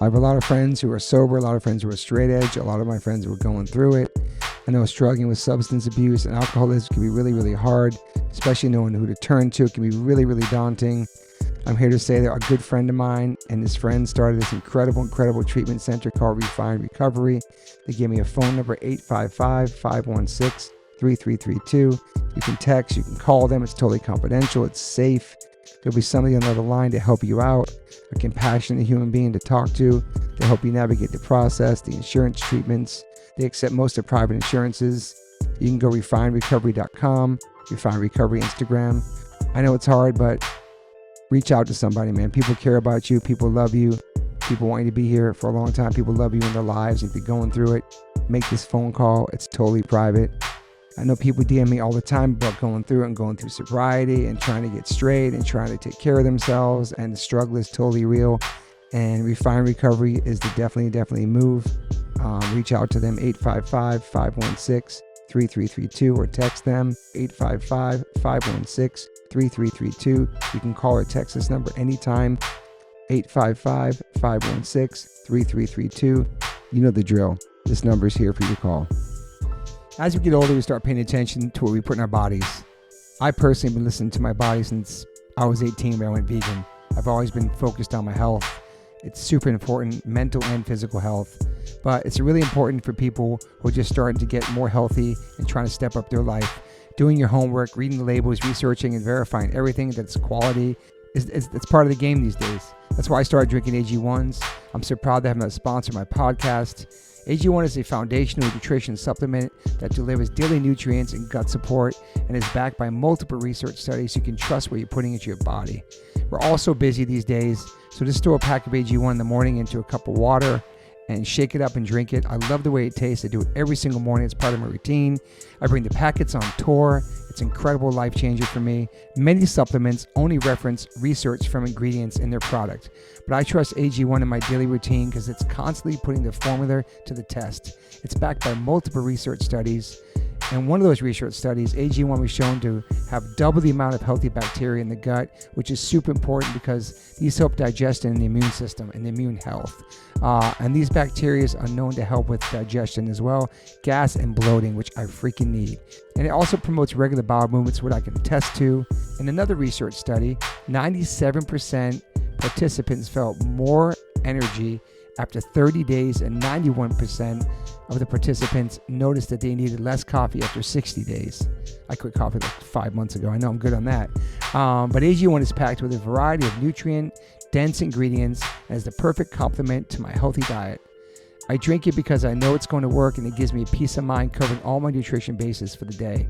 I have a lot of friends who are sober, a lot of friends who are straight edge, a lot of my friends who are going through it. I know struggling with substance abuse and alcoholism can be really, really hard, especially knowing who to turn to. It can be really, really daunting. I'm here to say that a good friend of mine and his friend started this incredible treatment center called Refine Recovery. They gave me a phone number, 855-516-3332. You can text, you can call them. It's totally confidential. It's safe. There'll be somebody on the other line to help you out, a compassionate human being to talk to help you navigate the process, the insurance treatments. They accept most of private insurances. You can go refinerecovery.com, Refine Recovery Instagram. I know it's hard, but reach out to somebody, man. People care about you. People love you. People want you to be here for a long time. People love you in their lives. If you're going through it, make this phone call. It's totally private. I know people DM me all the time about going through it and going through sobriety and trying to get straight and trying to take care of themselves. And the struggle is totally real. And Refine Recovery is the definitely move. Reach out to them, 855-516-3332, or text them, 855-516-3332. You can call or text this number anytime, 855-516-3332. You know the drill. This number is here for you to call. As we get older, we start paying attention to what we put in our bodies. I personally have been listening to my body since I was 18 when I went vegan. I've always been focused on my health. It's super important, mental and physical health. But it's really important for people who are just starting to get more healthy and trying to step up their life. Doing your homework, reading the labels, researching and verifying everything that's quality. It's part of the game these days. That's why I started drinking AG1s. I'm so proud to have them sponsor my podcast. AG1 is a foundational nutrition supplement that delivers daily nutrients and gut support and is backed by multiple research studies. You can trust what you're putting into your body. We're all so busy these days, so just throw a pack of AG1 in the morning into a cup of water and shake it up and drink it. I love the way it tastes. I do it every single morning. It's part of my routine. I bring the packets on tour. It's an incredible life changer for me. Many supplements only reference research from ingredients in their product, but I trust AG1 in my daily routine because it's constantly putting the formula to the test. It's backed by multiple research studies, and one of those research studies, AG1 was shown to have double the amount of healthy bacteria in the gut, which is super important because these help digestion in the immune system and the immune health. And these bacteria are known to help with digestion as well, gas and bloating, which I freaking need. And it also promotes regular bowel movements, what I can attest to. In another research study, 97% participants felt more energy after 30 days, and 91% of the participants noticed that they needed less coffee after 60 days. I quit coffee like 5 months ago. I know I'm good on that. But AG1 is packed with a variety of nutrient-dense ingredients and is the perfect complement to my healthy diet. I drink it because I know it's going to work, and it gives me a peace of mind covering all my nutrition bases for the day.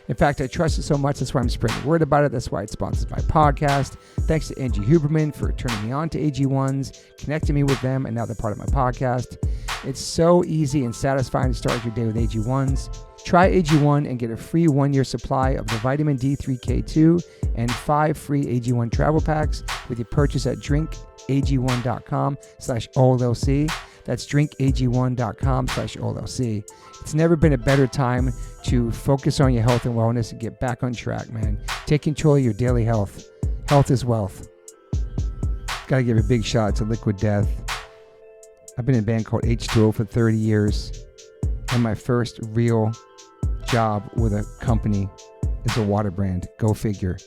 In fact, I trust it so much, that's why I'm spreading the word about it. That's why it sponsors my podcast. Thanks to Angie Huberman for turning me on to AG1s, connecting me with them, and now they're part of my podcast. It's so easy and satisfying to start your day with AG1s. Try AG1 and get a free 1-year supply of the vitamin D3K2 and 5 free AG1 travel packs with your purchase at drinkag1.com/OLLC. That's drinkag1.com/OLLC. It's never been a better time to focus on your health and wellness and get back on track, man. Take control of your daily health. Health is wealth. Got to give a big shout out to Liquid Death. I've been in a band called H2O for 30 years, and my first real job with a company is a water brand. Go figure.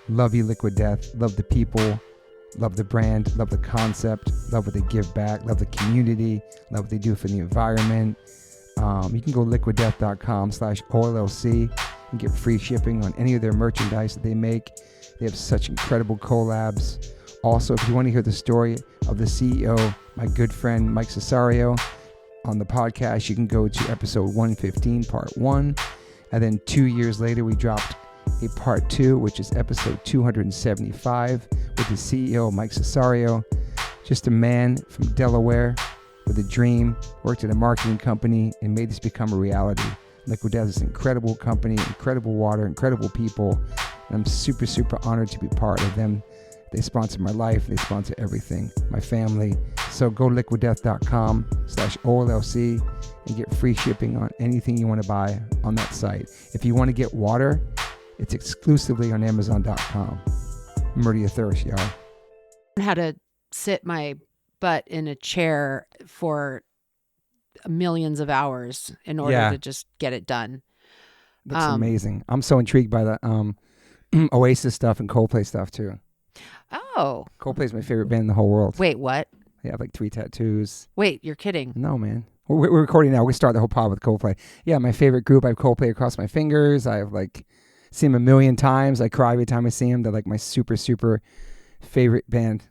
Love you, Liquid Death. Love the people. Love the brand. Love the concept. Love what they give back. Love the community. Love what they do for the environment. You can go liquiddeath.com/OLLC and get free shipping on any of their merchandise that they make. They have such incredible collabs. Also, if you want to hear the story of the CEO, my good friend Mike Cesario, on the podcast, you can go to episode 115, part 1. And then 2 years later, we dropped a part 2, which is episode 275 with the CEO, Mike Cesario. Just a man from Delaware with a dream, worked at a marketing company, and made this become a reality. Liquid Death is an incredible company, incredible water, incredible people. And I'm super, super honored to be part of them. They sponsor my life. They sponsor everything, my family. So go liquiddeath.com/OLLC and get free shipping on anything you want to buy on that site. If you want to get water, it's exclusively on Amazon.com. Murder your thirst, y'all. How to sit my butt in a chair for millions of hours in order to just get it done. That's amazing. I'm so intrigued by the Oasis stuff and Coldplay stuff too. Oh. Coldplay's my favorite band in the whole world. Wait, what? They have like 3 tattoos. Wait, you're kidding. No, man. We're recording now. We start the whole pod with Coldplay. Yeah, my favorite group. I have Coldplay across my fingers. I've like seen them 1,000,000 times. I cry every time I see them. They're like my super, super favorite band.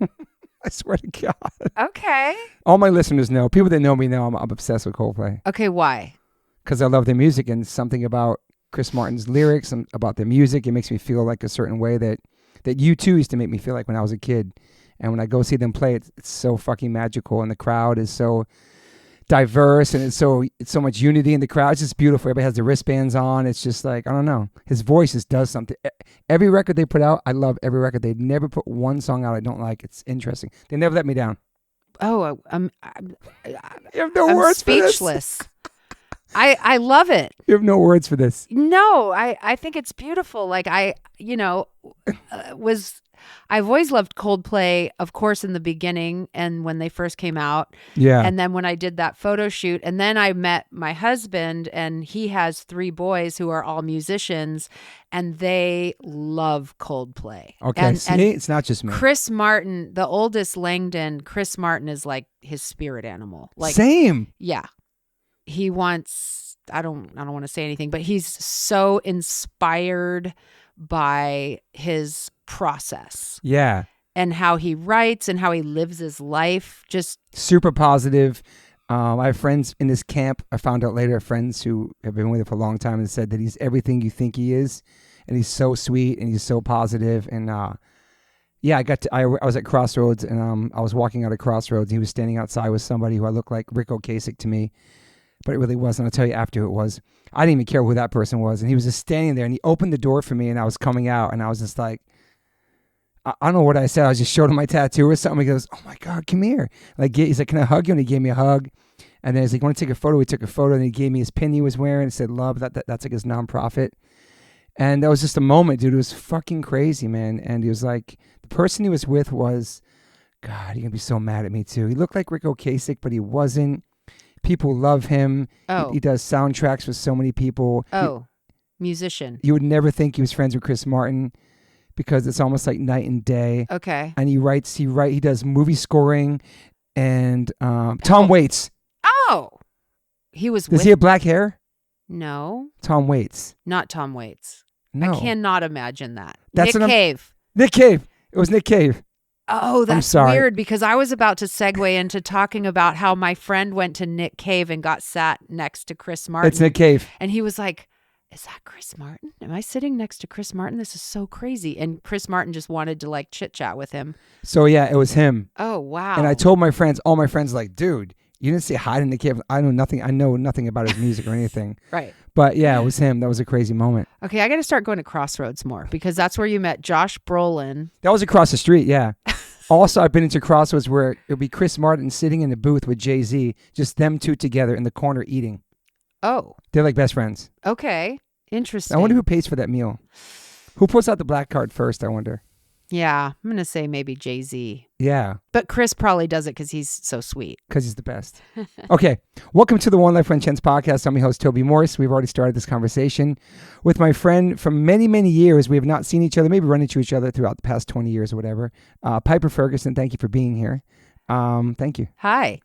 I swear to God. Okay. All my listeners know. People that know me know I'm obsessed with Coldplay. Okay, why? Because I love their music and something about Chris Martin's lyrics and about their music. It makes me feel like a certain way that U2 used to make me feel like when I was a kid. And when I go see them play, it's so fucking magical, and the crowd is so diverse, and it's so much unity in the crowd. It's just beautiful. Everybody has their wristbands on. It's just like, I don't know. His voice just does something. Every record they put out, I love every record. They never put one song out I don't like. It's interesting. They never let me down. Oh, you have no words speechless. For this. I love it. You have no words for this. No, I think it's beautiful. Like I've always loved Coldplay, of course, in the beginning and when they first came out. Yeah. And then when I did that photo shoot, and then I met my husband, and he has 3 boys who are all musicians, and they love Coldplay. Okay, and it's not just me. Chris Martin, the oldest Langdon, Chris Martin is like his spirit animal. Like, same. Yeah. He wants, I don't want to say anything, but he's so inspired by his process. Yeah. And how he writes and how he lives his life. Just super positive. I have friends in this camp. I found out later, friends who have been with him for a long time, and said that he's everything you think he is. And he's so sweet and he's so positive. And yeah, I was at Crossroads, and I was walking out of Crossroads. He was standing outside with somebody who I looked like Rick Ocasek to me. But it really wasn't. I'll tell you after who it was. I didn't even care who that person was. And he was just standing there, and he opened the door for me, and I was coming out, and I was just like, I don't know what I said. I just showed him my tattoo or something. He goes, "Oh my God, come here." Like, he's like, "Can I hug you?" And he gave me a hug. And then he's like, "Want to take a photo?" We took a photo, and he gave me his pin he was wearing. It said "Love." That's like his nonprofit. And that was just a moment, dude. It was fucking crazy, man. And he was like, the person he was with was, God, you're going to be so mad at me too. He looked like Rick Ocasek, but he wasn't. People love him. Oh. He does soundtracks for so many people. Oh, musician. You would never think he was friends with Chris Martin because it's almost like night and day. Okay. And he does movie scoring, and Tom Waits. Oh. Does he have black hair? No. Tom Waits. Not Tom Waits. No. I cannot imagine that. That's Nick Cave. Nick Cave. It was Nick Cave. Oh, that's weird, because I was about to segue into talking about how my friend went to Nick Cave and got sat next to Chris Martin. It's Nick Cave. And he was like, "Is that Chris Martin? Am I sitting next to Chris Martin? This is so crazy." And Chris Martin just wanted to like chit chat with him. So yeah, it was him. Oh, wow. And I told my friends, all my friends, like, dude, you didn't say hi to Nick Cave. I know nothing about his music or anything. Right. But yeah, it was him. That was a crazy moment. Okay, I got to start going to Crossroads more, because that's where you met Josh Brolin. That was across the street, yeah. Also, I've been into Crossroads where it'll be Chris Martin sitting in the booth with Jay-Z, just them two together in the corner eating. Oh. They're like best friends. Okay. Interesting. I wonder who pays for that meal. Who puts out the black card first, I wonder. Yeah, I'm going to say maybe Jay-Z. Yeah. But Chris probably does it because he's so sweet. Because he's the best. Okay. Welcome to the One Life One Chance podcast. I'm your host, Toby Morse. We've already started this conversation with my friend from many, many years. We have not seen each other, maybe run into each other throughout the past 20 years or whatever. Piper Ferguson, thank you for being here. Thank you. Hi.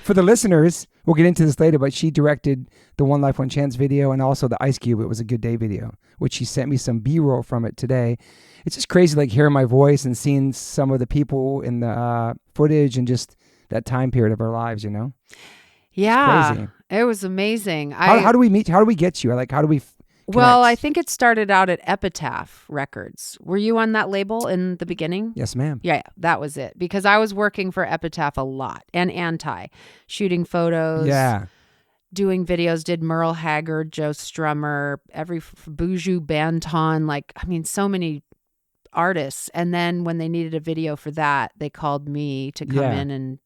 For the listeners, we'll get into this later, but she directed the One Life One Chance video and also the Ice Cube It Was a Good Day video, which she sent me some B-roll from it today. It's just crazy, like hearing my voice and seeing some of the people in the footage and just that time period of our lives, you know? Yeah. It was amazing. How do we meet? How do we get you? Like, how do we connect? Well, I think it started out at Epitaph Records. Were you on that label in the beginning? Yes, ma'am. Yeah, that was it. Because I was working for Epitaph a lot, and Anti, shooting photos. Yeah. Doing videos, did Merle Haggard, Joe Strummer, every Buju Banton, so many artists. And then when they needed a video for that, they called me to come in and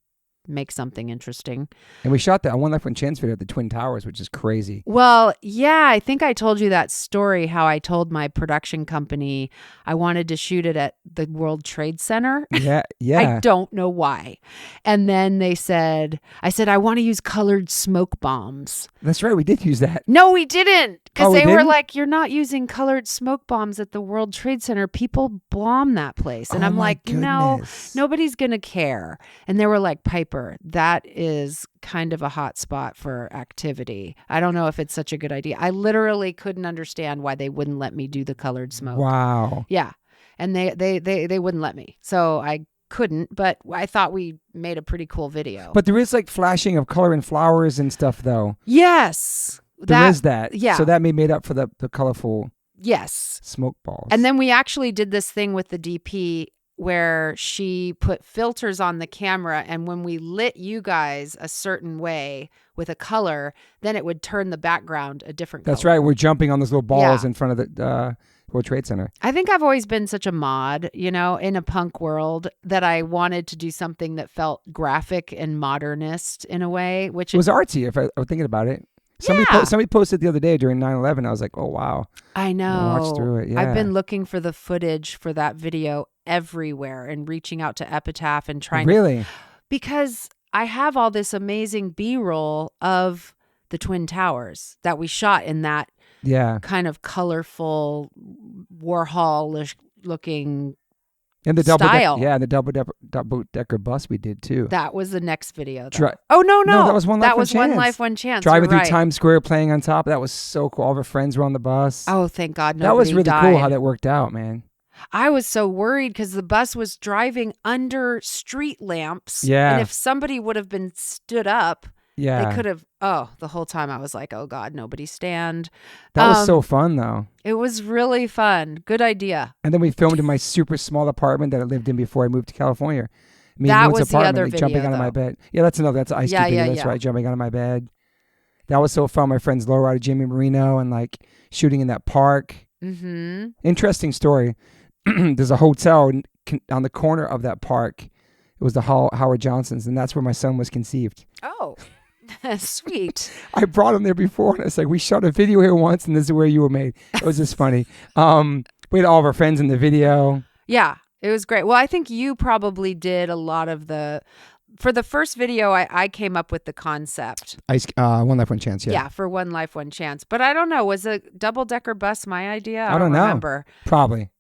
make something interesting. And we shot that on One Life One Chance video at the Twin Towers, which is crazy. Well, yeah, I think I told you that story, how I told my production company I wanted to shoot it at the World Trade Center. Yeah. I don't know why. And then I said, I want to use colored smoke bombs. That's right. We did use that. No, we didn't. Because we they were didn't? like, you're not using colored smoke bombs at the World Trade Center. People bomb that place. And Oh I'm my like, no, goodness. nobody's going to care. And they were like, Piper, that is kind of a hot spot for activity. I don't know if it's such a good idea. I literally couldn't understand why they wouldn't let me do the colored smoke. Wow. Yeah. And they wouldn't let me. So I couldn't, but I thought we made a pretty cool video. But there is like flashing of color and flowers and stuff, though. Yes. There is that. Yeah. So that made up for the colorful yes. smoke balls. And then we actually did this thing with the DP where she put filters on the camera, and when we lit you guys a certain way with a color, then it would turn the background a different color. That's right. We're jumping on those little balls Yeah. in front of the World Trade Center. I think I've always been such a mod, in a punk world, that I wanted to do something that felt graphic and modernist in a way, which It was artsy, if I was thinking about it. Somebody, Yeah. somebody posted the other day during 9/11. I was like, oh, wow. I know. I watched through it, yeah. I've been looking for the footage for that video everywhere and reaching out to Epitaph and trying Really? because I have all this amazing B-roll of the Twin Towers that we shot in that Yeah. kind of colorful Warhol-ish looking And the style. the double decker bus we did too. That was the next video. Though. Dri- oh no, No, that was One Life, That One was One Chance. Life, One Chance. Driving You're through right. Times Square, playing on top. That was so cool. All of our friends were on the bus. Oh, thank God, that was nobody really died. cool how that worked out, man. I was so worried because the bus was driving under street lamps. Yeah. And if somebody would have been stood up, Yeah. they could have. Oh, the whole time I was like, oh God, nobody stand. That was so fun though. It was really fun. Good idea. And then we filmed in my super small apartment that I lived in before I moved to California. Me and That Moon's was the apartment, other like, jumping video, out of my though. bed. Yeah, that's another. That's an Ice Cube video. That's yeah. right. Jumping out of my bed. That was so fun. My friends Laura out of Jimmy Marino and like shooting in that park. Mm-hmm. Interesting story. There's a hotel on the corner of that park. It was the Howard Johnson's, and that's where my son was conceived. Oh, sweet. I brought him there before, and I was like, we shot a video here once, and this is where you were made. It was just funny. We had all of our friends in the video. Yeah, it was great. Well, I think you probably did a lot of for the first video, I came up with the concept. One Life, One Chance, yeah. Yeah, for One Life, One Chance. But I don't know. Was a double-decker bus my idea? I don't know. remember. Probably.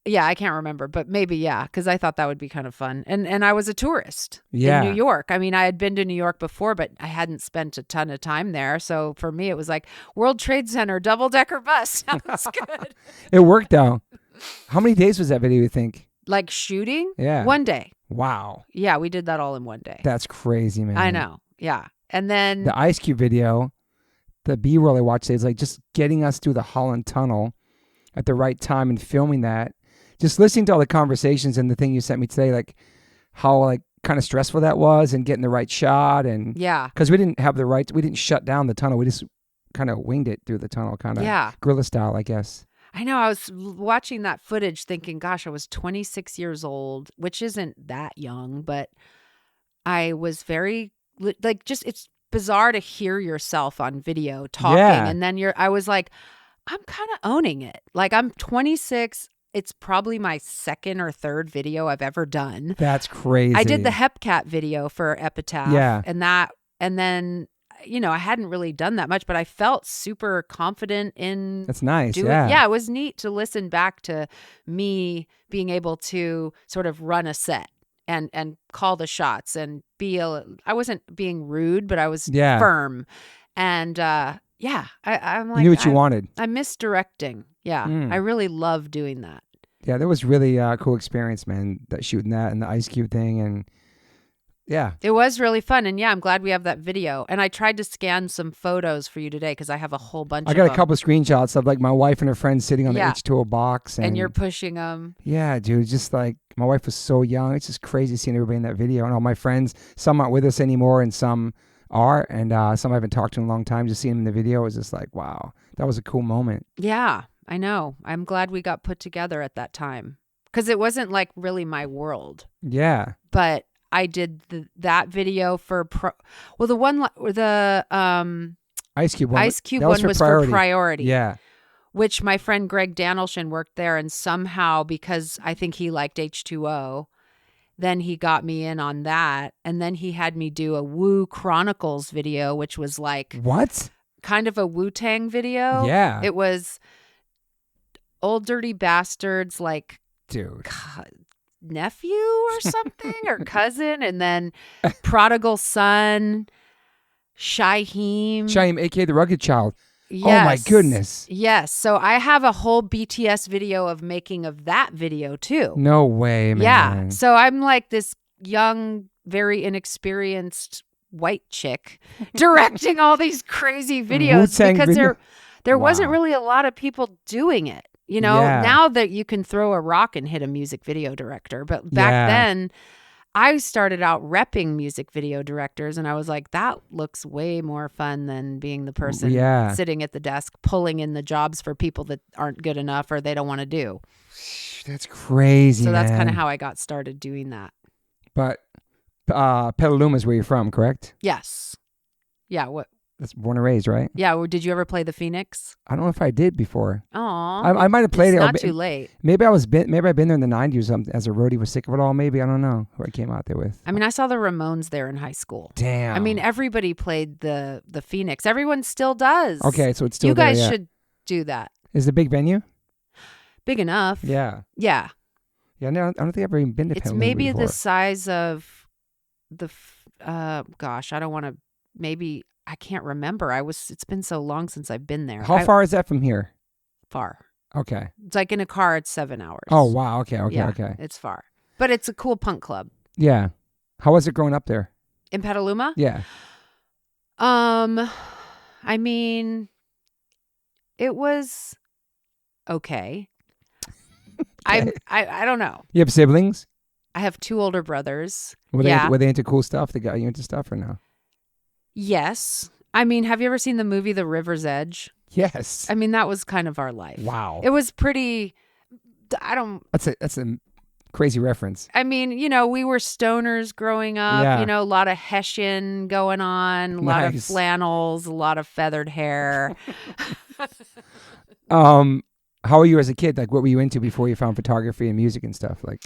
Yeah, I can't remember, but maybe, yeah, because I thought that would be kind of fun. And I was a tourist Yeah. in New York. I mean, I had been to New York before, but I hadn't spent a ton of time there. So for me, it was like World Trade Center, double-decker bus. Sounds good. It worked, though. How many days was that video, you think? Like shooting? Yeah. One day. Wow. Yeah, we did that all in one day. That's crazy, man. I know. Yeah. And then, The Ice Cube video, the B-roll I watched today, is like just getting us through the Holland Tunnel at the right time and filming that. Just listening to all the conversations and the thing you sent me today, like how like kind of stressful that was and getting the right shot. And yeah. because we didn't have we didn't shut down the tunnel. We just kind of winged it through the tunnel, kind of Yeah. guerrilla style, I guess. I know. I was watching that footage thinking, gosh, I was 26 years old, which isn't that young, but I was very it's bizarre to hear yourself on video talking. Yeah. And then I was like, I'm kind of owning it. Like I'm 26. It's probably my second or third video I've ever done. That's crazy. I did the Hepcat video for Epitaph. Yeah. And then, I hadn't really done that much, but I felt super confident in That's nice. doing. Yeah. Yeah, it was neat to listen back to me being able to sort of run a set and call the shots and I wasn't being rude, but I was Yeah. firm. And I'm like, You knew what you wanted. I'm misdirecting. Yeah, I really love doing that. Yeah, that was really a cool experience, man. That shooting that and the Ice Cube thing, and yeah, It was really fun. And yeah, I'm glad we have that video. And I tried to scan some photos for you today because I have a whole bunch I of got them. a couple of screenshots of like my wife and her friends sitting on Yeah. the H2O box, And you're pushing them. yeah, dude, just like my wife was so young. It's just crazy seeing everybody in that video, and all my friends. Some aren't with us anymore, and some are, and some I haven't talked to in a long time. Just seeing them in the video was just like, wow, that was a cool moment. Yeah, I know. I'm glad we got put together at that time because it wasn't like really my world. Yeah, But I did that video for the Ice Cube one. Ice Cube that one was Priority. for Priority. Yeah. Which my friend Greg Danilshin worked there, and somehow, because I think he liked H2O, then he got me in on that. And then he had me do a Wu Chronicles video, which was like what? Kind of a Wu-Tang video. Yeah. It was Old Dirty Bastards, like dude, nephew or something, or cousin, and then Prodigal Son, Shaheem, aka the Rugged Child. Yes. Oh my goodness. Yes. So I have a whole BTS video of making of that video too. No way, man. Yeah. So I'm like this young, very inexperienced white chick directing all these crazy videos because there wasn't really a lot of people doing it. You know, now that you can throw a rock and hit a music video director, but back then I started out repping music video directors, and I was like, that looks way more fun than being the person sitting at the desk pulling in the jobs for people that aren't good enough or they don't want to do. That's crazy. So that's kind of how I got started doing that. But Petaluma is where you're from, correct? Yes. Yeah. What? That's born and raised, right? Yeah. Did you ever play the Phoenix? I don't know if I did before. Oh, I might have played it. It's not too late. Maybe I've been there in the 90s or something as a roadie, was sick of it all. Maybe, I don't know who I came out there with. I mean, I saw the Ramones there in high school. Damn. I mean, everybody played the Phoenix. Everyone still does. Okay, so it's still you guys there, should do that. Is it a big venue? Big enough. Yeah. Yeah. Yeah. No, I don't think I've ever even been to Petaluma maybe before. the size of the. Gosh, I don't want to. Maybe. I can't remember. It's been so long since I've been there. How far is that from here? Far. Okay. It's like in a car, it's 7 hours. Oh, wow. Okay. Yeah, it's far. But it's a cool punk club. Yeah. How was it growing up there? In Petaluma? Yeah. I mean, it was okay. I don't know. You have siblings? I have 2 older brothers. Were they into cool stuff? They got you into stuff or no? Yes. I mean, have you ever seen the movie The River's Edge? Yes. I mean, that was kind of our life. Wow. It was pretty. That's a crazy reference. I mean, you know, we were stoners growing up. Yeah. You know, a lot of Hessian going on, a lot of flannels, a lot of feathered hair. How were you as a kid? Like, what were you into before you found photography and music and stuff? Like,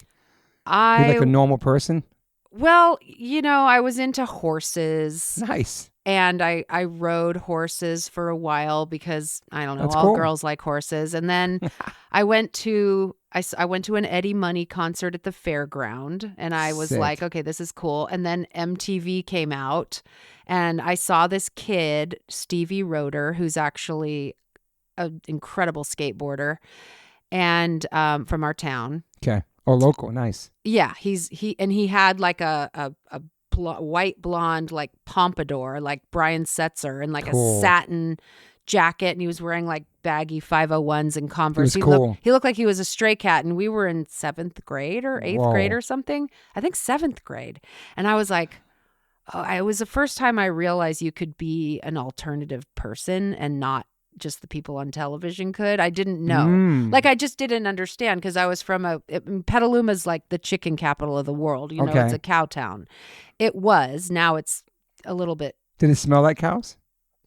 you're like a normal person? Well, you know, I was into horses. Nice. And I rode horses for a while because, I don't know, That's all cool. girls like horses. And then I went to an Eddie Money concert at the fairground, and I was like, okay, this is cool. And then MTV came out, and I saw this kid, Stevie Roeder, who's actually an incredible skateboarder, and from our town. Okay. Oh, local. Nice. Yeah, he had like a white blonde like pompadour like Brian Setzer, and like a satin jacket, and he was wearing like baggy 501s and Converse. He was cool. He looked like he was a stray cat, and we were in 7th grade or 8th grade or something. I think 7th grade. And I was like, it was the first time I realized you could be an alternative person and not just the people on television could. I didn't know. Like, I just didn't understand because I was from Petaluma's like the chicken capital of the world. You know, it's a cow town. It was. Now it's a little bit. Did it smell like cows?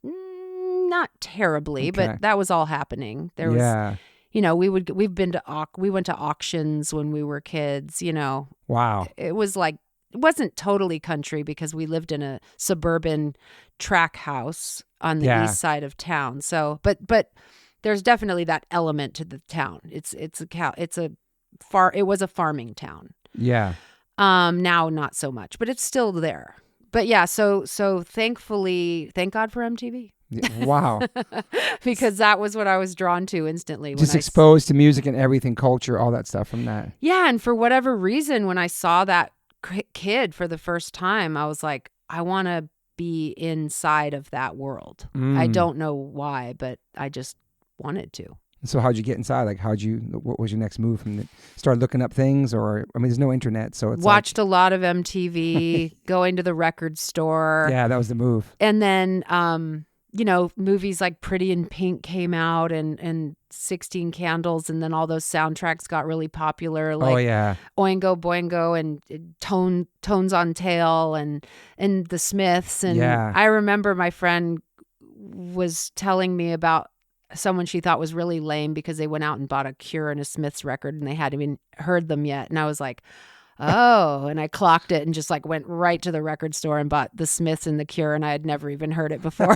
Not terribly, but that was all happening. There was, you know, we went to auctions when we were kids, you know. Wow. It was like, it wasn't totally country because we lived in a suburban track house on the east side of town. So, but there's definitely that element to the town. It was a farming town. Yeah. Now not so much, but it's still there. But yeah, so thankfully, thank God for MTV. Wow. Because that was what I was drawn to instantly. Just exposed to music and everything, culture, all that stuff from that. Yeah, and for whatever reason, when I saw that kid for the first time, I was like, I want to be inside of that world. I don't know why, but I just wanted to. So how'd you get inside? Like, what was your next move from the, start looking up things, or, I mean, there's no internet, so it's watched a lot of MTV, going to the record store. Yeah, that was the move. And then, movies like Pretty in Pink came out and 16 Candles, and then all those soundtracks got really popular, like Oingo Boingo and Tones on Tail and the Smiths. And I remember my friend was telling me about someone she thought was really lame because they went out and bought a Cure and a Smiths record and they hadn't even heard them yet. And I was like, oh, and I clocked it and just like went right to the record store and bought the Smiths and the Cure, and I had never even heard it before.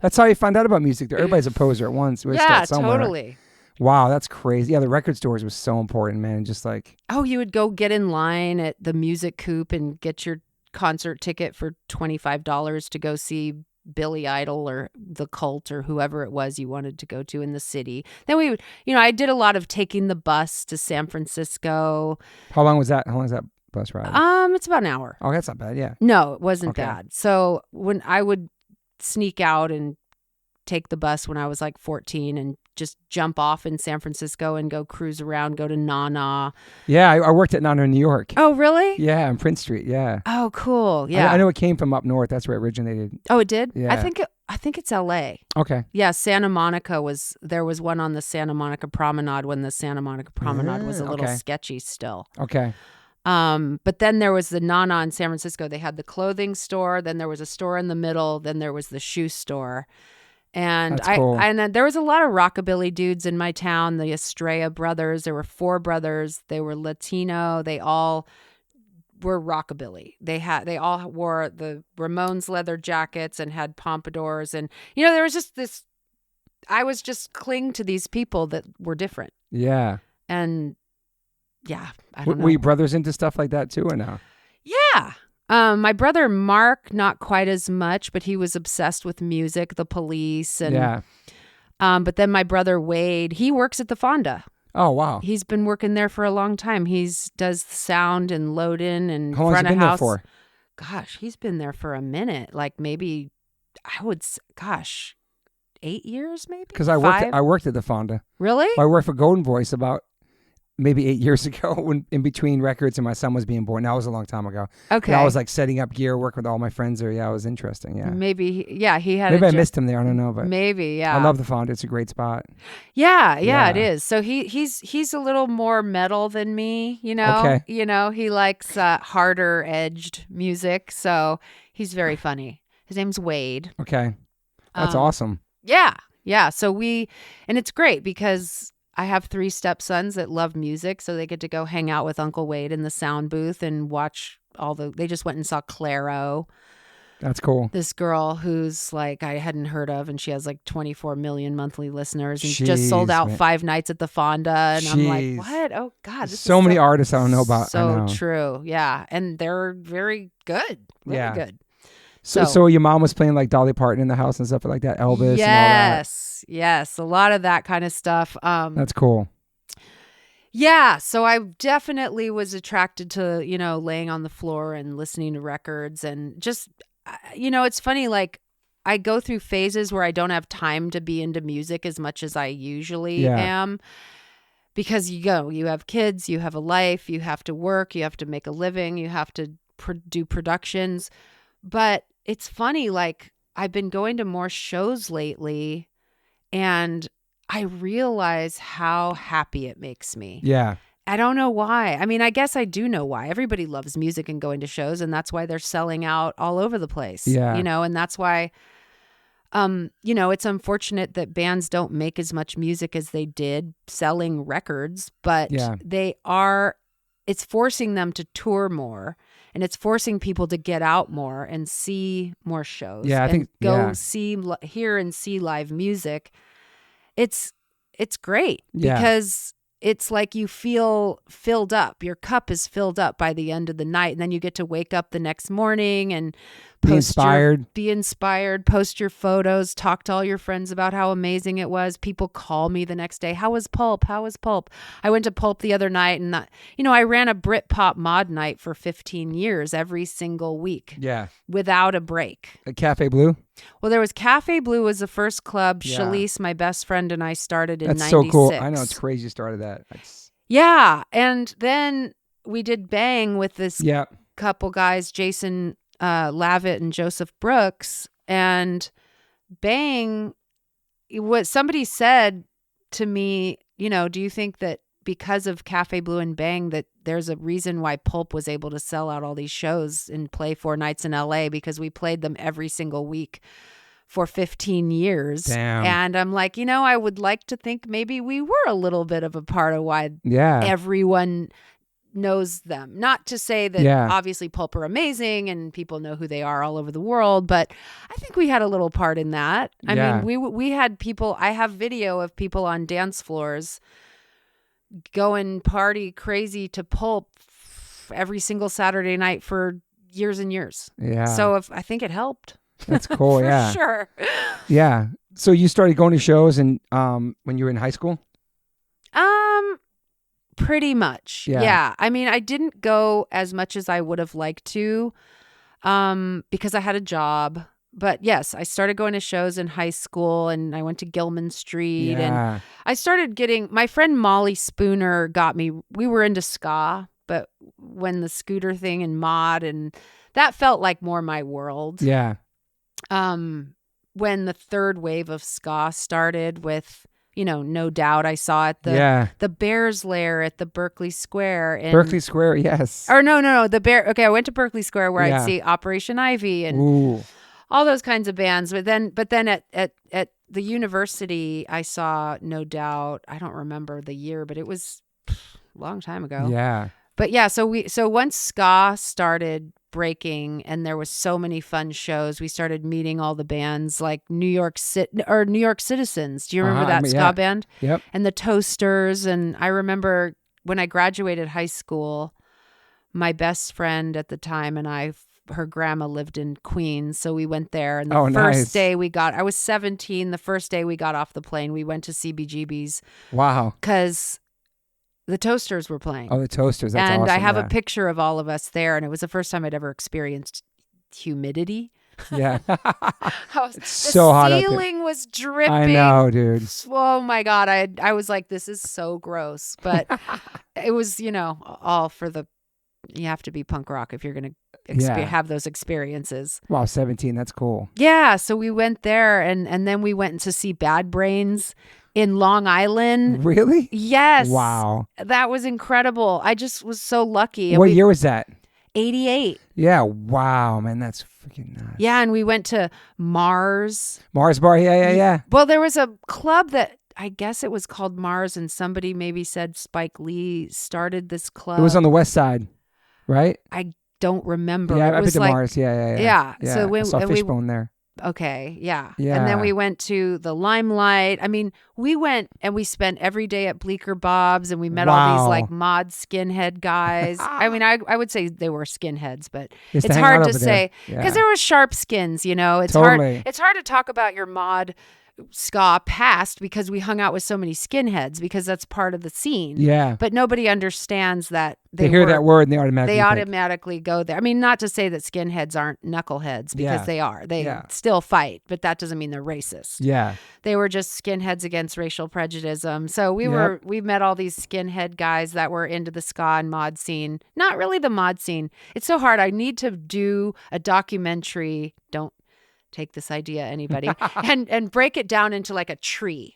That's how you find out about music. Everybody's a poser at once. Yeah, totally. Wow, that's crazy. Yeah, the record stores was so important, man. Just like, oh, you would go get in line at the Music Coop and get your concert ticket for $25 to go see Billy Idol or The Cult or whoever it was you wanted to go to in the city. Then we would, I did a lot of taking the bus to San Francisco. How long was that? How long was that bus ride? It's about an hour. Oh, that's not bad. Yeah. No, it wasn't bad. So when I would sneak out and take the bus when I was like 14 and just jump off in San Francisco and go cruise around, go to Nana. Yeah, I worked at Nana in New York. Oh, really? Yeah, on Prince Street. Yeah. Oh, cool. Yeah. I know it came from up north. That's where it originated. Oh, it did? Yeah. I think it's L.A. Okay. Yeah, Santa Monica there was one on the Santa Monica Promenade when the Santa Monica Promenade was a little sketchy still. Okay. But then there was the Nana in San Francisco. They had the clothing store. Then there was a store in the middle. Then there was the shoe store. And That's cool. and there was a lot of rockabilly dudes in my town, the Estrella brothers. There were 4 brothers. They were Latino. They all were rockabilly. They all wore the Ramones leather jackets and had pompadours. And, there was just this, I was just cling to these people that were different. Yeah. And yeah, I don't know. Were you brothers into stuff like that too or no? Yeah. My brother Mark, not quite as much, but he was obsessed with music, the Police, and but then my brother Wade, he works at the Fonda. Oh wow, he's been working there for a long time. Does sound and load in and how long has he been there for? Gosh, he's been there for a minute, like maybe 8 years, maybe. Because I worked at the Fonda. Really? I worked for Golden Voice about maybe 8 years ago, when in between records and my son was being born. That was a long time ago. Okay. And I was like setting up gear, working with all my friends there. Yeah, it was interesting. Yeah. Maybe. He had. Maybe I missed him there. I don't know, but maybe. Yeah. I love the Fonda. It's a great spot. Yeah, it is. So he's a little more metal than me. Okay. He likes harder edged music. So he's very funny. His name's Wade. Okay. That's awesome. Yeah. Yeah. So and it's great because I have 3 stepsons that love music, so they get to go hang out with Uncle Wade in the sound booth and watch they just went and saw Clairo. That's cool. This girl who's like, I hadn't heard of, and she has like 24 million monthly listeners and just sold out 5 nights at the Fonda. And I'm like, what? Oh God. This so many artists I don't know about. So true. Yeah. And they're very good. Really good. So your mom was playing like Dolly Parton in the house and stuff like that, Elvis and all that? Yes. A lot of that kind of stuff. That's cool. Yeah. So I definitely was attracted to, laying on the floor and listening to records and just, it's funny, like I go through phases where I don't have time to be into music as much as I usually am. Because you have kids, you have a life, you have to work, you have to make a living, you have to do productions. But it's funny, like I've been going to more shows lately and I realize how happy it makes me. Yeah. I don't know why. I mean, I guess I do know why. Everybody loves music and going to shows, and that's why they're selling out all over the place. Yeah. And that's why, it's unfortunate that bands don't make as much music as they did selling records, but it's forcing them to tour more. And it's forcing people to get out more and see more shows. Yeah, I think hear and see live music. It's great because it's like you feel filled up. Your cup is filled up by the end of the night, and then you get to wake up the next morning and be inspired, post your photos, talk to all your friends about how amazing it was. People call me the next day. How was Pulp? I went to Pulp the other night and I ran a Britpop mod night for 15 years every single week. Yeah. Without a break. At Cafe Blue? Well, there was Cafe Blue was the first club. Yeah. Shalise, my best friend, and I started in 96. That's so cool. I know, it's crazy you started that. Yeah. And then we did Bang with this couple guys, Jason Lavitt and Joseph Brooks, and Bang, what somebody said to me, do you think that because of Cafe Blue and Bang that there's a reason why Pulp was able to sell out all these shows and play 4 nights in LA, because we played them every single week for 15 years. Damn. And I'm like, I would like to think maybe we were a little bit of a part of why everyone knows them. Not to say that obviously Pulp are amazing and people know who they are all over the world, but I think we had a little part in that. I mean, we had people, I have video of people on dance floors going party crazy to Pulp every single Saturday night for years and years. Yeah. So I think it helped. That's cool. For sure. Yeah. So you started going to shows and when you were in high school? Pretty much. Yeah. I mean, I didn't go as much as I would have liked to because I had a job. But yes, I started going to shows in high school and I went to Gilman Street and I started getting, my friend Molly Spooner got me, we were into ska, but when the scooter thing and mod, and that felt like more my world. Yeah. When the third wave of ska started with, No Doubt, I saw at the Bears Lair at the Berkeley Square. Berkeley Square, yes. Or no, I went to Berkeley Square where I'd see Operation Ivy and all those kinds of bands. But then at the university, I saw No Doubt. I don't remember the year, but it was a long time ago. Yeah. But yeah, so once ska started breaking and there was so many fun shows, we started meeting all the bands like New York Citizens. Do you remember that ska band? Yep. And the Toasters. And I remember when I graduated high school, my best friend at the time and her grandma lived in Queens, so we went there. And the first day I was 17. The first day we got off the plane, we went to CBGB's. Wow. Because the Toasters were playing. Oh, the Toasters. That's awesome. And I have a picture of all of us there, and it was the first time I'd ever experienced humidity. Yeah. It's so hot. The ceiling was dripping. I know, dude. Oh my God. I was like, this is so gross. But it was, all for you have to be punk rock if you're going to have those experiences. Wow, 17. That's cool. Yeah. So we went there and then we went to see Bad Brains in Long Island. Really? Yes. Wow. That was incredible. I just was so lucky. What year was that? 88. Yeah. Wow, man. That's freaking nuts. Yeah. And we went to Mars. Mars Bar. Yeah. Well, there was a club that I guess it was called Mars, and somebody maybe said Spike Lee started this club. It was on the west side, right? I don't remember. Yeah, I've been to Mars. Yeah. So I saw Fishbone there. Okay, yeah. And then we went to the Limelight. I mean, we went and we spent every day at Bleecker Bob's and we met all these like mod skinhead guys. I mean, I would say they were skinheads, but it's hard to say because there was sharp skins, It's hard to talk about your mod ska past because we hung out with so many skinheads because that's part of the scene. Yeah. But nobody understands that they hear that word and they automatically go there. I mean, not to say that skinheads aren't knuckleheads because they are. They still fight, but that doesn't mean they're racist. Yeah. They were just skinheads against racial prejudice. So we met all these skinhead guys that were into the ska and mod scene. Not really the mod scene. It's so hard. I need to do a documentary. Don't take this idea, anybody, and break it down into like a tree.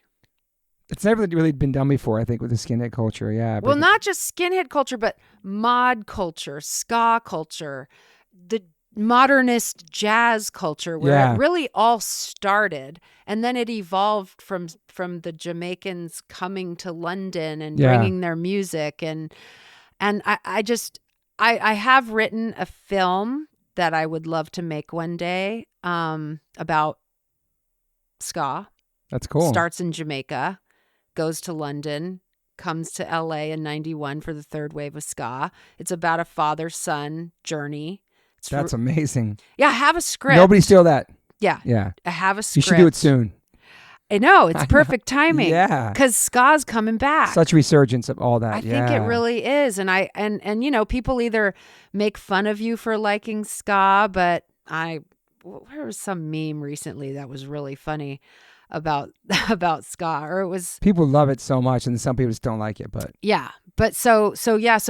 It's never really been done before, I think, with the skinhead culture. Yeah. Well, not just skinhead culture, but mod culture, ska culture, the modernist jazz culture, where it really all started, and then it evolved from the Jamaicans coming to London and bringing their music, and I have written a film that I would love to make one day about ska. That's cool. Starts in Jamaica, goes to London, comes to LA in 91 for the third wave of ska. It's about a father-son journey. That's amazing. Yeah, I have a script. Nobody steal that. Yeah. I have a script. You should do it soon. I know. It's perfect timing. Yeah. Because ska's coming back. Such resurgence of all that. I think it really is. And people either make fun of you for liking ska, but there was some meme recently that was really funny about ska, or it was people love it so much and some people just don't like it, but so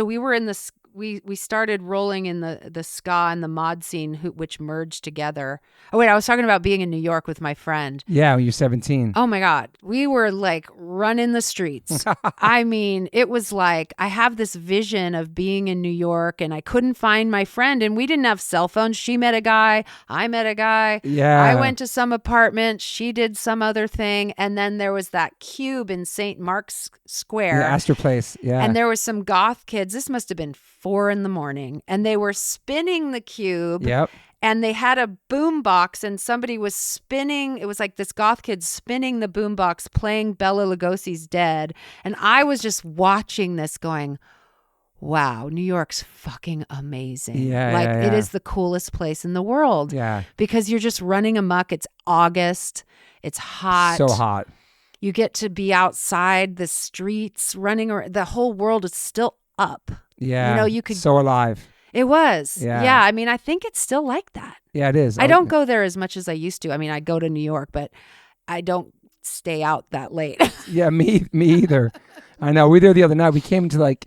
we were in this we started rolling in the ska and the mod scene, which merged together. Oh wait, I was talking about being in New York with my friend. Yeah, when you're 17. Oh my God, we were like running the streets. I mean, it was like I have this vision of being in New York, and I couldn't find my friend, and we didn't have cell phones. She met a guy, I met a guy. Yeah, I went to some apartment, she did some other thing, and then there was that cube in St. Mark's Square. the Astor Place. Yeah, And there was some goth kids. This must have been 4 a.m. and they were spinning the cube. Yep. And they had a boom box, and somebody was spinning. It was like this goth kid spinning the boom box, playing Bela Lugosi's Dead. And I was just watching this going, wow, New York's fucking amazing. Yeah, It is the coolest place in the world. Yeah. Because you're just running amok. It's August. It's hot. So hot. You get to be outside the streets running around. The whole world is still up. Yeah. You know, you could. So alive. It was. Yeah. I mean, I think it's still like that. Yeah, it is. I don't go there as much as I used to. I mean, I go to New York, but I don't stay out that late. Yeah, me either. I know. We were there the other night. We came to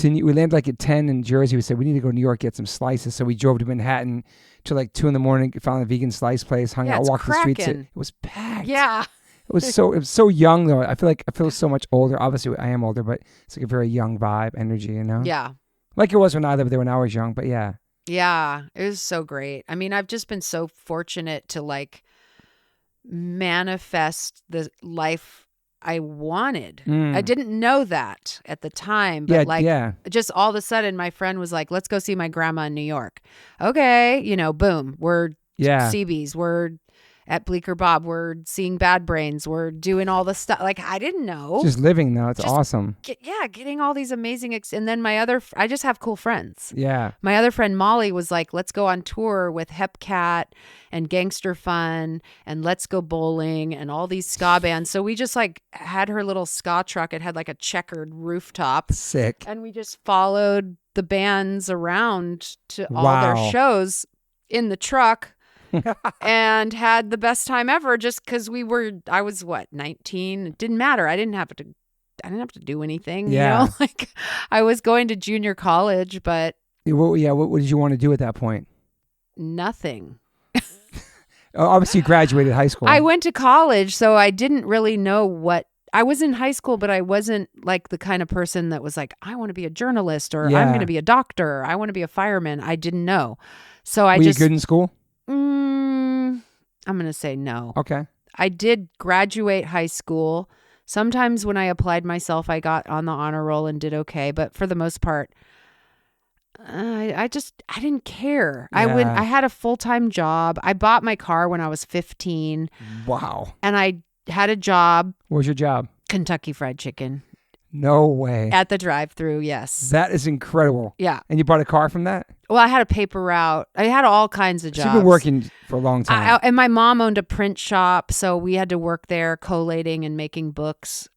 we landed like at 10 in Jersey. We said, we need to go to New York, get some slices. So we drove to Manhattan till like 2 a.m, found a vegan slice place, hung out, walked the streets. It was packed. Yeah. It was so young though. I feel so much older. Obviously I am older, but it's like a very young vibe, energy, you know? Yeah. Like it was when I lived there when I was young, but yeah. Yeah. It was so great. I mean, I've just been so fortunate to like manifest the life I wanted. I didn't know that at the time, but just all of a sudden my friend was like, let's go see my grandma in New York. Okay. You know, boom. We're CBs. We're at Bleecker Bob. We're seeing Bad Brains. We're doing all the stuff. Like, I didn't know. Just living though. It's awesome. Getting all these amazing. And then I just have cool friends. Yeah. My other friend Molly was like, let's go on tour with Hepcat and Gangster Fun and Let's Go Bowling and all these ska bands. So we just like had her little ska truck. It had like a checkered rooftop. Sick. And we just followed the bands around to all their shows in the truck. And had the best time ever just because I was 19. It didn't matter. I didn't have to do anything. Yeah. You know, like I was going to junior college, but what did you want to do at that point? Nothing. Obviously you graduated high school. I went to college, so I didn't really know what I was in high school, but I wasn't like the kind of person that was like, I want to be a journalist or I'm going to be a doctor. Or, I want to be a fireman. I didn't know. So Were you good in school? I'm going to say no. Okay. I did graduate high school. Sometimes when I applied myself, I got on the honor roll and did okay. But for the most part, I didn't care. Yeah. I had a full-time job. I bought my car when I was 15. Wow. And I had a job. What was your job? Kentucky Fried Chicken. No way. At the drive-thru, yes. That is incredible. Yeah. And you bought a car from that? Well, I had a paper route. I had all kinds of jobs. So you've been working for a long time. And my mom owned a print shop, so we had to work there collating and making books.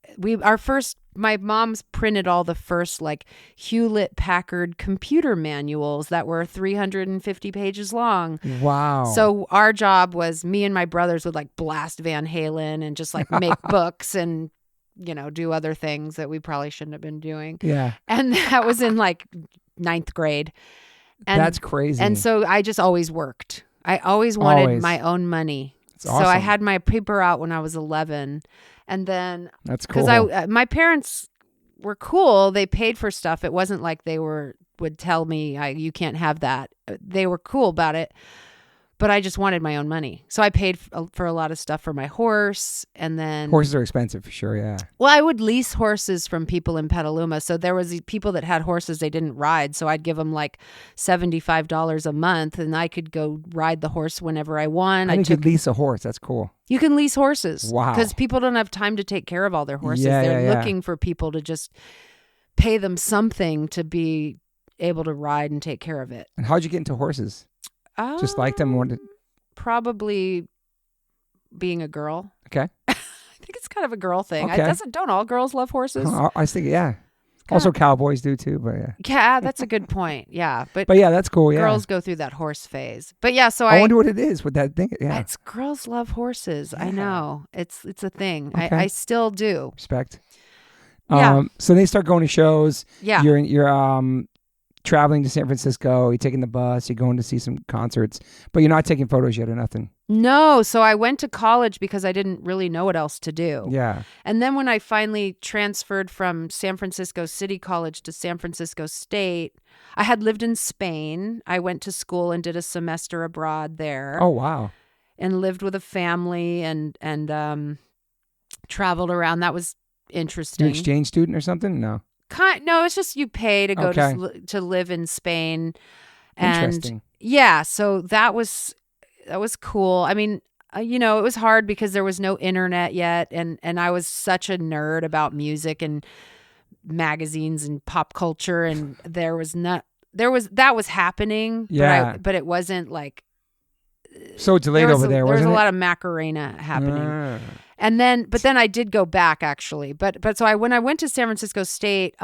My mom's printed all the first like Hewlett-Packard computer manuals that were 350 pages long. Wow. So our job was me and my brothers would like blast Van Halen and just like make books and do other things that we probably shouldn't have been doing. Yeah. And that was in like 9th grade. And that's crazy. And so I just always worked. I always wanted my own money. That's awesome. So I had my paper out when I was 11. And then that's cool. Because my parents were cool. They paid for stuff. It wasn't like they would tell me, you can't have that. They were cool about it. But I just wanted my own money. So I paid for a lot of stuff for my horse. And then horses are expensive for sure, yeah. Well, I would lease horses from people in Petaluma. So there was these people that had horses they didn't ride. So I'd give them like $75 a month and I could go ride the horse whenever I want. You could lease a horse. That's cool. You can lease horses. Wow. Because people don't have time to take care of all their horses. Yeah, They're looking for people to just pay them something to be able to ride and take care of it. And how'd you get into horses? Just like them? Probably being a girl. Okay. I think it's kind of a girl thing. Okay. Don't all girls love horses? I think, yeah. Also cowboys do too, but yeah. Yeah, that's a good point. Yeah. But yeah, that's cool. Yeah. Girls go through that horse phase. But yeah, so I wonder what it is with that thing. Yeah. It's girls love horses. Yeah. I know. It's a thing. Okay. I still do. Respect. Yeah. So they start going to shows. Yeah. You're traveling to San Francisco, you're taking the bus, you're going to see some concerts, but you're not taking photos yet or nothing. No. So I went to college because I didn't really know what else to do. Yeah. And then when I finally transferred from San Francisco City College to San Francisco State, I had lived in Spain. I went to school and did a semester abroad there. Oh, wow. And lived with a family and traveled around. That was interesting. You're an exchange student or something? No. No, it's just you pay to go Okay. to live in Spain. And Interesting. yeah, so that was cool. I mean, it was hard because there was no internet yet, and I was such a nerd about music and magazines and pop culture, and that was happening. Yeah. but it wasn't like So it's delayed over there, there was wasn't a it? lot of Macarena happening. Ah. And then I did go back actually. But so when I went to San Francisco State,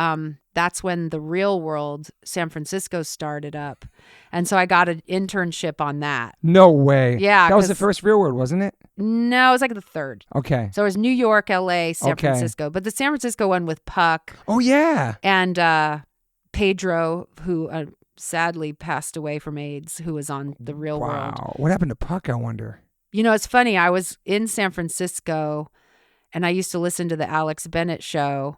that's when the Real World San Francisco started up. And so I got an internship on that. No way. Yeah. That was the first Real World, wasn't it? No, it was like the third. Okay. So it was New York, LA, San Okay. Francisco. But the San Francisco one with Puck Oh, yeah. and Pedro, who sadly passed away from AIDS, who was on the Real World. Wow. What happened to Puck, I wonder? It's funny. I was in San Francisco and I used to listen to the Alex Bennett show,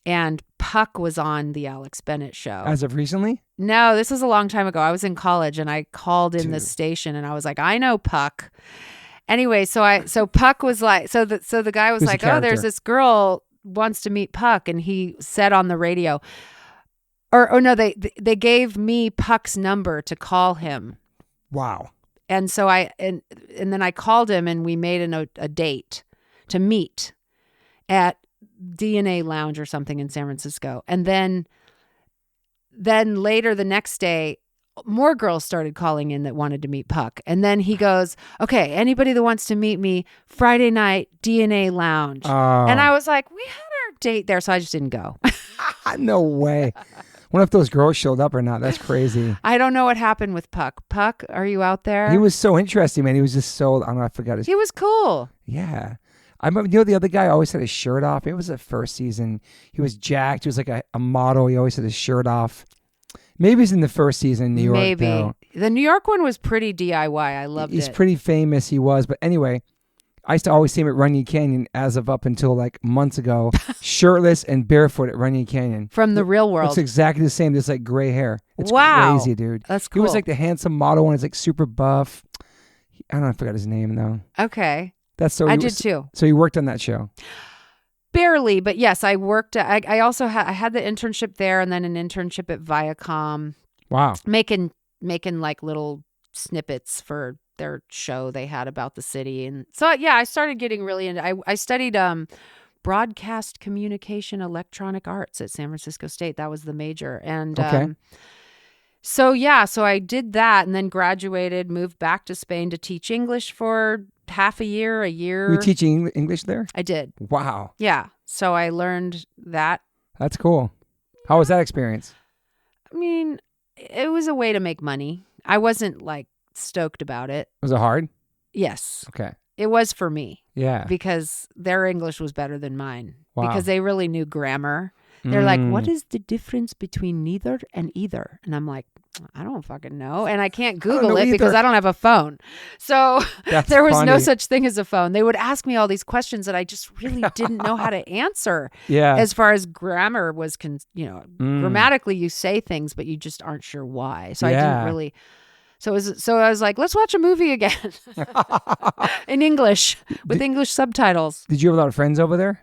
and Puck was on the Alex Bennett show. As of recently? No, this was a long time ago. I was in college and I called in the Dude. station and I was like, I know Puck. Anyway, so Puck was like, so the guy was Who's the like, oh, there's character? this girl wants to meet Puck, and he said on the radio, or no, they gave me Puck's number to call him. Wow. And so and then I called him and we made a date to meet at DNA Lounge or something in San Francisco. And then later the next day, more girls started calling in that wanted to meet Puck. And then he goes, okay, anybody that wants to meet me, Friday night, DNA Lounge. Oh. And I was like, we had our date there, so I just didn't go. No way. Wonder if those girls showed up or not. That's crazy. I don't know what happened with Puck. Puck, are you out there? He was so interesting, man. He was just so, I don't know, I forgot his. He was cool. Yeah. I remember, the other guy always had his shirt off. It was the first season. He was jacked. He was like a model. He always had his shirt off. Maybe it's in the first season in New York. Maybe. Though. The New York one was pretty DIY. I loved He's it. pretty famous. He was. But anyway, I used to always see him at Runyon Canyon as of up until like months ago, shirtless and barefoot at Runyon Canyon. From the Real World. Looks exactly the same. Just like gray hair. It's Wow. crazy, dude. That's He cool. was like the handsome model one. He's like super buff. I don't know. I forgot his name though. Okay. That's so. I did too. So you worked on that show. Barely, but yes, I worked. I also had the internship there, and then an internship at Viacom, Wow. making like little snippets for their show they had about the city. And so yeah, I started getting really into. I studied broadcast communication electronic arts at San Francisco State. That was the major. And Okay. so I did that, and then graduated, moved back to Spain to teach English for half a year. You were teaching English there? I did. Wow. Yeah. So I learned that. That's cool. How was that experience? I mean, it was a way to make money. I wasn't like stoked about it. Was it hard? Yes. Okay. It was for me Yeah. because their English was better than mine. Wow. Because they really knew grammar. They're like, what is the difference between neither and either? And I'm like, I don't fucking know. And I can't Google it because I don't have a phone. So there was no such thing as a phone. They would ask me all these questions that I just really didn't know how to answer. Yeah. As far as grammar was, grammatically you say things, but you just aren't sure why. So I didn't really. So I was like, let's watch a movie again in English with English subtitles. Did you have a lot of friends over there?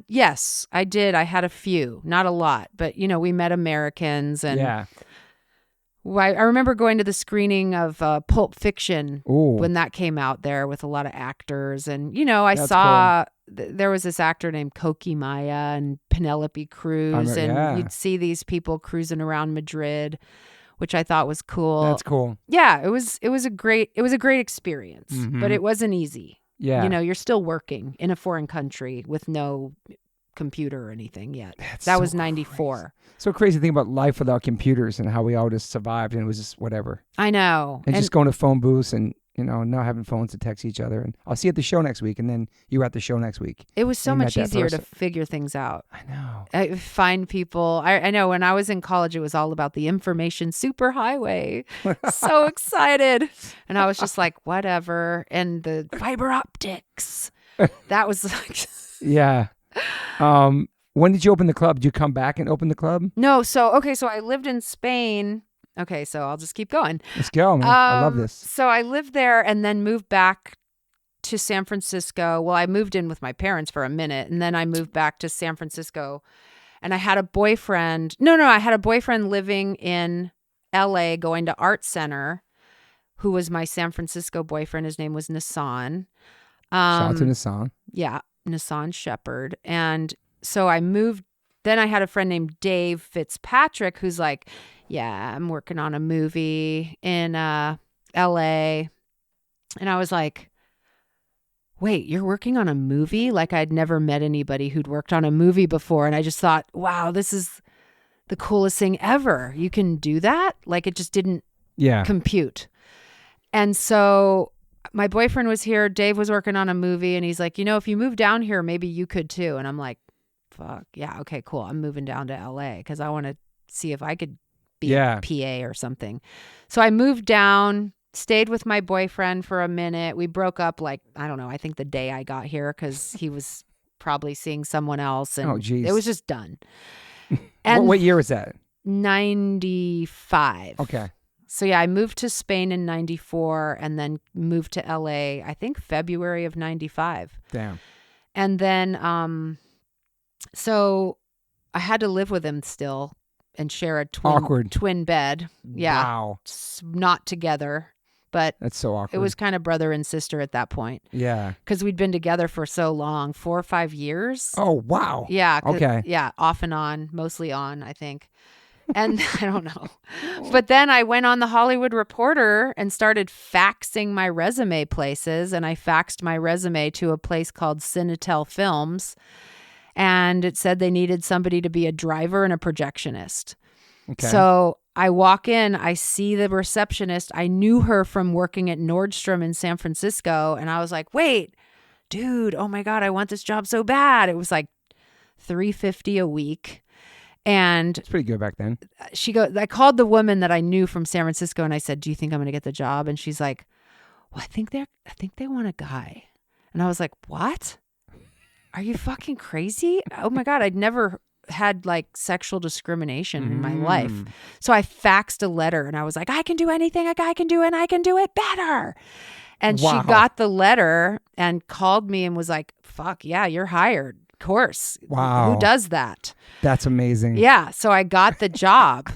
Yes, I did. I had a few, not a lot, but we met Americans, and I remember going to the screening of Pulp Fiction when that came out there with a lot of actors, and I saw there was this actor named Koki Maya and Penelope Cruz, and you'd see these people cruising around Madrid, which I thought was cool. That's cool. Yeah, it was a great experience, but it wasn't easy. Yeah. You're still working in a foreign country with no computer or anything yet. That so was 94. Crazy. So crazy to think about life without computers and how we all just survived, and it was just whatever. I know. And just going to phone booths and not having phones to text each other. And I'll see you at the show next week. And then you were at the show next week. It was so much easier to figure things out. I know. I find people. I know when I was in college, it was all about the information superhighway. So excited. And I was just like, whatever. And the fiber optics. That was like. Yeah. When did you open the club? Did you come back and open the club? No. So I lived in Spain. Okay, so I'll just keep going. Let's go, man. I love this. So I lived there and then moved back to San Francisco. Well, I moved in with my parents for a minute, and then I moved back to San Francisco. And I had a boyfriend. I had a boyfriend living in LA going to art center who was my San Francisco boyfriend. His name was Nassan. Shout out to Nassan. Yeah, Nassan Shepherd. And so I moved. Then I had a friend named Dave Fitzpatrick who's like, yeah, I'm working on a movie in LA. And I was like, wait, you're working on a movie? Like I'd never met anybody who'd worked on a movie before. And I just thought, wow, this is the coolest thing ever. You can do that? Like it just didn't compute. And so my boyfriend was here. Dave was working on a movie. And he's like, if you move down here, maybe you could too. And I'm like, fuck. Yeah. Okay, cool. I'm moving down to LA because I want to see if I could be a PA or something. So I moved down, stayed with my boyfriend for a minute. We broke up I don't know, I think the day I got here because he was probably seeing someone else. And it was just done. And what year was that? 95. Okay. So yeah, I moved to Spain in 94 and then moved to LA, I think February of 95. Damn. And then, so I had to live with him still. And share a twin bed. Yeah. Wow. Not together, but that's so awkward. It was kind of brother and sister at that point. Yeah. Because we'd been together for so long, 4 or 5 years. Oh, wow. Yeah. Okay. Yeah. Off and on, mostly on, I think. And I don't know. But then I went on the Hollywood Reporter and started faxing my resume places. And I faxed my resume to a place called Cinetel Films. And it said they needed somebody to be a driver and a projectionist. Okay. So I walk in, I see the receptionist. I knew her from working at Nordstrom in San Francisco. And I was like, wait, dude, oh my God, I want this job so bad. It was like $350 a week. And it's pretty good back then. I called the woman that I knew from San Francisco and I said, do you think I'm going to get the job? And she's like, well, I think they want a guy. And I was like, what? Are you fucking crazy? Oh my God, I'd never had sexual discrimination in my life. So I faxed a letter and I was like, I can do anything a guy can do and I can do it better. And she got the letter and called me and was like, fuck yeah, you're hired. Of course. Wow. Who does that? That's amazing. Yeah. So I got the job.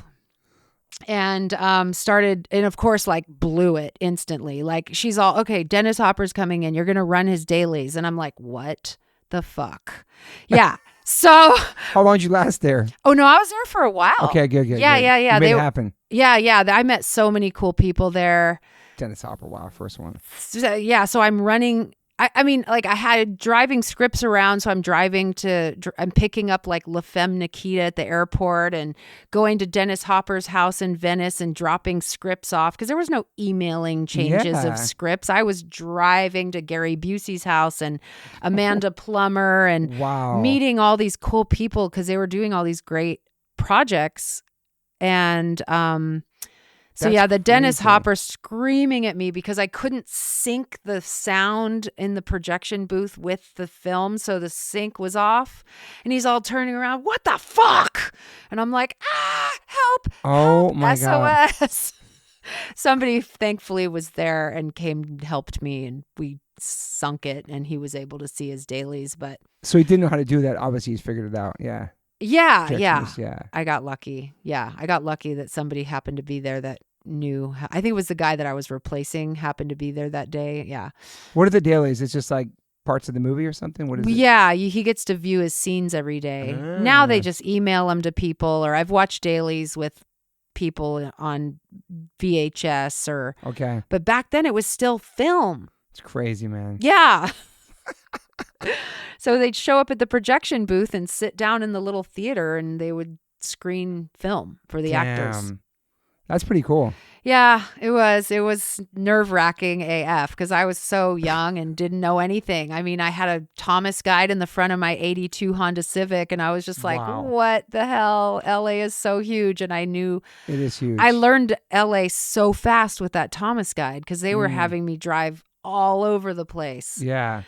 And started, and of course, blew it instantly. She's all, okay, Dennis Hopper's coming in. You're going to run his dailies. And I'm like, what the fuck? Yeah. So. How long did you last there? Oh, no, I was there for a while. Okay, good. Yeah. You made it happen. Yeah. I met so many cool people there. Dennis Hopper, wow, first one. So, yeah. So I'm running. I mean, I had driving scripts around. So I'm I'm picking up La Femme Nikita at the airport and going to Dennis Hopper's house in Venice and dropping scripts off because there was no emailing changes of scripts. I was driving to Gary Busey's house and Amanda Plummer and meeting all these cool people because they were doing all these great projects. And, so yeah, the Dennis Hopper screaming at me because I couldn't sync the sound in the projection booth with the film. So the sync was off and he's all turning around. What the fuck? And I'm like, help. Oh my God. SOS. Somebody thankfully was there and came and helped me and we sunk it and he was able to see his dailies. But so he didn't know how to do that. Obviously he's figured it out. Yeah. Yeah. I got lucky. Yeah. I got lucky that somebody happened to be there that knew. I think it was the guy that I was replacing happened to be there that day. Yeah. What are the dailies? It's just parts of the movie or something? What is it? Yeah. He gets to view his scenes every day. Now they just email them to people or I've watched dailies with people on VHS or. Okay. But back then it was still film. It's crazy, man. Yeah. So they'd show up at the projection booth and sit down in the little theater and they would screen film for the actors. That's pretty cool. Yeah, it was nerve-wracking AF because I was so young and didn't know anything. I mean, I had a Thomas guide in the front of my 82 Honda Civic and I was just like, Wow. what the hell? LA is so huge. And I knew It is huge. I learned LA so fast with that Thomas guide because they were having me drive all over the place. Yeah.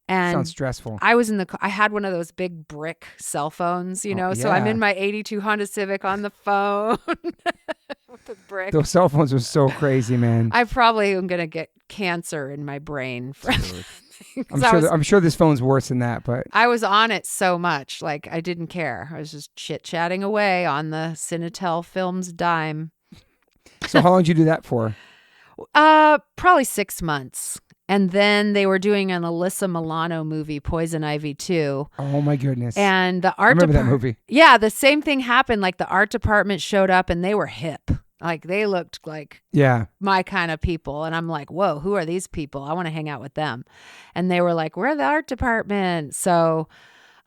And sounds stressful. I was I had one of those big brick cell phones, you know, so I'm in my 82 Honda Civic on the phone with the brick. Those cell phones were so crazy, man. I probably am going to get cancer in my brain. I'm sure this phone's worse than that, but I was on it so much. Like I didn't care. I was just chit-chatting away on the Cinetel Films dime. So how long did you do that for? Probably 6 months. And then they were doing an Alyssa Milano movie, Poison Ivy 2. Oh my goodness. And the art remember that movie. Yeah, the same thing happened. Like the art department showed up and they were hip. Like they looked like my kind of people. And I'm like, whoa, who are these people? I want to hang out with them. And they were like, we're the art department. So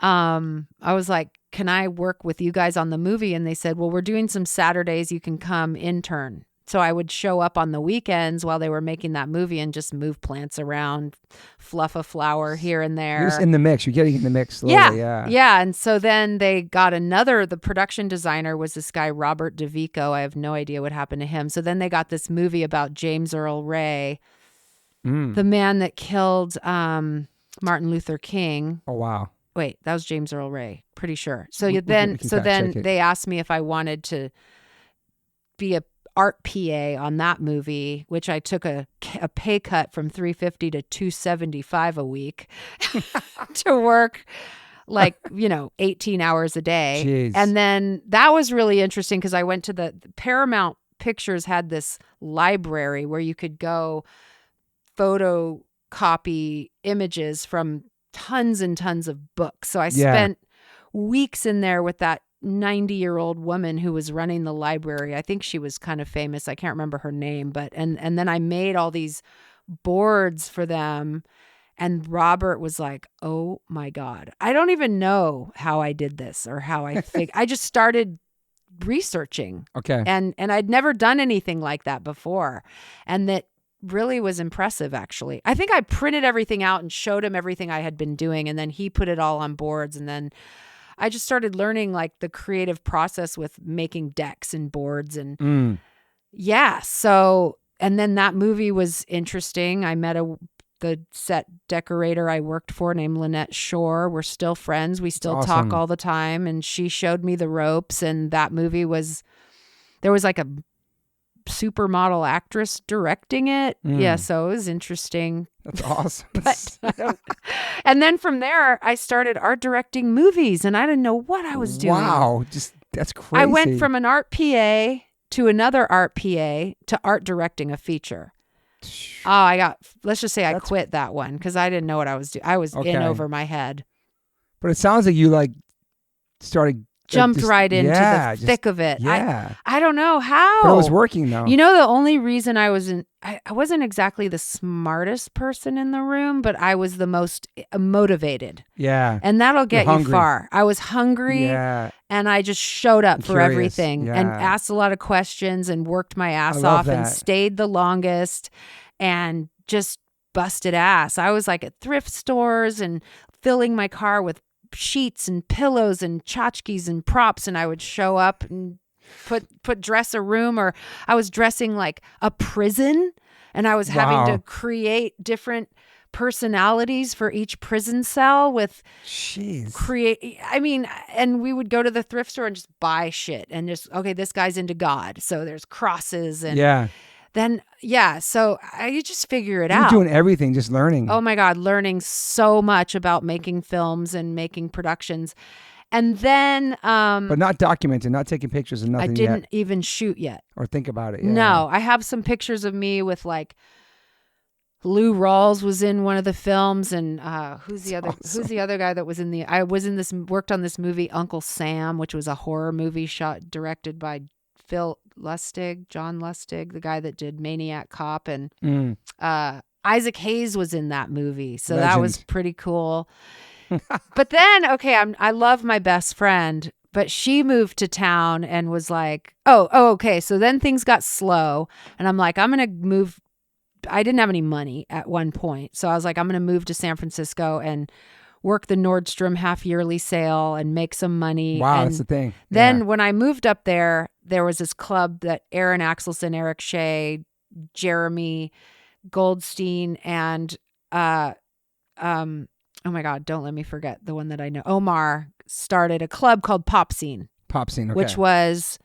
I was like, can I work with you guys on the movie? And they said, well, we're doing some Saturdays. You can come intern. So I would show up on the weekends while they were making that movie and just move plants around, fluff a flower here and there. You're just in the mix. You're getting in the mix slowly. Yeah. And so then they got the production designer was this guy, Robert DeVico. I have no idea what happened to him. So then they got this movie about James Earl Ray, the man that killed Martin Luther King. Oh, wow. Wait, that was James Earl Ray. Pretty sure. So then they asked me if I wanted to be a art PA on that movie, which I took a pay cut from $350 to $275 a week to work 18 hours a day. Jeez. And then that was really interesting because I went to the Paramount Pictures had this library where you could go photocopy images from tons and tons of books. So I spent weeks in there with that 90-year-old woman who was running the library. I think she was kind of famous. I can't remember her name, but and then I made all these boards for them. And Robert was like, oh my God, I don't even know how I did this or how I I just started researching. Okay. And I'd never done anything like that before. And that really was impressive, actually. I think I printed everything out and showed him everything I had been doing. And then he put it all on boards. And then I just started learning like the creative process with making decks and boards and so, and then that movie was interesting. I met the set decorator I worked for named Lynette Shore. We're still friends. We still talk all the time. And she showed me the ropes and that movie there was like a supermodel actress directing it. Yeah, so it was interesting. That's awesome. And then from there, I started art directing movies, and I didn't know what I was doing. Wow, that's crazy. I went from an art PA to another art PA to art directing a feature. Let's just say I quit that one because I didn't know what I was doing. I was in over my head. But it sounds like you jumped right into the thick of it. Yeah. I don't know how. But it was working though. You know, the only reason I wasn't exactly the smartest person in the room, but I was the most motivated. Yeah. And that'll get you far. I was hungry and I just showed up for everything and asked a lot of questions and worked my ass off and stayed the longest and just busted ass. I was like at thrift stores and filling my car with sheets and pillows and tchotchkes and props, and I would show up and dress a room, or I was dressing like a prison and I was having to create different personalities for each prison cell with and we would go to the thrift store and just buy shit and just, okay, this guy's into God, so there's crosses and then so I just figure it out. You're doing everything, just learning. Oh my God, learning so much about making films and making productions. And then but not documenting, not taking pictures and nothing. I didn't even shoot yet. Or think about it. No, I have some pictures of me with like Lou Rawls was in one of the films, and who's the other guy that was in worked on this movie Uncle Sam, which was a horror movie directed by John Lustig, the guy that did Maniac Cop, and Isaac Hayes was in that movie. So that was pretty cool. But then, I love my best friend, But she moved to town and was like, oh, okay. So then things got slow. And I'm like, I'm going to move. I didn't have any money at one point. So I was like, I'm going to move to San Francisco and work the Nordstrom half yearly sale and make some money. Wow, and that's the thing. Then when I moved up there was this club that Aaron Axelson, Eric Shea, Jeremy Goldstein, and oh my God, don't let me forget the one that I know. Omar started a club called Pop Scene. Pop Scene, okay. Which was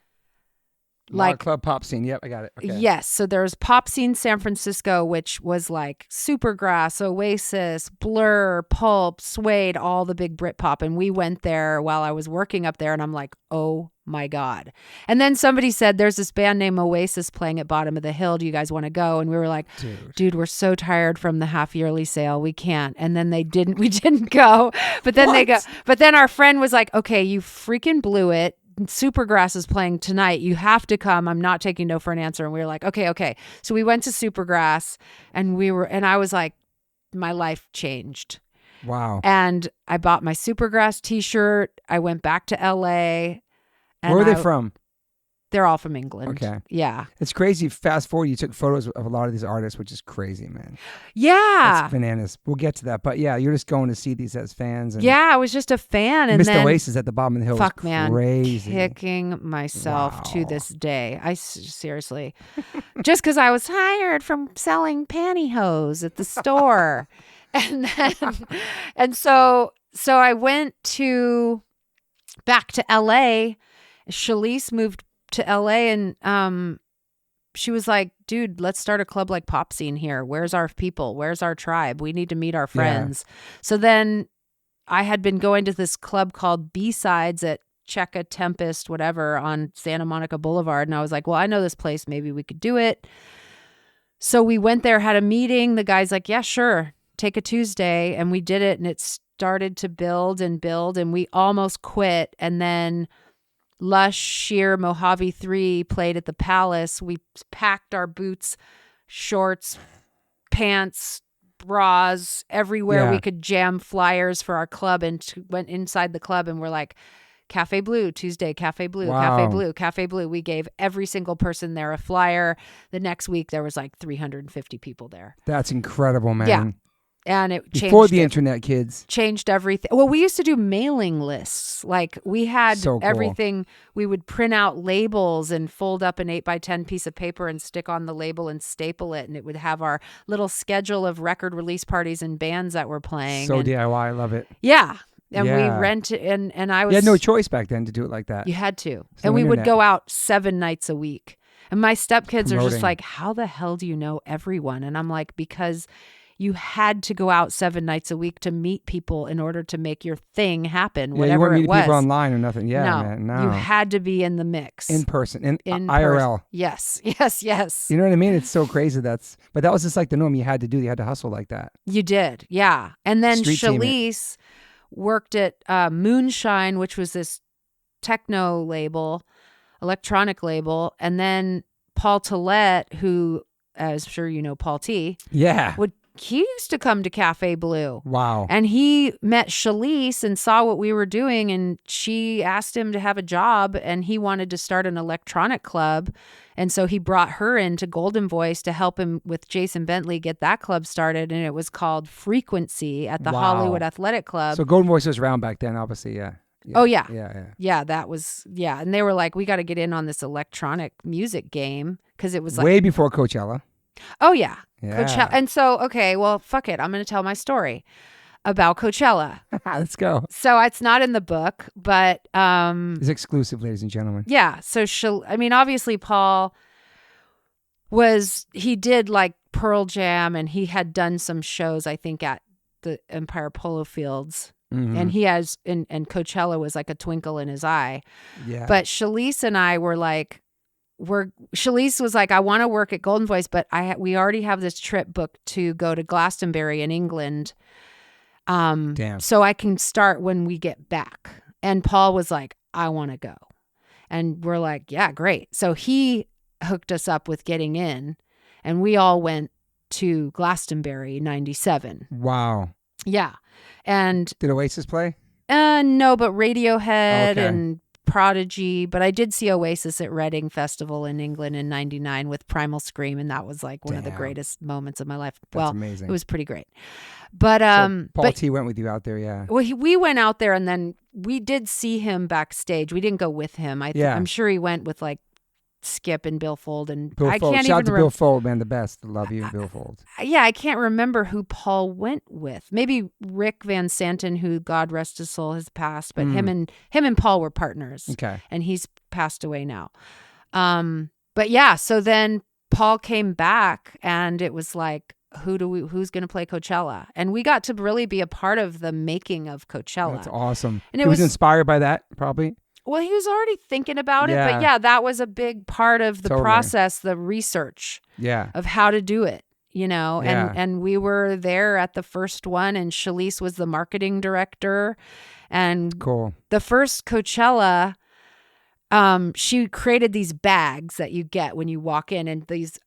like Club Pop Scene. Yep, I got it. Okay. Yes. So there's Pop Scene San Francisco, which was like Supergrass, Oasis, Blur, Pulp, Suede, all the big Britpop. And we went there while I was working up there, and I'm like, oh my God. And then somebody said, there's this band named Oasis playing at Bottom of the Hill. Do you guys want to go? And we were like, dude, we're so tired from the half yearly sale. We can't. And then we didn't go. But then but then our friend was like, okay, you freaking blew it. Supergrass is playing tonight. You have to come. I'm not taking no for an answer. And we were like, okay. So we went to Supergrass, and I was like, my life changed. Wow. And I bought my Supergrass t-shirt. I went back to LA. Where are they from? They're all from England. Okay. Yeah. It's crazy. Fast forward, you took photos of a lot of these artists, which is crazy, man. Yeah. That's bananas. We'll get to that. But yeah, you're just going to see these as fans. And yeah, I was just a fan. And Mr. Oasis at the Bottom of the Hill. Fuck, man. Crazy. Kicking myself to this day. Seriously. Just because I was tired from selling pantyhose at the store. And so I went back to LA. Shalise moved to LA, and she was like, dude, let's start a club like Pop Scene here. Where's our people? Where's our tribe? We need to meet our friends. Yeah. So then I had been going to this club called B-Sides at Checka Tempest, whatever, on Santa Monica Boulevard. And I was like, well, I know this place. Maybe we could do it. So we went there, had a meeting. The guy's like, yeah, sure. Take a Tuesday. And we did it. And it started to build, and we almost quit. And then Lush, Sheer, Mojave 3 played at the Palace. We packed our boots, shorts, pants, bras, everywhere we could jam flyers for our club, and went inside the club, and we're like, Cafe Blue, Tuesday, Cafe Blue, Cafe Blue, Cafe Blue. We gave every single person there a flyer. The next week, there was like 350 people there. That's incredible, man. Yeah. And it changed. Before the internet, kids. Changed everything. Well, we used to do mailing lists. Like, we had everything. We would print out labels and fold up an 8x10 piece of paper and stick on the label and staple it. And it would have our little schedule of record release parties and bands that were playing. So DIY, I love it. Yeah. And we rented, and I was... You had no choice back then to do it like that. You had to. And we would go out 7 nights a week. And my stepkids are just like, how the hell do you know everyone? And I'm like, because you had to go out 7 nights a week to meet people in order to make your thing happen, whatever you weren't it meeting was. People online or nothing. Yeah, no. You had to be in the mix. In person. In IRL. Yes. You know what I mean? It's so crazy. But that was just like the norm. You had to do. You had to hustle like that. You did. Yeah. And then Shalise worked at Moonshine, which was this techno label, electronic label. And then Paul Tillett, who, as sure you know, Paul T. Yeah. He used to come to Cafe Blue. Wow. And he met Shalise and saw what we were doing, and she asked him to have a job, and he wanted to start an electronic club. And so he brought her into Golden Voice to help him with Jason Bentley get that club started, and it was called Frequency at the Hollywood Athletic Club. So Golden Voice was around back then, obviously, yeah. Oh, yeah. Yeah, that was, And they were like, we got to get in on this electronic music game, because it was like... Way before Coachella. Oh, yeah. Coachella. And so, okay, well, fuck it. I'm going to tell my story about Coachella. Let's go. So it's not in the book, but... it's exclusive, ladies and gentlemen. Yeah. So, obviously, Paul he did like Pearl Jam, and he had done some shows, I think, at the Empire Polo Fields. Mm-hmm. And he has, and Coachella was like a twinkle in his eye. Yeah. But Shalise and I were like, Shalise was like, I want to work at Golden Voice, but we already have this trip booked to go to Glastonbury in England. Damn. So I can start when we get back. And Paul was like, I want to go. And we're like, yeah, great. So he hooked us up with getting in, and we all went to Glastonbury 97. Wow. Yeah. And did Oasis play? No, but Radiohead and Prodigy, but I did see Oasis at Reading Festival in England in '99 with Primal Scream, and that was like one of the greatest moments of my life. That's amazing. It was pretty great. But so Paul T went with you out there, yeah. Well, we went out there, and then we did see him backstage. We didn't go with him. I'm sure he went with like Skip and Bill Fold, and Bill I Fold. can't Shout even out to Bill Fold, man, the best. Love you, Bill Fold. Yeah, I can't remember who Paul went with. Maybe Rick Van Santen, who God rest his soul has passed, but him and Paul were partners. Okay, and he's passed away now. But yeah, so then Paul came back, and it was like, who's going to play Coachella? And we got to really be a part of the making of Coachella. That's awesome. And he was inspired by that, probably. Well, he was already thinking about it, but yeah, that was a big part of the process, the research of how to do it, and we were there at the first one, and Shalise was the marketing director. And the first Coachella, she created these bags that you get when you walk in, and these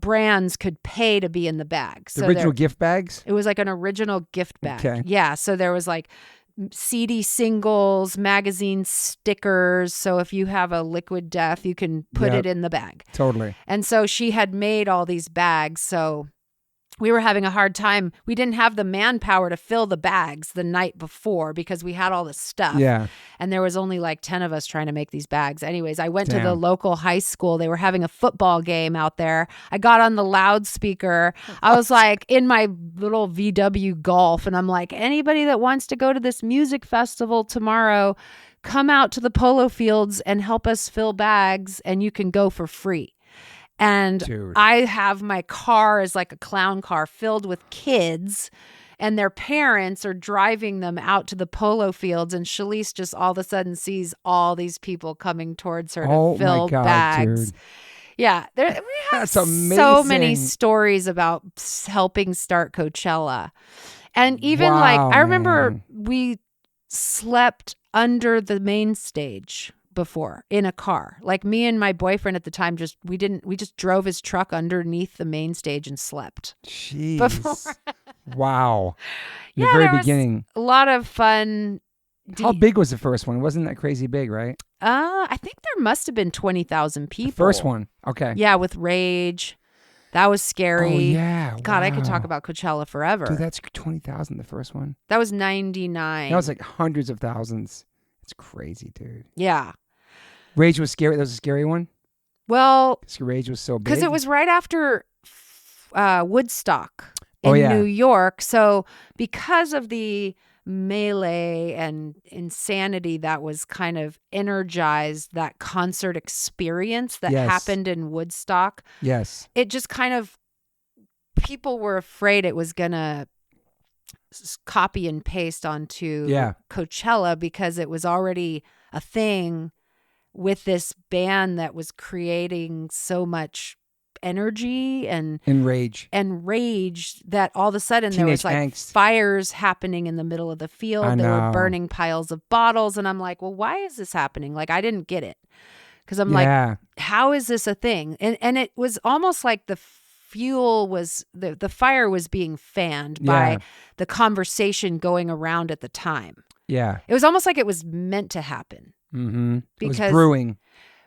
brands could pay to be in the bag. So the original gift bags? It was like an original gift bag. Okay. Yeah. So there was like CD singles, magazine stickers. So if you have a Liquid Death, you can put it in the bag. Totally. And so she had made all these bags. So we were having a hard time. We didn't have the manpower to fill the bags the night before because we had all the stuff. Yeah. And there was only like 10 of us trying to make these bags. Anyways, I went to the local high school. They were having a football game out there. I got on the loudspeaker. I was like in my little VW Golf, and I'm like, anybody that wants to go to this music festival tomorrow, come out to the polo fields and help us fill bags, and you can go for free. And I have my car as like a clown car filled with kids, and their parents are driving them out to the polo fields. And Shalise just all of a sudden sees all these people coming towards her to fill bags. Dude. Yeah. We have so many stories about helping start Coachella. And even I remember we slept under the main stage before in a car. Like me and my boyfriend at the time we just drove his truck underneath the main stage and slept. Jeez. Wow. The very beginning. A lot of fun. How big was the first one? Wasn't that crazy big, right? I think there must have been 20,000 people. The first one. Okay. Yeah, with Rage. That was scary. Oh, yeah. God, I could talk about Coachella forever. Dude, that's 20,000 the first one. That was 99. That was like hundreds of thousands. It's crazy, dude. Yeah. Rage was scary. That was a scary one? Well, Rage was so big. Because it was right after Woodstock in New York. So because of the melee and insanity that was kind of energized, that concert experience that happened in Woodstock. Yes. It just kind of, people were afraid it was going to copy and paste onto Coachella because it was already a thing with this band that was creating so much energy and rage that all of a sudden there was like angst. Fires happening in the middle of the field. They were burning piles of bottles, and I'm like, well, why is this happening? Like, I didn't get it because I'm like, how is this a thing? And it was almost like the fuel was the fire was being fanned by the conversation going around at the time. Yeah, it was almost like it was meant to happen. Mm-hmm. Because it was brewing.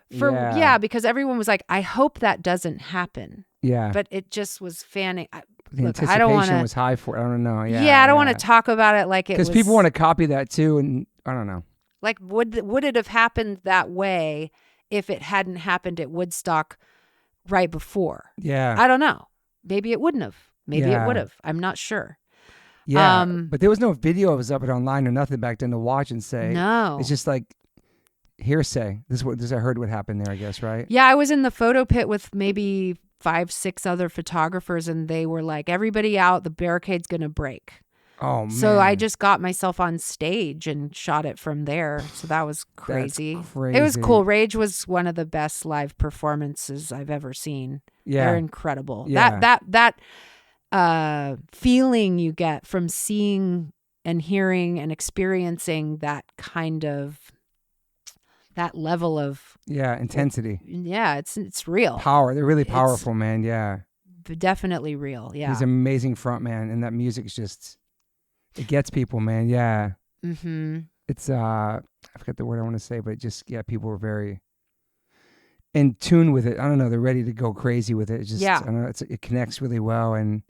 Because everyone was like, I hope that doesn't happen. Yeah. But it just was fanning. The anticipation was high for it. I don't know. Yeah. I don't want to talk about it like it was. Because people want to copy that too. And I don't know. Like, would it have happened that way if it hadn't happened at Woodstock right before? Yeah. I don't know. Maybe it wouldn't have. Maybe it would have. I'm not sure. Yeah. But there was no video of us up it online or nothing back then to watch and say. No. It's just like hearsay. This I heard what happened there, I guess, right? Yeah, I was in the photo pit with maybe 5-6 other photographers, and they were like, everybody out, the barricade's gonna break. Oh, man. So I just got myself on stage and shot it from there. So that was crazy. That's crazy. It was cool. Rage was one of the best live performances I've ever seen. Yeah. They're incredible. Yeah. That feeling you get from seeing and hearing and experiencing that kind of that level of intensity. Yeah, it's real. Power. They're really powerful, man. Yeah. Definitely real. Yeah. He's an amazing front man, and that music's just it gets people, man. Yeah. Mm-hmm. it's I forgot the word I want to say, but people were very in tune with it. I don't know, they're ready to go crazy with it. It's just, I don't know, it connects really well, and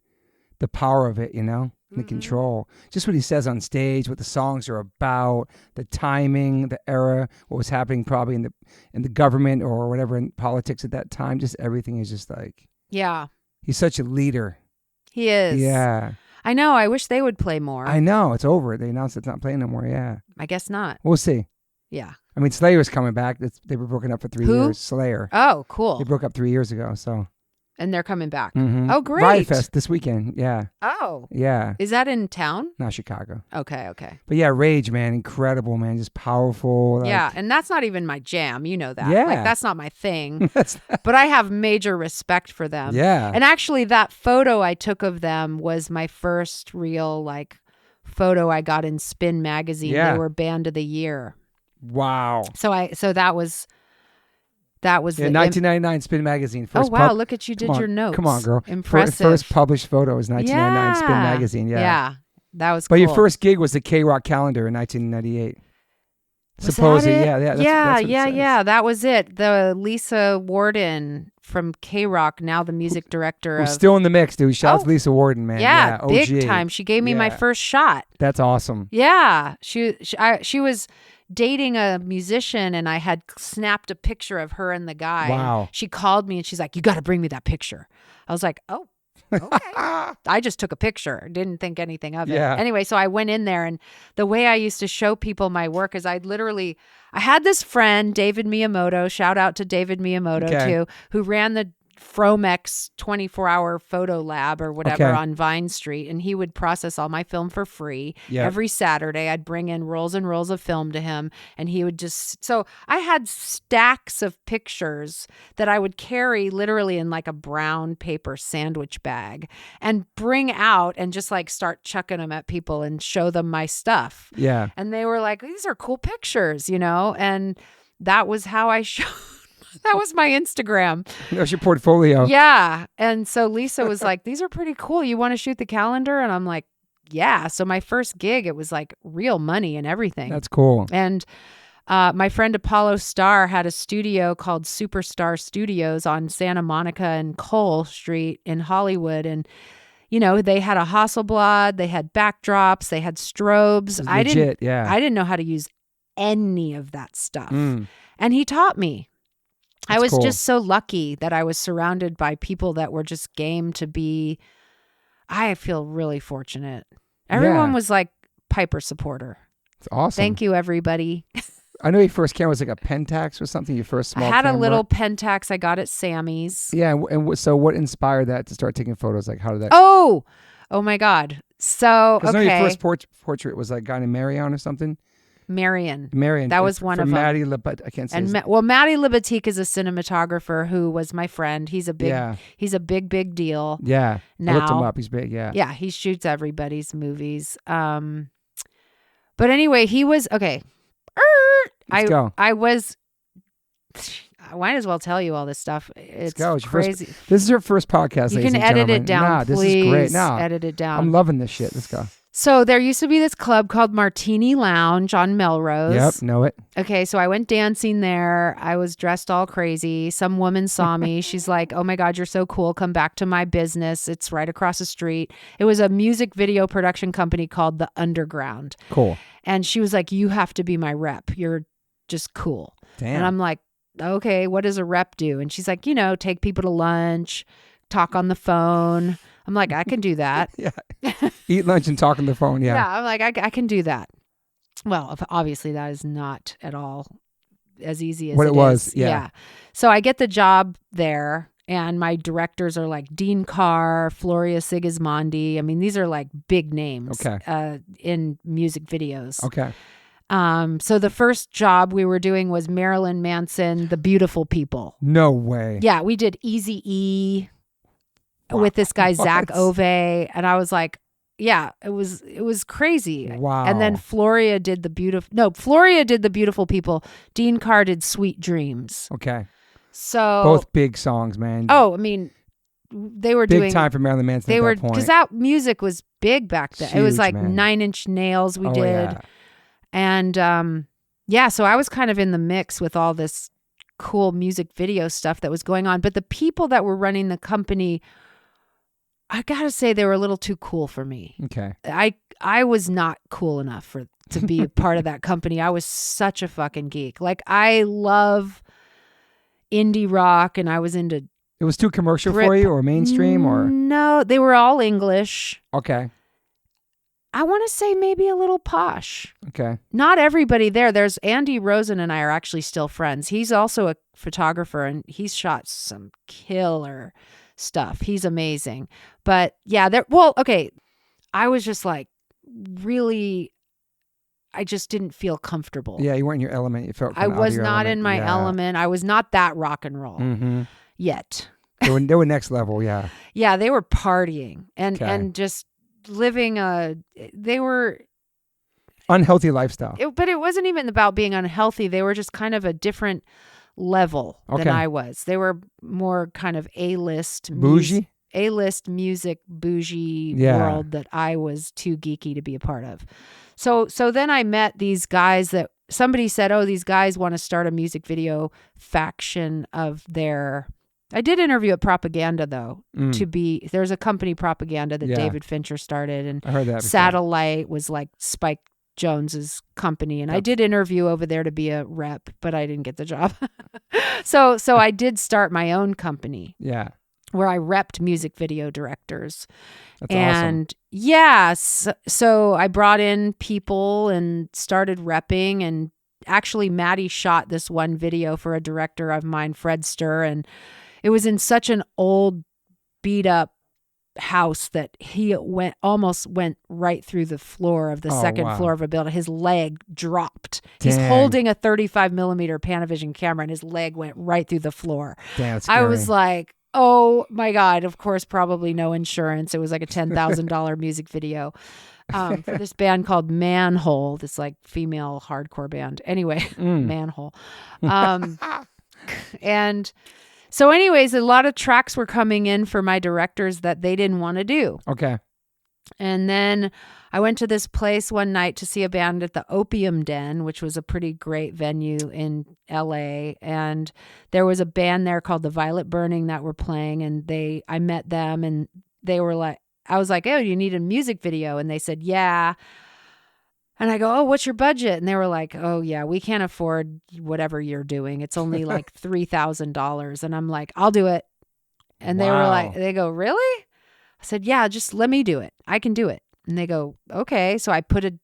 the power of it, the control. Just what he says on stage, what the songs are about, the timing, the era, what was happening probably in the government or whatever in politics at that time. Just everything is just like, he's such a leader. He is. Yeah. I know. I wish they would play more. I know. It's over. They announced it's not playing no more. Yeah. I guess not. We'll see. Yeah. I mean, Slayer's coming back. They were broken up for 3 years. Slayer. Oh, cool. They broke up 3 years ago, so. And they're coming back. Mm-hmm. Oh, great. Riot Fest this weekend. Yeah. Oh. Yeah. Is that in town? Not Chicago. Okay. But yeah, Rage, man. Incredible, man. Just powerful. Like, yeah. And that's not even my jam. You know that. Yeah. Like, that's not my thing. But I have major respect for them. Yeah. And actually, that photo I took of them was my first real, photo I got in Spin magazine. Yeah. They were Band of the Year. Wow. So that was 1999 Spin magazine. First look at you did your notes. Come on, girl. Impressive. First published photo was 1999 Spin magazine. Yeah, that was. But cool. your first gig was the K-Rock calendar in 1998. Was Supposedly, that it? that's what it says. That was it. The Lisa Warden from K-Rock, now the music director Who's still in the mix, dude. Shout out to Lisa Warden, man. Yeah, OG. big time. She gave me my first shot. That's awesome. Yeah, she was dating a musician, and I had snapped a picture of her and the guy. Wow. She called me and she's like, "You got to bring me that picture." I was like, "Oh, okay." I just took a picture, didn't think anything of it. Yeah. Anyway, so I went in there, and the way I used to show people my work is I had this friend, David Miyamoto, shout out to David Miyamoto too, who ran the Fromex 24-hour photo lab or whatever on Vine Street, and he would process all my film for free. Every Saturday I'd bring in rolls and rolls of film to him, and he would so I had stacks of pictures that I would carry literally in a brown paper sandwich bag and bring out and just start chucking them at people and show them my stuff. Yeah. And they were like, "These are cool pictures," and that was how I showed. That was my Instagram. That was your portfolio. Yeah. And so Lisa was like, "These are pretty cool. You want to shoot the calendar?" And I'm like, "Yeah." So my first gig, it was real money and everything. That's cool. And my friend Apollo Starr had a studio called Superstar Studios on Santa Monica and Cole Street in Hollywood. And, they had a Hasselblad, they had backdrops, they had strobes. I didn't know how to use any of that stuff. And he taught me. I was just so lucky that I was surrounded by people that were just game to be. I feel really fortunate. Everyone was Piper supporter. It's awesome. Thank you, everybody. I know your first camera was a Pentax or something. Your first small I had camera. a little Pentax I got at Sammy's. Yeah, and so what inspired that to start taking photos? How did that? Oh my God. So I know your first portrait was a guy named Marion or something. Marion. That was one of them. Maddie I can't say. Maddie Libatique is a cinematographer who was my friend. He's a big deal. Yeah. Now. I looked him up. He's big. Yeah. Yeah. He shoots everybody's movies. But anyway, he was okay. Let's go. I might as well tell you all this stuff. It's crazy. This is your first podcast. You can edit it down. Please. This is great. Edit it down. I'm loving this shit. Let's go. So there used to be this club called Martini Lounge on Melrose. Yep, know it. Okay, so I went dancing there. I was dressed all crazy. Some woman saw me. She's like, "Oh my God, you're so cool. Come back to my business. It's right across the street." It was a music video production company called The Underground. Cool. And she was like, "You have to be my rep. You're just cool." Damn. And I'm like, "Okay, what does a rep do?" And she's like, take people to lunch, talk on the phone. I'm like, "I can do that." Yeah. Eat lunch and talk on the phone. Yeah. Yeah. I'm like, I can do that. Well, obviously that is not at all as easy as what it was. is. Yeah. So I get the job there, and my directors are Dean Carr, Floria Sigismondi. I mean, these are big names in music videos. Okay. So the first job we were doing was Marilyn Manson, The Beautiful People. No way. Yeah. We did Eazy-E. With this guy, Zach Ove. And I was like, yeah, it was crazy. Wow. And then Floria did The Beautiful People. Dean Carr did Sweet Dreams. Okay. So both big songs, man. Oh, I mean, they were doing big time for Marilyn Manson at that point. Because that music was big back then. Huge, it was man. 9 Inch Nails we did. Yeah. And yeah, so I was kind of in the mix with all this cool music video stuff that was going on. But the people that were running the company, I got to say they were a little too cool for me. Okay. I was not cool enough to be a part of that company. I was such a fucking geek. Like, I love indie rock, and I was into... It was too commercial for you, or mainstream, or... No, they were all English. Okay. I want to say maybe a little posh. Okay. Not everybody there. There's Andy Rosen and I are actually still friends. He's also a photographer, and he's shot some killer stuff. He's amazing. But yeah, okay. I was just like, really, I just didn't feel comfortable. Yeah, you weren't in your element. You felt I was not in my element. I was not that rock and roll yet. They were next level, yeah. Yeah, they were partying and just living they were unhealthy lifestyle. But it wasn't even about being unhealthy. They were just kind of a different level than I was. They were more kind of A-list bougie. A-list music bougie world that I was too geeky to be a part of. So then I met these guys that somebody said, oh, these guys want to start a music video faction of their... I did interview at Propaganda, though, there's a company, Propaganda, that David Fincher started, and I heard that before. Satellite was like Spike Jonze's company, and I did interview over there to be a rep, but I didn't get the job. So I did start my own company. Yeah. Where I repped music video directors. That's awesome. Yeah, so I brought in people and started repping, and actually Maddie shot this one video for a director of mine, Fred Sturr, and it was in such an old, beat up house that he almost went right through the floor of the second floor of a building. His leg dropped. Dang. He's holding a 35 millimeter Panavision camera, and his leg went right through the floor. Damn, that's scary. I was like, oh my God, of course, probably no insurance. It was like a $10,000 music video for this band called Manhole, this like female hardcore band. Anyway, Manhole. And so anyways, a lot of tracks were coming in for my directors that they didn't want to do. Okay. And then I went to this place one night to see a band at the Opium Den, which was a pretty great venue in LA. And there was a band there called the Violet Burning that were playing. And I met them, and they were like, I was like, oh, you need a music video? And they said, yeah. And I go, oh, what's your budget? And they were like, oh, yeah, we can't afford whatever you're doing. It's only like $3,000. And I'm like, I'll do it. And they were like, they go, really? I said, yeah, just let me do it. I can do it. And they go, okay. So I put a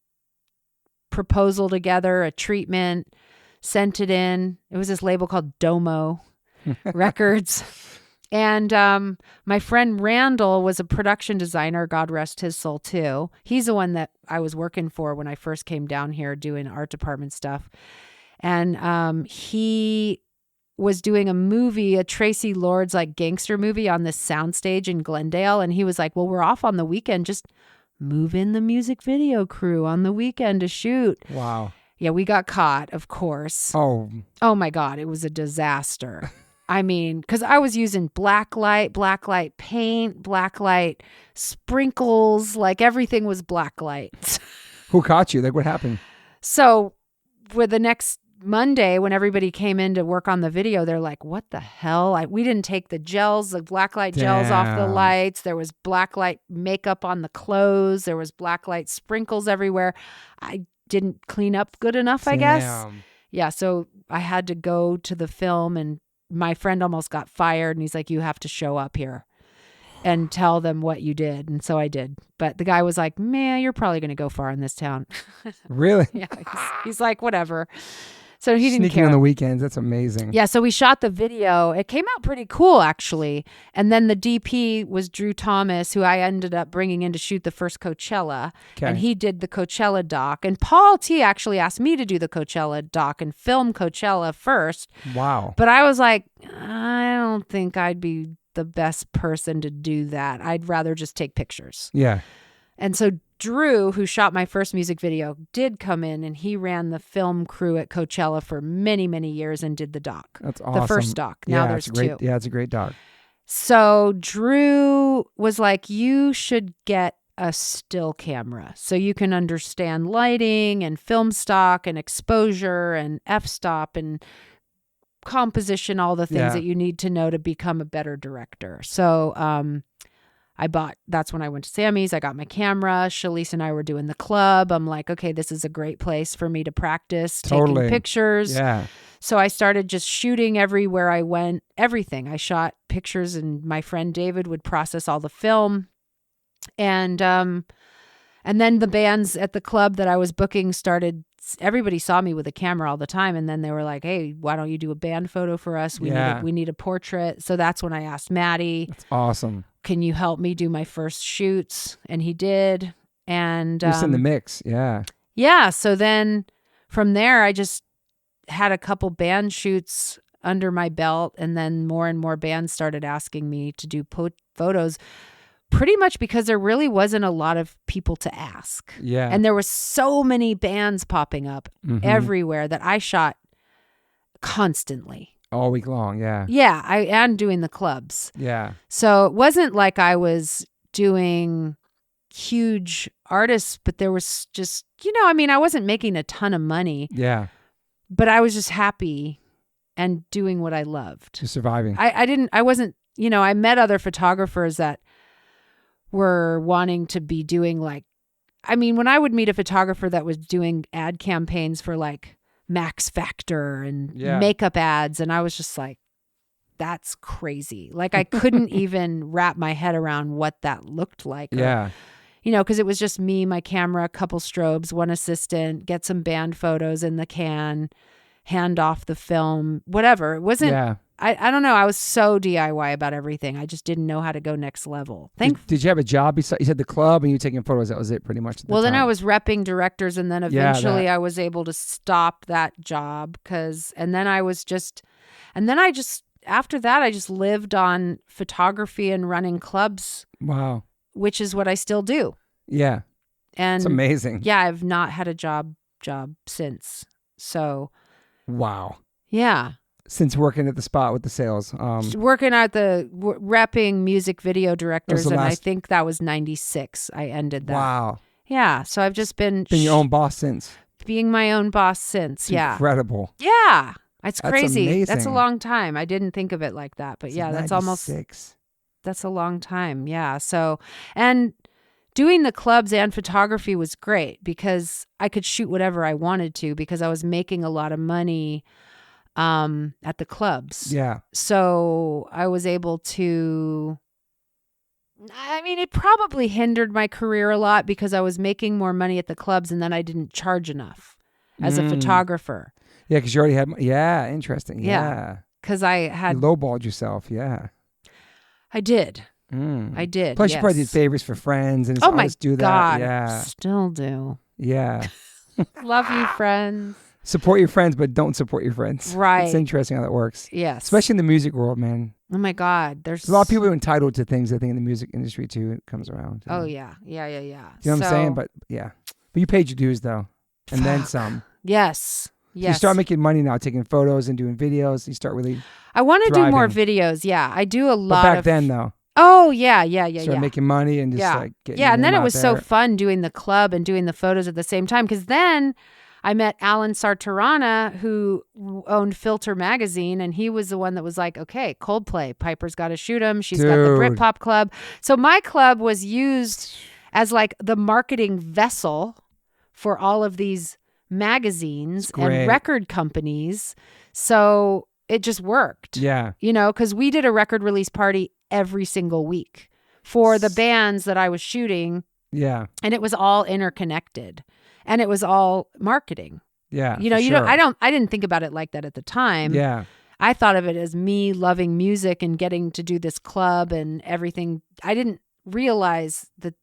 proposal together, a treatment, sent it in. It was this label called Domo Records. And my friend Randall was a production designer, God rest his soul too. He's the one that I was working for when I first came down here doing art department stuff. And he was doing a movie, a Tracy Lords like gangster movie on this soundstage in Glendale. And he was like, well, we're off on the weekend. Just move in the music video crew on the weekend to shoot. Wow. Yeah, we got caught, of course. Oh my God, it was a disaster. I mean, because I was using blacklight paint, blacklight sprinkles, like everything was blacklight. Who caught you? Like, what happened? So with the next Monday, when everybody came in to work on the video, they're like, what the hell? We didn't take the blacklight gels off the lights. There was blacklight makeup on the clothes. There was blacklight sprinkles everywhere. I didn't clean up good enough, I guess. Yeah, so I had to go to the film, and my friend almost got fired, and he's like, you have to show up here and tell them what you did. And so I did. But the guy was like, man, you're probably going to go far in this town. Really? Yeah. He's like, whatever. So he didn't Sneaking care. on the weekends. That's amazing. Yeah. So we shot the video. It came out pretty cool, actually. And then the DP was Drew Thomas, who I ended up bringing in to shoot the first Coachella. Okay. And he did the Coachella doc. And Paul T actually asked me to do the Coachella doc and film Coachella first. Wow. But I was like, I don't think I'd be the best person to do that. I'd rather just take pictures. Yeah. And so Drew, who shot my first music video, did come in, and he ran the film crew at Coachella for many, many years and did the doc. That's awesome. The first doc. Now there's two. two. Yeah, it's a great doc. So Drew was like, you should get a still camera. So you can understand lighting and film stock and exposure and f-stop and composition, all the things that you need to know to become a better director. So that's when I went to Sammy's. I got my camera. Shalise and I were doing the club. I'm like, okay, this is a great place for me to practice taking pictures. Yeah. So I started just shooting everywhere I went, everything. I shot pictures and my friend David would process all the film. And then the bands at the club that I was booking everybody saw me with a camera all the time. And then they were like, hey, why don't you do a band photo for us? We need a portrait. So that's when I asked Maddie. That's awesome. Can you help me do my first shoots? And he did. And just in the mix. Yeah. Yeah. So then from there, I just had a couple band shoots under my belt. And then more and more bands started asking me to do photos, pretty much because there really wasn't a lot of people to ask. Yeah. And there were so many bands popping up everywhere that I shot constantly. All week long, yeah. Yeah, and doing the clubs. Yeah. So it wasn't like I was doing huge artists, but there was just, I wasn't making a ton of money. Yeah. But I was just happy and doing what I loved. Just surviving. I wasn't, I met other photographers that were wanting to be doing when I would meet a photographer that was doing ad campaigns for Max Factor and makeup ads. And I was just like, that's crazy. I couldn't even wrap my head around what that looked like. Yeah. Because it was just me, my camera, a couple strobes, one assistant, get some band photos in the can, hand off the film, whatever. It wasn't, I don't know. I was so DIY about everything. I just didn't know how to go next level. Did you have a job besides, you said the club and you were taking photos? That was it pretty much. Then I was repping directors, and then eventually I was able to stop that job after that, I just lived on photography and running clubs. Wow. Which is what I still do. Yeah. And it's amazing. Yeah. I've not had a job since. So. Wow. Yeah. Since working at the spot with the sales. Working at the repping music video directors. And I think that was 96. I ended that. Wow. Yeah. So I've just been your own boss since. Being my own boss since. It's incredible. Yeah. That's crazy. Amazing. That's a long time. I didn't think of it like that. But that's 96. That's a long time. Yeah. So, and doing the clubs and photography was great because I could shoot whatever I wanted to because I was making a lot of money at the clubs. Yeah. So I was able to, it probably hindered my career a lot because I was making more money at the clubs and then I didn't charge enough as a photographer. Yeah. Cause you already had, interesting. Yeah. Cause I had. You lowballed yourself. Yeah. I did. I did. Plus you probably did favors for friends and my do that. God. Yeah. Still do. Yeah. Love you, friends. Support your friends, but don't support your friends. Right. It's interesting how that works. Yes. Especially in the music world, man. Oh my God. There's a lot of people who are entitled to things, I think, in the music industry too. It comes around. Oh yeah. Yeah. You know what I'm saying? But yeah. But you paid your dues though. And then some. Yes. Yes. So you start making money now, taking photos and doing videos. You start really I want to do more videos. Yeah. I do a lot but back then though. Oh yeah. Start making money and just getting and then it was there. so fun doing the club and doing the photos at the same time because then I met Alan Sartorana, who owned Filter Magazine, and he was the one that was like, okay, Coldplay, Piper's got to shoot him. She's got the Britpop Club. So my club was used as the marketing vessel for all of these magazines and record companies. So it just worked. Yeah. Because we did a record release party every single week for the bands that I was shooting. Yeah. And it was all interconnected. And it was all marketing. Yeah. I didn't think about it like that at the time. Yeah. I thought of it as me loving music and getting to do this club and everything. I didn't realize that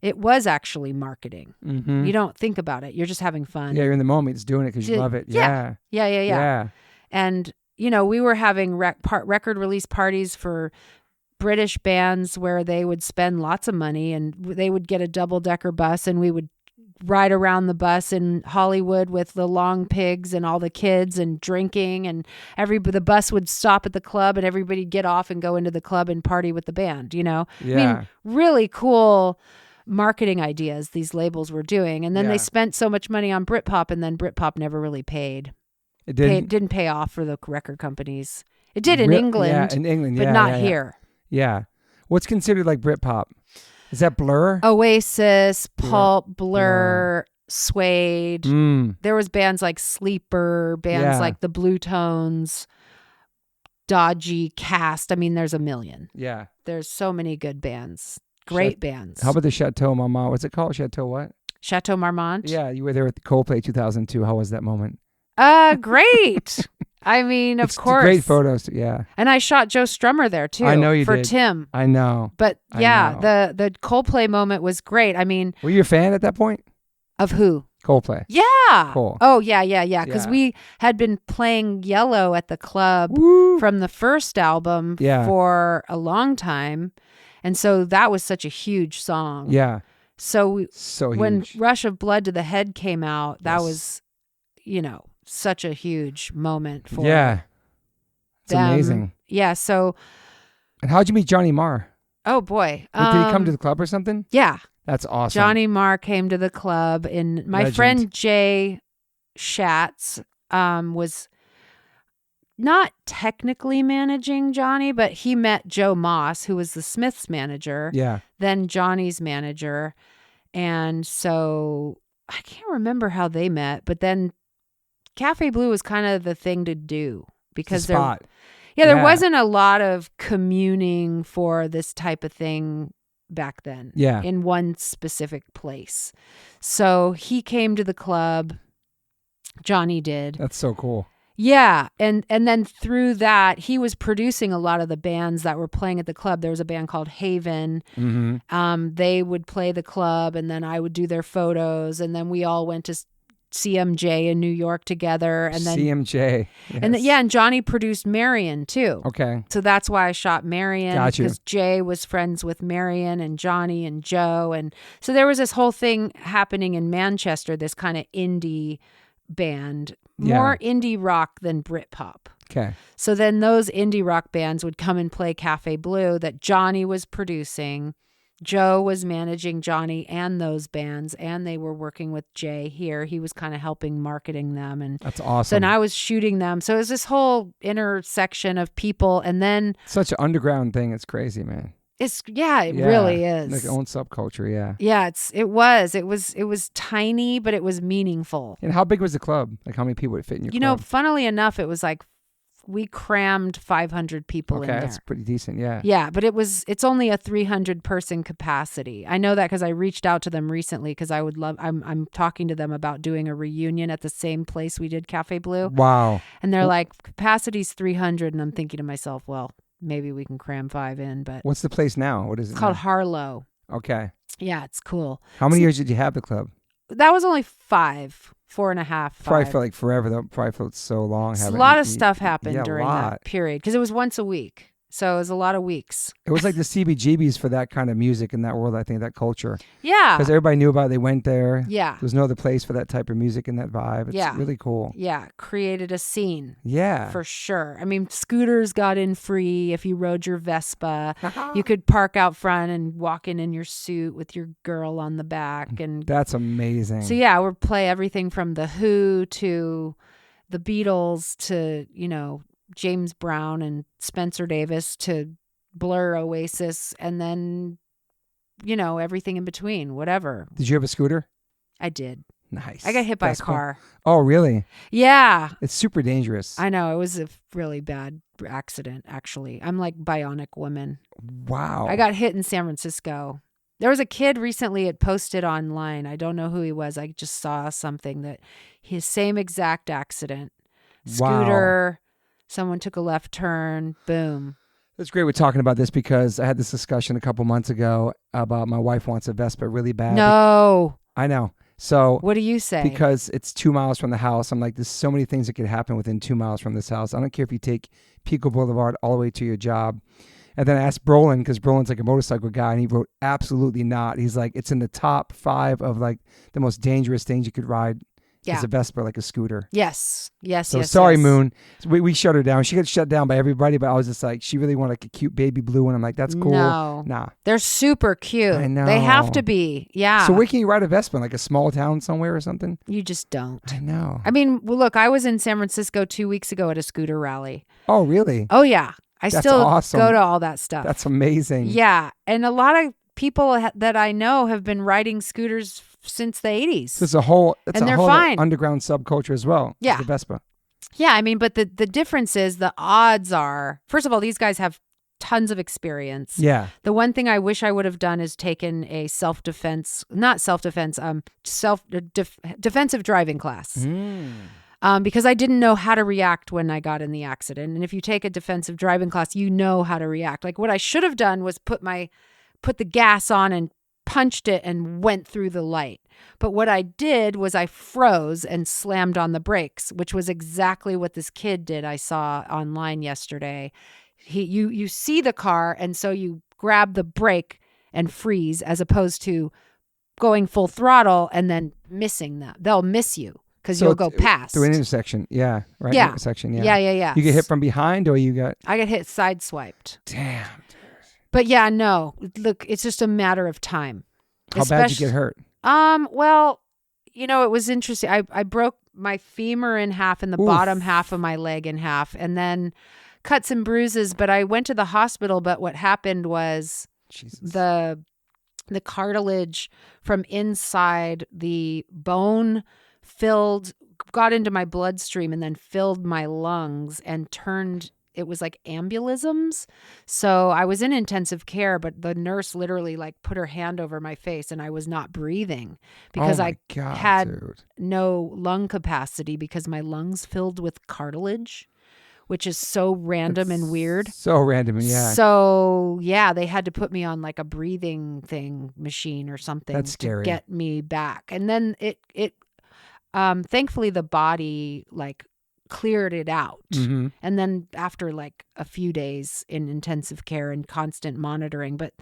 it was actually marketing. Mm-hmm. You don't think about it. You're just having fun. Yeah, you're in the moment. Just doing it because you love it. Yeah. Yeah. And, we were having record release parties for British bands where they would spend lots of money and they would get a double-decker bus and we would ride around the bus in Hollywood with the long pigs and all the kids and drinking, and the bus would stop at the club and everybody'd get off and go into the club and party with the band, Yeah. I mean, really cool marketing ideas these labels were doing. And then they spent so much money on Britpop, and then Britpop never really paid. It didn't pay off for the record companies. It did in England. Yeah, in England, but not here. Yeah. What's considered like Britpop? Is that Blur? Oasis, Pulp, Blur, Suede. There was bands like Sleeper, bands like the Blue Tones, Dodgy, Cast. I mean, there's a million. Yeah. There's so many good bands. Great bands. How about the Chateau Marmont? What's it called? Chateau what? Chateau Marmont? Yeah, you were there at the Coldplay 2002. How was that moment? Great. I mean, of course. Great photos. Yeah. And I shot Joe Strummer there too. I know you for did. Tim. I know. But the Coldplay moment was great. I mean, were you a fan at that point? Of who? Coldplay. Yeah. Cool. Oh, yeah. Because we had been playing Yellow at the club from the first album for a long time. And so that was such a huge song. Yeah. So when huge. Rush of Blood to the Head came out, that was, such a huge moment for it's them. Amazing. Yeah. So. And how'd you meet Johnny Marr? Oh, boy. Did he come to the club or something? Yeah. That's awesome. Johnny Marr came to the club, and my friend Jay Schatz was not technically managing Johnny, but he met Joe Moss, who was the Smiths manager. Yeah. Then Johnny's manager. And so I can't remember how they met, but then Cafe Blue was kind of the thing to do because there wasn't a lot of communing for this type of thing back then in one specific place. So he came to the club. Johnny did. That's so cool. Yeah. And then through that, he was producing a lot of the bands that were playing at the club. There was a band called Haven. Mm-hmm. They would play the club, and then I would do their photos. And then we all went to CMJ in New York together. And then CMJ. Yes. And Johnny produced Marion too. Okay. So that's why I shot Marion. Got you. Because Jay was friends with Marion and Johnny and Joe. And so there was this whole thing happening in Manchester, this kind of indie band, more indie rock than Britpop. Okay. So then those indie rock bands would come and play Cafe Blue that Johnny was producing. Joe was managing Johnny and those bands, and they were working with Jay here. He was kind of helping marketing them. And that's awesome. So then I was shooting them. So it was this whole intersection of people. And then such an underground thing. It's crazy, man. It really is. Like own subculture. Yeah. Yeah. It was tiny, but it was meaningful. And how big was the club? Like how many people would fit in your club? Funnily enough, it was like we crammed 500 people in there. Okay, that's pretty decent, yeah. Yeah, but it's only a 300 person capacity. I know that because I reached out to them recently because I'm talking to them about doing a reunion at the same place we did Cafe Blue. Wow. And they're like, capacity's 300, and I'm thinking to myself, well, maybe we can cram 5 in, but. What's the place now? What is it? It's called Harlow. Okay. Yeah, it's cool. How many years did you have the club? That was only 4.5. 5. Probably felt like forever though. Probably felt so long. A lot of stuff happened during that period because it was once a week. So it was a lot of weeks. It was like the CBGBs for that kind of music in that world, I think, that culture. Yeah. Because everybody knew about it. They went there. Yeah. There's no other place for that type of music and that vibe. It's really cool. Yeah. Created a scene. Yeah. For sure. I mean, scooters got in free if you rode your Vespa. You could park out front and walk in your suit with your girl on the back. And that's amazing. So yeah, we'd play everything from The Who to the Beatles to, James Brown and Spencer Davis to Blur, Oasis, and then, everything in between, whatever. Did you have a scooter? I did. Nice. I got hit by a car. Cool. Oh, really? Yeah. It's super dangerous. I know. It was a really bad accident, actually. I'm like Bionic Woman. Wow. I got hit in San Francisco. There was a kid recently it posted online. I don't know who he was. I just saw something that his same exact accident. Scooter. Wow. Someone took a left turn. Boom. It's great we're talking about this because I had this discussion a couple months ago about my wife wants a Vespa really bad. No. I know. So what do you say? Because it's 2 miles from the house. I'm like, there's so many things that could happen within 2 miles from this house. I don't care if you take Pico Boulevard all the way to your job. And then I asked Brolin, because Brolin's like a motorcycle guy, and he wrote absolutely not. He's like, it's in the top 5 of like the most dangerous things you could ride. As a Vespa, like a scooter. Yes. So sorry, Moon. We shut her down. She got shut down by everybody, but I was just like, she really wanted like a cute baby blue one. I'm like, that's cool. No. Nah. They're super cute. I know. They have to be. Yeah. So where can you ride a Vespa? In like a small town somewhere or something? You just don't. I know. I mean, well, look, I was in San Francisco 2 weeks ago at a scooter rally. Oh, really? Oh, yeah. That's still awesome. go to all that stuff. That's amazing. Yeah. And a lot of people that I know have been riding scooters since the 80s. So it's a whole fine. underground subculture as well. Yeah. The Vespa. Yeah. I mean, but the difference is the odds are, first of all, these guys have tons of experience. Yeah. The one thing I wish I would have done is taken a defensive driving class. Because I didn't know how to react when I got in the accident. And if you take a defensive driving class, you know how to react. Like what I should have done was put the gas on and punched it and went through the light. But what I did was I froze and slammed on the brakes, which was exactly what this kid did I saw online yesterday. You see the car, and so you grab the brake and freeze, as opposed to going full throttle and then missing them. They'll miss you because you'll go past. Through an intersection. Yeah. Right. Yeah. Intersection. Yeah. Yeah. You get hit from behind, or you got... I got hit sideswiped. Damn. But yeah, no. Look, it's just a matter of time. How bad did you get hurt? Well, it was interesting. I broke my femur in half and the bottom half of my leg in half, and then cuts and bruises. But I went to the hospital. But what happened was the cartilage from inside the bone got into my bloodstream and then filled my lungs and it was like embolisms. So I was in intensive care, but the nurse literally like put her hand over my face and I was not breathing because had no lung capacity because my lungs filled with cartilage, which is so random and weird. So random, yeah. So yeah, they had to put me on like a breathing machine or something. That's scary. To get me back. And then it thankfully the body like cleared it out. Mm-hmm. And then after like a few days in intensive care and constant monitoring, but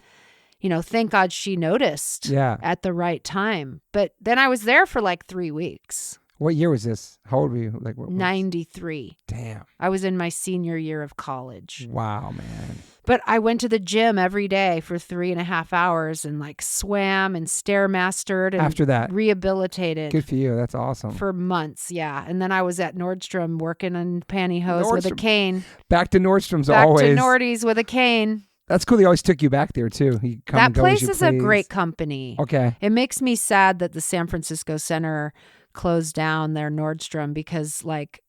thank God she noticed at the right time. But then I was there for like 3 weeks. What year was this? How old were you? 93. Damn. I was in my senior year of college. Wow, man. But I went to the gym every day for 3.5 hours and like swam and stairmastered and after that rehabilitated. Good for you. That's awesome. For months, yeah. And then I was at Nordstrom working on pantyhose with a cane. Back to Nordstrom's Back always. Back to Nordy's with a cane. That's cool. They always took you back there too. That place is a great company. Okay. It makes me sad that the San Francisco Center closed down their Nordstrom because like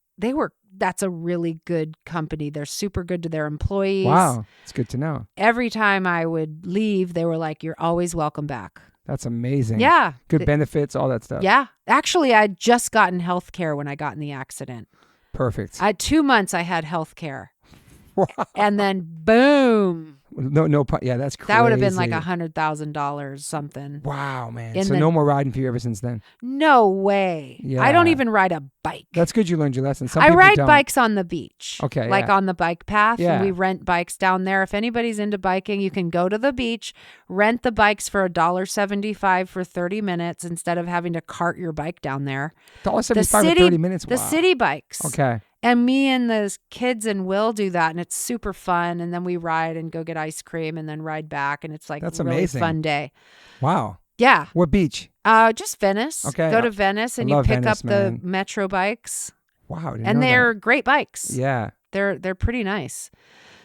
that's a really good company. They're super good to their employees. Wow. It's good to know. Every time I would leave, they were like, you're always welcome back. That's amazing. Yeah. Good benefits, all that stuff. Yeah. Actually, I had just gotten health care when I got in the accident. Perfect. I had 2 months I had health care. Wow. And then boom. No, yeah, that's crazy. That would have been like $100,000 something. Wow, man. So no more riding for you ever since then? No way. Yeah. I don't even ride a bike. That's good you learned your lesson. I ride bikes on the beach. Okay. Like on the bike path. Yeah. And we rent bikes down there. If anybody's into biking, you can go to the beach, rent the bikes for $1.75 for 30 minutes instead of having to cart your bike down there. $1.75 for 30 minutes? Wow. The city bikes. Okay. And me and the kids Will do that, and it's super fun. And then we ride and go get ice cream and then ride back, and it's like that's a really amazing. Fun day. Wow. Yeah. What beach? Just Venice. Okay. Go to Venice and you pick up the Metro bikes. Wow. And they're great bikes. Yeah. They're pretty nice.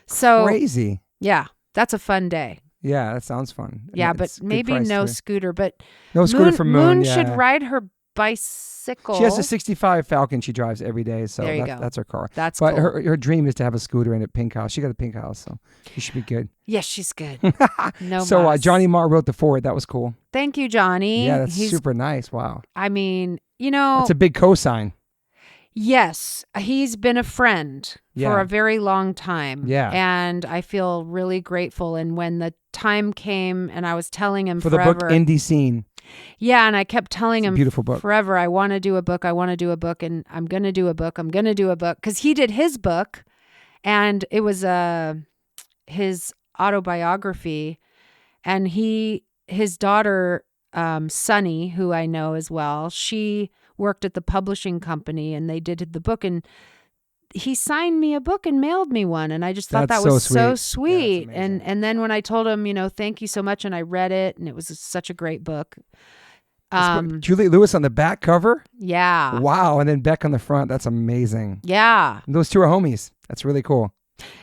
So crazy. Yeah, that's a fun day. Yeah, that sounds fun. Yeah, but maybe no scooter. But no scooter for Moon. Should ride her bicycle. She has a 65 Falcon she drives every day, so there you that's her car. That's but cool. her dream is to have a scooter in a pink house. She got a pink house, so she should be good. Yes, she's good. No. So Johnny Marr wrote the foreword. That was cool. Thank you, Johnny. Yeah, that's super nice. Wow. I mean, that's a big cosign. Yes, he's been a friend for a very long time. Yeah. And I feel really grateful. And when the time came and I was telling him for forever. the book Indie Scene. Yeah, and I kept telling him beautiful book. Forever, I want to do a book. I want to do a book, and I'm going to do a book. I'm going to do a book. Because he did his book, and it was his autobiography. And his daughter, Sunny, who I know as well, she worked at the publishing company and they did the book, and he signed me a book and mailed me one. And I just thought that was so sweet. Yeah, and then when I told him, thank you so much, and I read it, and it was such a great book. Juliette Lewis on the back cover? Yeah. Wow. And then Beck on the front. That's amazing. Yeah. And those two are homies. That's really cool.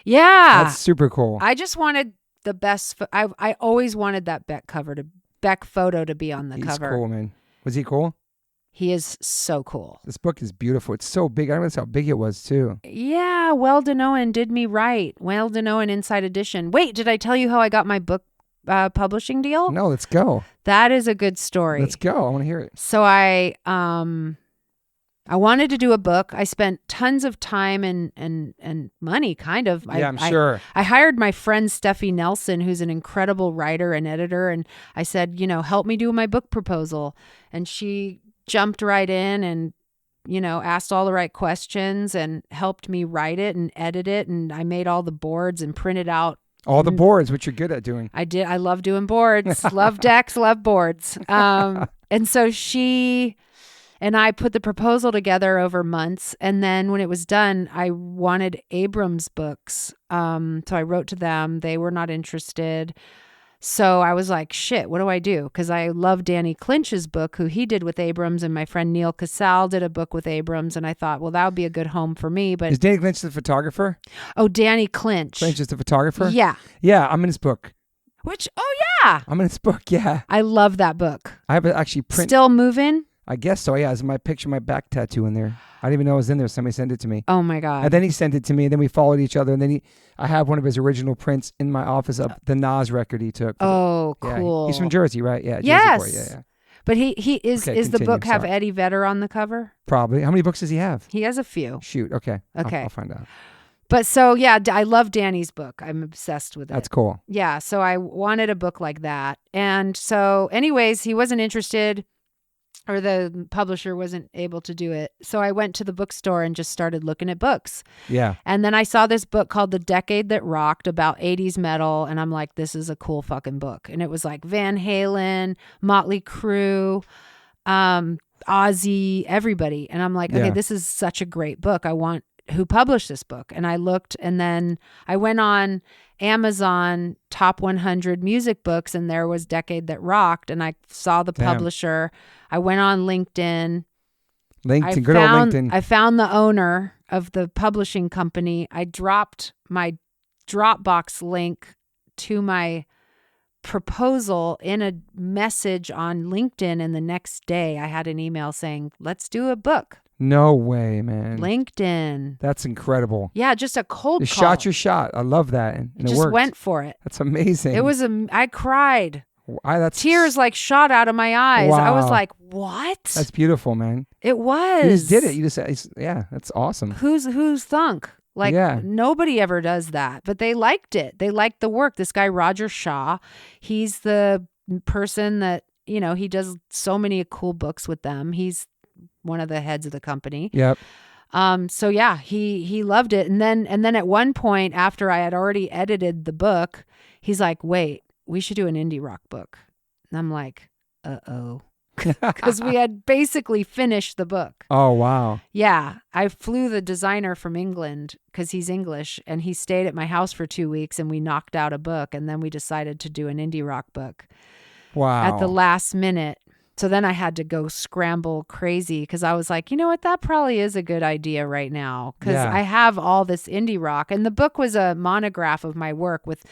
Yeah. That's super cool. I just wanted the best. I always wanted that Beck photo to be on the cover. He's cool, man. Was he cool? He is so cool. This book is beautiful. It's so big. I realized how big it was, too. Yeah. Weldon did me right. Weldon Inside Edition. Wait, did I tell you how I got my book publishing deal? No, let's go. That is a good story. Let's go. I want to hear it. So I wanted to do a book. I spent tons of time and money, kind of. Yeah, I'm sure. I hired my friend Steffi Nelson, who's an incredible writer and editor, and I said, help me do my book proposal. And she jumped right in and, asked all the right questions and helped me write it and edit it. And I made all the boards and printed out all the boards, which you're good at doing. I did. I love doing boards. Love decks, love boards. And so she and I put the proposal together over months. And then when it was done, I wanted Abrams books. So I wrote to them. They were not interested. So I was like, shit, what do I do? Because I love Danny Clinch's book, who he did with Abrams, and my friend Neil Casal did a book with Abrams. And I thought, well, that would be a good home for me. But is Danny Clinch the photographer? Oh, Danny Clinch. Clinch is the photographer? Yeah. Yeah, I'm in his book. Yeah. I'm in his book, yeah. I love that book. I have it actually print. Still moving? I guess so, yeah. There's my picture, my back tattoo in there. I didn't even know it was in there. Somebody sent it to me. Oh, my God. And then he sent it to me, and then we followed each other. And then I have one of his original prints in my office of the Nas record he took. Oh, yeah, cool. He's from Jersey, right? Yeah. Yes. Jersey boy. Yeah. But he is Okay, the book have sorry. Eddie Vedder on the cover? Probably. How many books does he have? He has a few. Shoot. Okay. Okay. I'll find out. But so, yeah, I love Danny's book. I'm obsessed with it. That's cool. Yeah. So I wanted a book like that. And so anyways, he wasn't interested, or the publisher wasn't able to do it. So I went to the bookstore and just started looking at books. Yeah. And then I saw this book called The Decade That Rocked about 80s metal. And I'm like, this is a cool fucking book. And it was like Van Halen, Motley Crue, Ozzy, everybody. And I'm like, okay, this is such a great book. I want who published this book. And I looked, and then I went on Amazon top 100 music books, and there was Decade That Rocked, and I saw the publisher. I went on LinkedIn. Good old LinkedIn. I found the owner of the publishing company. I dropped my Dropbox link to my proposal in a message on LinkedIn, and the next day I had an email saying, let's do a book. No way, man. LinkedIn. That's incredible. Yeah, just a cold call. Shot your shot. I love that. And it just worked. went for it. That's amazing. It was I cried. That's tears like shot out of my eyes. Wow. I was like, what? That's beautiful, man. It was. You just did it. Yeah, that's awesome. Who's thunk? Like, nobody ever does that, but they liked it. They liked the work. This guy, Roger Shaw, he's the person that, he does so many cool books with them. He's one of the heads of the company. Yep. So yeah, he loved it. And then at one point, after I had already edited the book, he's like, wait, we should do an indie rock book. And I'm like, uh-oh. Because we had basically finished the book. Oh, wow. Yeah. I flew the designer from England because he's English, and he stayed at my house for 2 weeks, and we knocked out a book, and then we decided to do an indie rock book. Wow. At the last minute. So then I had to go scramble crazy because I was like, you know what? That probably is a good idea right now because I have all this indie rock. And the book was a monograph of my work with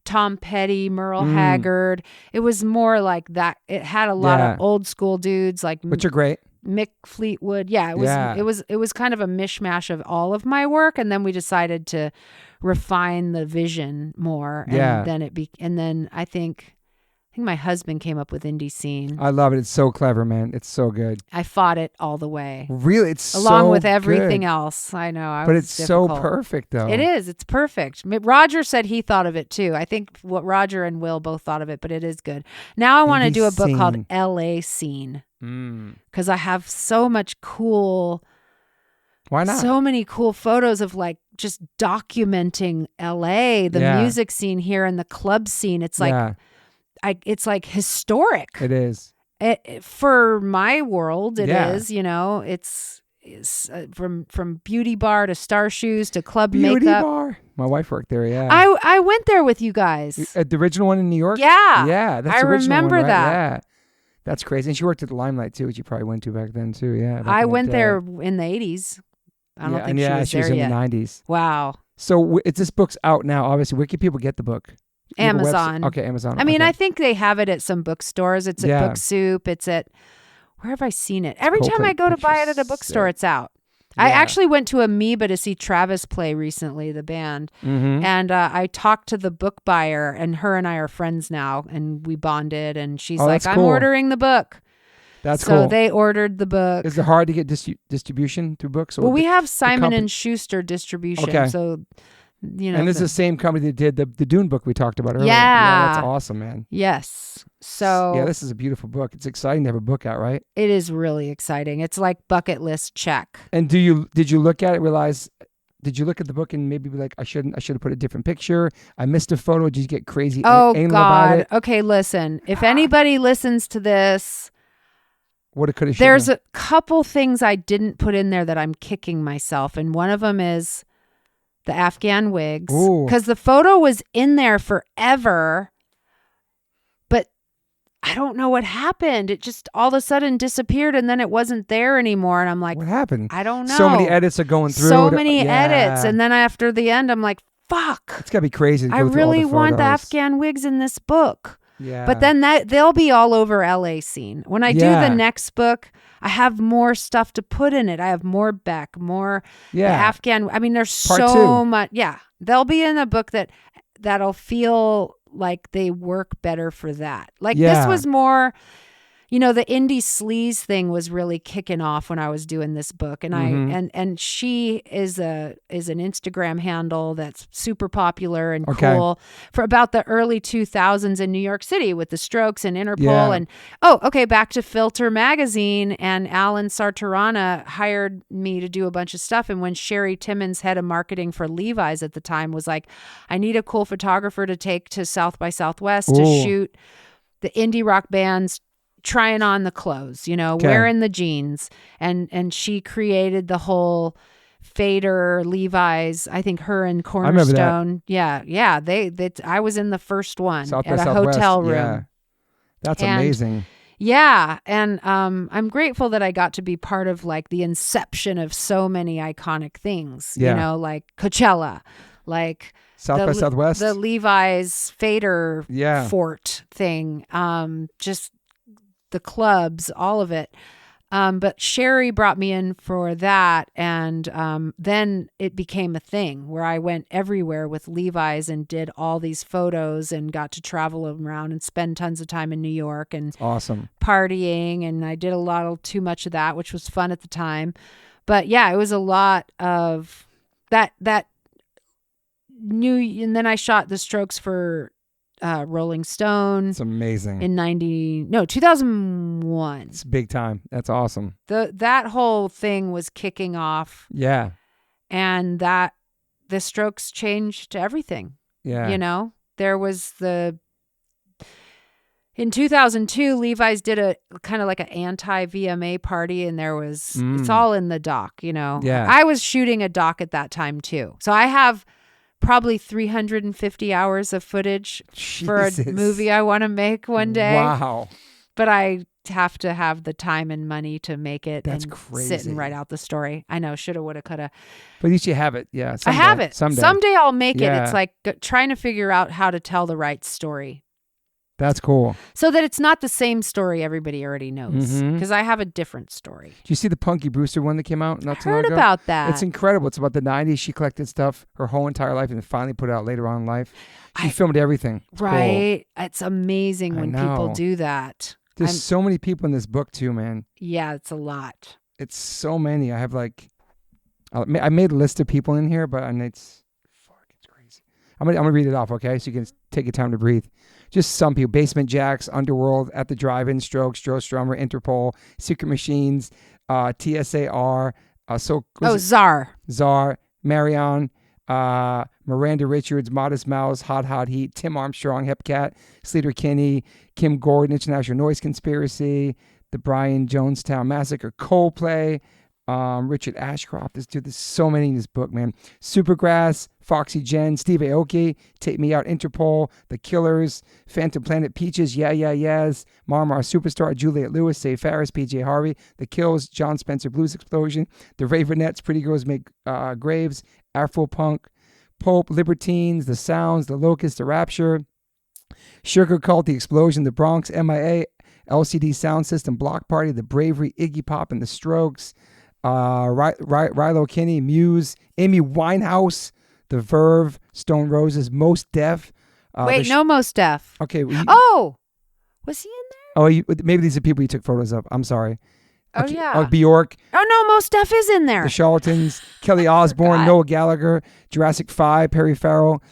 Tom Petty, Merle Haggard. It was more like that. It had a lot of old school dudes like which are great. Mick Fleetwood. Yeah, it was kind of a mishmash of all of my work, and then we decided to refine the vision more. And then I think my husband came up with Indie Scene. I love it. It's so clever, man. It's so good. I fought it all the way. Really? It's along with good. everything else. I know. But it's difficult. So perfect, though. It is. It's perfect. Roger said he thought of it, too. I think what Roger and Will both thought of it, but it is good. Now I want to do a book called LA Scene because I have so much cool Why not? So many cool photos of like just documenting LA, the music scene here and the club scene. It's like, it's like historic. It is. For my world, it is, you know, it's from beauty bar to Star Shoes to club beauty makeup. Bar. My wife worked there. Yeah. I went there with you guys. The original one in New York? Yeah. Yeah. That's I the original remember one, right? that. Yeah. That's crazy. And she worked at the Limelight too, which you probably went to back then too. Yeah. I went there in the 80s. I don't think she was there yet. In the 90s. Wow. So this book's out now. Obviously, where can people get the book? Amazon. Okay, Amazon. I mean, I think they have it at some bookstores. It's at Book Soup. It's at, where have I seen it? Every time I go to buy it at a bookstore, it's out. Yeah. I actually went to Amoeba to see Travis play recently, the band. Mm-hmm. And I talked to the book buyer, and her and I are friends now, and we bonded. And she's like, I'm ordering the book. That's cool. So they ordered the book. Is it hard to get distribution through books? Well, we have Simon & Schuster distribution. Okay. So, you know. And this is the same company that did the Dune book we talked about earlier. Yeah. That's awesome, man. Yes. So. Yeah, this is a beautiful book. It's exciting to have a book out, right? It is really exciting. It's like bucket list check. And did you look at it, did you look at the book and maybe be like, I should have put a different picture? I missed a photo. Did you get crazy anal about it? Okay, listen. If anybody listens to this, there's a couple things I didn't put in there that I'm kicking myself. And one of them is the Afghan wigs. Because the photo was in there forever, but I don't know what happened. It just all of a sudden disappeared and then it wasn't there anymore. And I'm like, what happened? I don't know. So many edits are going through. So many edits. And then after the end, I'm like, fuck. It's got to be crazy to go I through really all the want the photos. Afghan wigs in this book. Yeah. But then they'll be all over LA scene. When I do the next book, I have more stuff to put in it. I have more Beck, more the Afghan. I mean, there's Part so two. much. Yeah. They'll be in a book that'll feel like they work better for that. Like this was more, you know, the indie sleaze thing was really kicking off when I was doing this book. And and she is an Instagram handle that's super popular and cool for about the early 2000s in New York City with the Strokes and Interpol. And back to Filter Magazine, and Alan Sartorana hired me to do a bunch of stuff. And when Sherry Timmons, head of marketing for Levi's at the time, was like, I need a cool photographer to take to South by Southwest to shoot the indie rock bands trying on the clothes, you know, wearing the jeans. And she created the whole Fader, Levi's, I think her and Cornerstone. Yeah. I was in the first one South at a Southwest. hotel room. Yeah. That's amazing. Yeah. And I'm grateful that I got to be part of like the inception of so many iconic things, you know, like Coachella, like South by Southwest, the Levi's Fader fort thing, just the clubs, all of it. But Sherry brought me in for that. And then it became a thing where I went everywhere with Levi's and did all these photos and got to travel around and spend tons of time in New York and partying. And I did too much of that, which was fun at the time. But yeah, it was a lot of that and then I shot the Strokes for Rolling Stone. It's amazing. In 2001. It's big time. That's awesome. That whole thing was kicking off. Yeah. And the Strokes changed everything. Yeah. You know, there was in 2002, Levi's did a kind of like an anti-VMA party, and there was, it's all in the doc, you know. Yeah. I was shooting a doc at that time too. So I have probably 350 hours of footage for a movie I want to make one day. Wow. But I have to have the time and money to make it. That's and crazy. Sit and write out the story. I know, shoulda, woulda, coulda. But at least you have it. Yeah. I have it. Someday I'll make it. Yeah. It's like trying to figure out how to tell the right story. That's cool. So that it's not the same story everybody already knows. Because I have a different story. Did you see the Punky Brewster one that came out not too long ago? Heard about that. It's incredible. It's about the 90s. She collected stuff her whole entire life and finally put it out later on in life. She filmed everything. It's right. Cool. It's amazing when people do that. There's so many people in this book too, man. Yeah, it's a lot. It's so many. I have I made a list of people in here, but it's crazy. I'm gonna read it off, okay? So you can take your time to breathe. Just some people: Basement Jacks, Underworld, At the Drive-In, Strokes, Joe Strummer, Interpol, Secret Machines, TSAR, Czar. Czar, Marion, Miranda Richards, Modest Mouse, Hot Hot Heat, Tim Armstrong, Hepcat, Sleater Kinney, Kim Gordon, International Noise Conspiracy, The Brian Jonestown Massacre, Coldplay, Richard Ashcroft. There's so many in this book, man. Supergrass, Foxy Jen, Steve Aoki, Take Me Out, Interpol, The Killers, Phantom Planet, Peaches, Yeah Yeah Yeahs, Marmara Superstar, Juliette Lewis, Say Farris, PJ Harvey, The Kills, John Spencer Blues Explosion, The Ravenettes, Pretty Girls Make Graves, Afro Punk, Pope, Libertines, The Sounds, The Locust, The Rapture, Sugar Cult, The Explosion, The Bronx, MIA, LCD Sound System, Block Party, The Bravery, Iggy Pop and The Strokes, Rilo Kinney, Muse, Amy Winehouse, The Verve, Stone Roses, Most Def. Wait, no Most Def. Okay. Was he in there? Maybe these are people you took photos of. I'm sorry. Oh, okay. yeah. Bjork. Oh, no, Most Def is in there. The Charlatans, Kelly Osbourne, Noel Gallagher, Jurassic 5, Perry Farrell,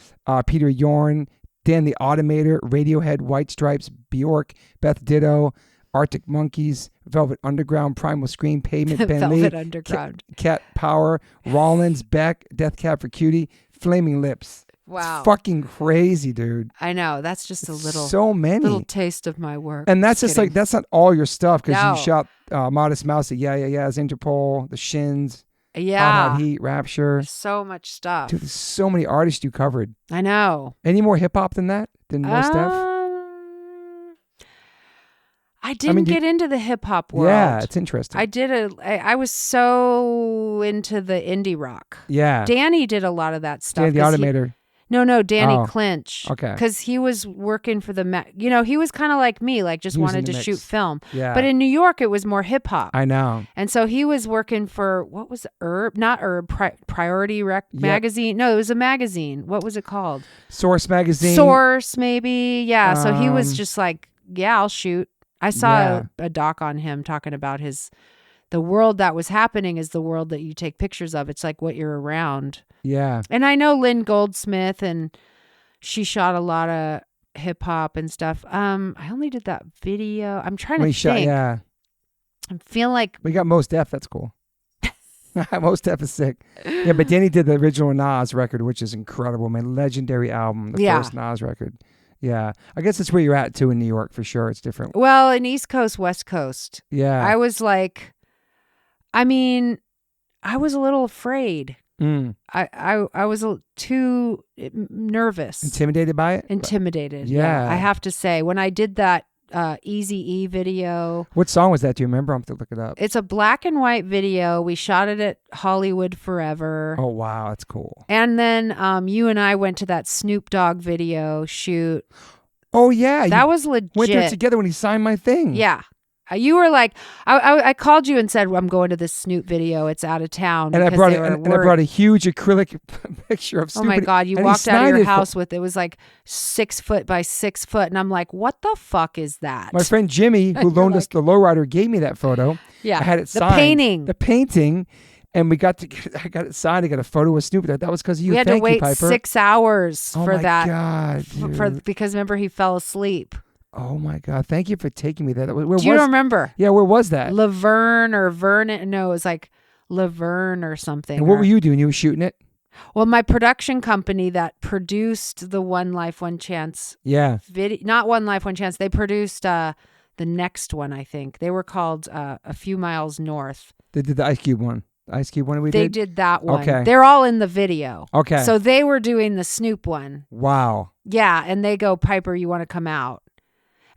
Peter Yorn, Dan the Automator, Radiohead, White Stripes, Bjork, Beth Ditto, Arctic Monkeys, Velvet Underground, Primal Scream, Pavement, Ben Velvet Lee, Underground. Cat Power, Rollins, Beck, Death Cab for Cutie, Flaming Lips. Wow. It's fucking crazy, dude. I know. That's just so many. Little taste of my work. And that's just like, that's not all your stuff, because No. you shot Modest Mouse at Yeah Yeah Yeahs, Interpol, The Shins, Yeah. Hot Hot Heat, Rapture. So much stuff. Dude, there's so many artists you covered. I know. Any more hip hop than that? Than most stuff? I didn't get into the hip hop world. Yeah, it's interesting. I was so into the indie rock. Yeah. Danny did a lot of that stuff. Danny the Automator. Danny Clinch. Okay. Because he was working for he was kind of like me, like just He was wanted in to the shoot mix. film. Yeah. But in New York, it was more hip hop. I know. And so he was working for, what was Priority magazine. No, it was a magazine. What was it called? Source magazine. Source, maybe. Yeah. So he was just like, yeah, I'll shoot. I saw a doc on him talking about the world that was happening is the world that you take pictures of. It's like what you're around. Yeah. And I know Lynn Goldsmith, and she shot a lot of hip hop and stuff. I only did that video. I'm trying to think. Yeah. I feel like We got Most Def. That's cool. Most Def is sick. Yeah, but Danny did the original Nas record, which is incredible, man. Legendary album. The first Nas record. Yeah. I guess that's where you're at, too, in New York, for sure. It's different. Well, in East Coast, West Coast. Yeah. I was like, I was a little afraid. I was too nervous. Intimidated by it? Intimidated. Yeah. I have to say, when I did that Eazy-E video. What song was that? Do you remember? I'm going to look it up. It's a black and white video. We shot it at Hollywood Forever. Oh, wow. That's cool. And then you and I went to that Snoop Dogg video shoot. Oh, yeah. That was legit. Went there together when he signed my thing. Yeah. You were like, I called you and said, I'm going to this Snoop video. It's out of town. And I brought a huge acrylic picture of Snoop. Oh my God. You walked out of your house with, it was like 6 foot by 6 foot. And I'm like, what the fuck is that? My friend Jimmy, who loaned us the lowrider, gave me that photo. Yeah. I had it signed. The painting. And I got it signed. I got a photo of Snoop. That was because of you. We had Thank to wait you, Piper. 6 hours for that. God, because remember, he fell asleep. Oh my God. Thank you for taking me there. Do you remember? Yeah, where was that? Laverne or Vernon. No, it was like Laverne or something. And what were you doing? You were shooting it? Well, my production company that produced the One Life, One Chance video, not One Life, One Chance. They produced the next one, I think. They were called A Few Miles North. They did the Ice Cube one. Ice Cube one They did that one. Okay. They're all in the video. Okay. So they were doing the Snoop one. Wow. Yeah. And they go, Piper, you want to come out?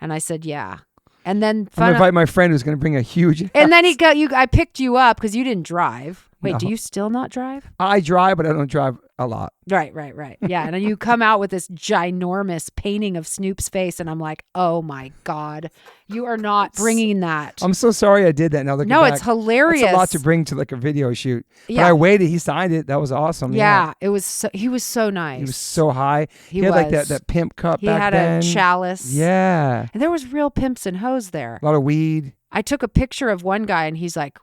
And I said, yeah. And then I'm gonna invite my friend who's gonna bring a huge. And then I picked you up because you didn't drive. Wait, No. do you still not drive? I drive, but I don't drive a lot. Right. Yeah. And then you come out with this ginormous painting of Snoop's face. And I'm like, oh my God, you are not bringing that. I'm so sorry I did that. Now looking back, it's hilarious. It's a lot to bring to like a video shoot. Yeah. But I waited. He signed it. That was awesome. Yeah. It was. He was so nice. He was so high. He had was. like that pimp cup He back had then. a chalice. Yeah. And there was real pimps and hoes there. A lot of weed. I took a picture of one guy and he's like,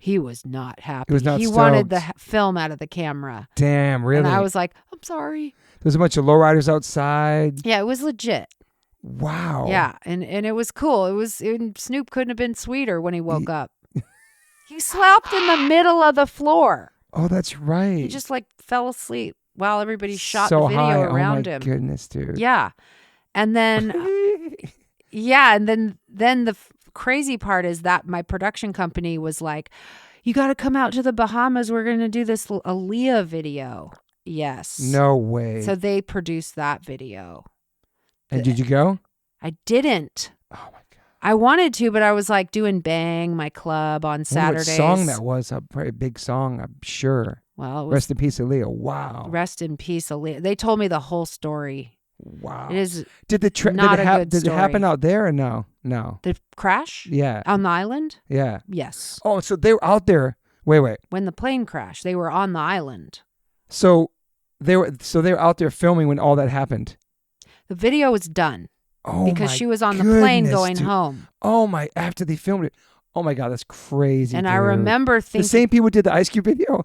he was not happy. He was not He stoked. wanted the film out of the camera. Damn, really? And I was like, I'm sorry. There's a bunch of lowriders outside. Yeah, it was legit. Wow. Yeah, and it was cool. And Snoop couldn't have been sweeter when he woke up. He slept in the middle of the floor. Oh, that's right. He just like fell asleep while everybody shot so the video high. around oh my him. Goodness, dude. Yeah. And then, then the crazy part is that my production company was like, you got to come out to the Bahamas. We're going to do this Aaliyah video. Yes. No way. So they produced that video. And did you go? I didn't. Oh my God. I wanted to, but I was like doing Bang, my club on Saturdays. What song that was? A very big song, I'm sure. Well, it was Rest in peace, Aaliyah. Wow. Rest in peace, Aaliyah. They told me the whole story. Wow. It is did not a good did it story. happen out there or no? No. The crash? Yeah. On the island? Yeah. Yes. Oh, so they were out there. Wait. When the plane crashed, they were on the island. So they were out there filming when all that happened. The video was done. Oh, because she was on the plane going home. Oh my! After they filmed it. Oh my God, that's crazy. And dude. I remember thinking the same people did the Ice Cube video.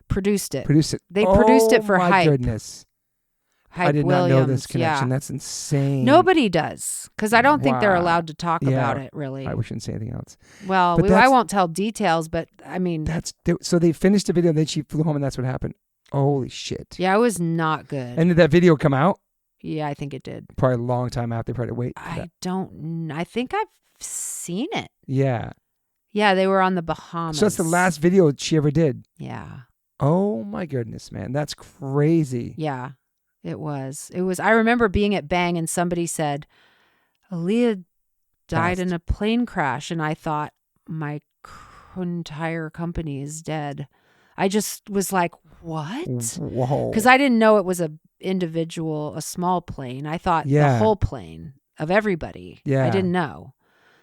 Produced it. They produced it for Hype. My goodness. Hype I did Williams. not know this connection. Yeah. That's insane. Nobody does, because I don't think they're Wow. allowed to talk about it. Really. We shouldn't say anything else. Well, But I won't tell details, but I mean, so they finished the video, then she flew home, and that's what happened. Holy shit! Yeah, it was not good. And did that video come out? Yeah, I think it did. Probably a long time after. They probably wait. I think I've seen it. Yeah. Yeah, they were on the Bahamas. So that's the last video she ever did. Yeah. Oh my goodness, man. That's crazy. Yeah, it was. I remember being at Bang and somebody said, Aaliyah died in a plane crash. And I thought, my entire company is dead. I just was like, what? Whoa. Because I didn't know it was a small plane. I thought the whole plane of everybody. Yeah. I didn't know.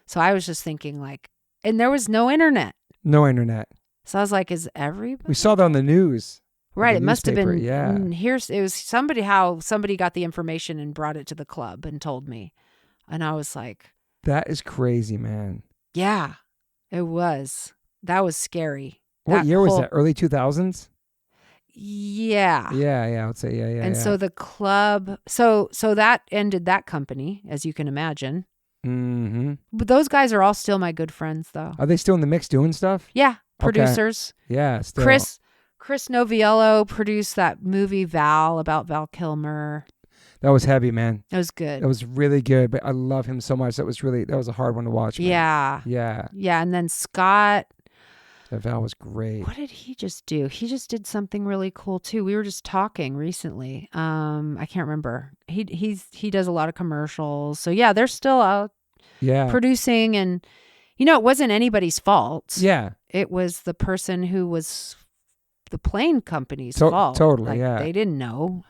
So I was just thinking like, and there was no internet. No internet. So I was like, is everybody? We saw that on the news. Right. It must have been. Yeah. It was somebody got the information and brought it to the club and told me. And I was like, that is crazy, man. Yeah, it was. That was scary. What year was that? Early 2000s? Yeah. Yeah, I would say, yeah. And so the club, so that ended that company, as you can imagine. Mm-hmm. But those guys are all still my good friends, though. Are they still in the mix doing stuff? Yeah, producers. Okay. Yeah, still. Chris Noviello produced that movie Val about Val Kilmer. That was heavy, man. It was good. That was really good, but I love him so much. That was a hard one to watch. Man. Yeah. Yeah. Yeah, and then Scott. That Val was great. What did he just do? He just did something really cool too. We were just talking recently. I can't remember. He does a lot of commercials. So yeah, they're still out producing, and it wasn't anybody's fault. Yeah. It was the person who was the plane company's fault. Totally, yeah. They didn't know.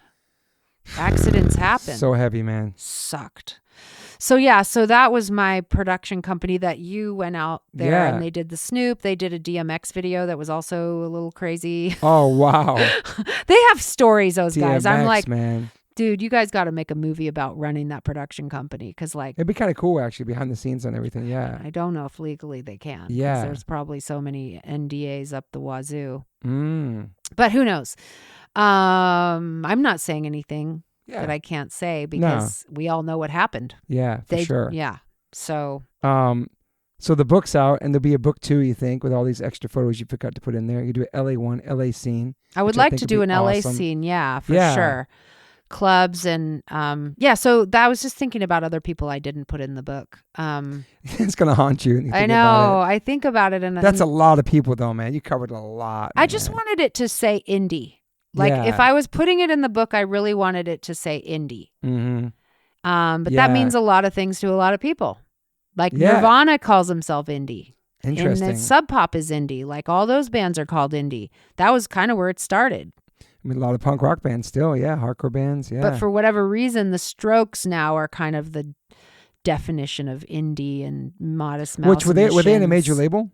Accidents happen. So heavy, man. Sucked. So yeah, so that was my production company that you went out there and they did the Snoop. They did a DMX video that was also a little crazy. Oh, wow. They have stories, those guys. DMX, I'm like, man. Dude, you guys got to make a movie about running that production company because it'd be kind of cool actually behind the scenes and everything. Yeah. I don't know if legally they can. Yeah. There's probably so many NDAs up the wazoo. Mm. But who knows? I'm not saying anything that I can't say because we all know what happened. Yeah, for sure. Yeah. So. So the book's out, and there'll be a book 2, you think, with all these extra photos you forgot to put in there. You do an LA1, LA scene. I would like to do an LA scene. Yeah, for sure. Clubs and so that I was just thinking about other people I didn't put in the book. It's gonna haunt you. I know. I think about it, and that's a lot of people, though, man. You covered a lot. I just wanted it to say indie. Like if I was putting it in the book, I really wanted it to say indie. Mm-hmm. But that means a lot of things to a lot of people. Like Nirvana calls himself indie. Interesting. And Sub Pop is indie. Like all those bands are called indie. That was kind of where it started. I mean, a lot of punk rock bands still, hardcore bands, But for whatever reason, the Strokes now are kind of the definition of indie and Modest Mouse. Which were they in a major label?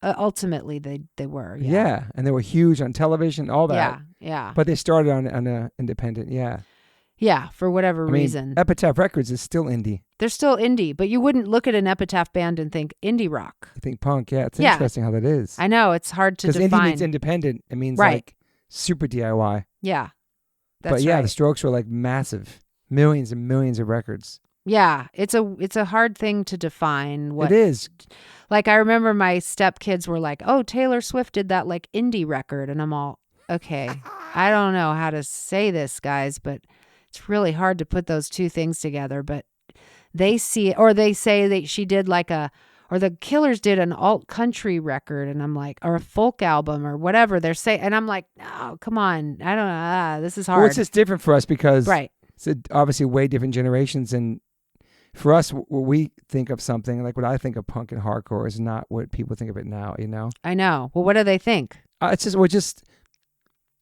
Ultimately, they were. Yeah, and they were huge on television, all that. Yeah. But they started on a independent. Yeah. Yeah, for whatever reason. Epitaph Records is still indie. They're still indie, but you wouldn't look at an Epitaph band and think indie rock. You think punk, It's interesting how that is. I know, it's hard to define. Because indie means independent. It means like super DIY. Yeah, that's right. The Strokes were like massive. Millions and millions of records. Yeah, it's a hard thing to define. It is. Like, I remember my stepkids were like, oh, Taylor Swift did that like indie record. And I'm all, okay, I don't know how to say this, guys, but it's really hard to put those two things together. But they see it, or they say that she did like or the Killers did an alt country record. And I'm like, or a folk album or whatever they're saying. And I'm like, no, come on. I don't know. This is hard. Well, it's just different for us because right. it's obviously way different generations. And for us, what we think of something, like what I think of punk and hardcore is not what people think of it now, you know? I know. Well, what do they think? It's just,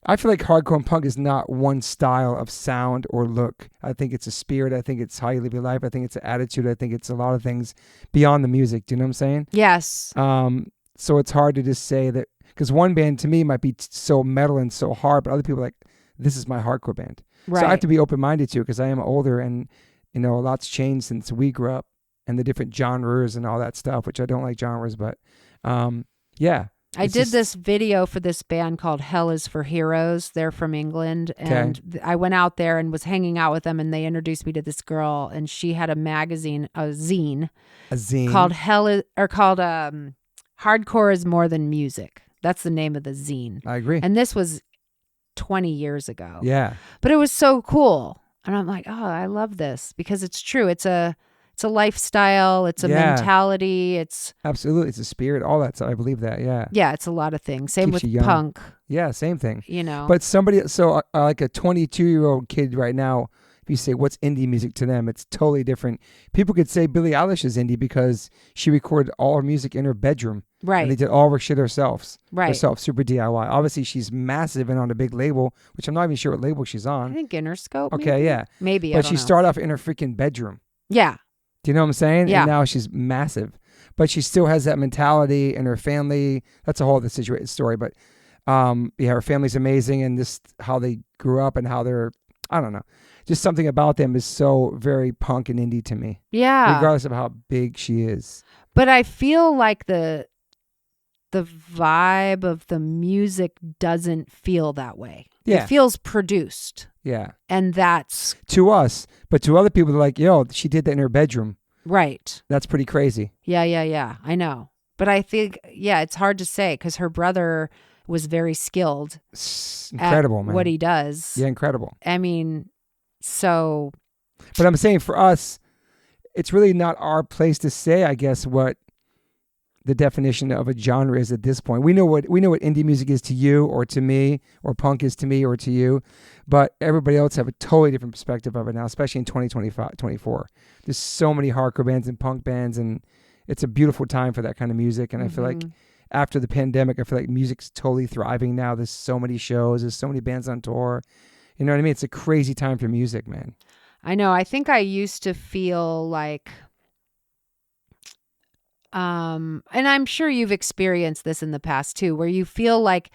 I feel like hardcore and punk is not one style of sound or look. I think it's a spirit. I think it's how you live your life. I think it's an attitude. I think it's a lot of things beyond the music. Do you know what I'm saying? Yes. So it's hard to just say that, because one band to me might be so metal and so hard, but other people are like, this is my hardcore band. Right. So I have to be open-minded to it because I am older and, you know, a lot's changed since we grew up and the different genres and all that stuff, which I don't like genres, but yeah. I did this video for this band called Hell is for Heroes. They're from England. And I went out there and was hanging out with them, and they introduced me to this girl, and she had a magazine, a zine called Hardcore is More Than Music. That's the name of the zine. I agree. And this was 20 years ago. Yeah. But it was so cool. And I'm like, oh, I love this because it's true. It's a lifestyle. It's a mentality. It's absolutely. It's a spirit. All that stuff. I believe that. Yeah. Yeah. It's a lot of things. Same Keeps with punk. Yeah. Same thing. You know. But somebody, so like a 22-year-old kid right now, if you say what's indie music to them, it's totally different. People could say Billie Eilish is indie because she recorded all her music in her bedroom. Right. And they did all of her shit herself. Right. Herself. Super DIY. Obviously, she's massive and on a big label, which I'm not even sure what label she's on. I think Interscope. Okay. Maybe? Yeah. Maybe. But she started off in her freaking bedroom. Yeah. Do you know what I'm saying? Yeah. And now she's massive. But she still has that mentality in her family. That's a whole other story. But yeah, her family's amazing, and this how they grew up and how they're, I don't know. Just something about them is so very punk and indie to me. Yeah. Regardless of how big she is. But I feel like the vibe of the music doesn't feel that way. Yeah. It feels produced. Yeah. And that's to us, but to other people, they're like, yo, she did that in her bedroom. Right. That's pretty crazy. Yeah. I know. But I think, it's hard to say because her brother was very skilled. It's incredible, man. What he does. Yeah, incredible. I mean, so. But I'm saying for us, it's really not our place to say, I guess, what the definition of a genre is at this point. We know what indie music is to you or to me, or punk is to me or to you, but everybody else have a totally different perspective of it now, especially in 2025, 24. There's so many hardcore bands and punk bands, and it's a beautiful time for that kind of music. And I feel like after the pandemic, I feel like music's totally thriving now. There's so many shows, there's so many bands on tour. You know what I mean? It's a crazy time for music, man. I know. I think I used to feel like, and I'm sure you've experienced this in the past too, where you feel like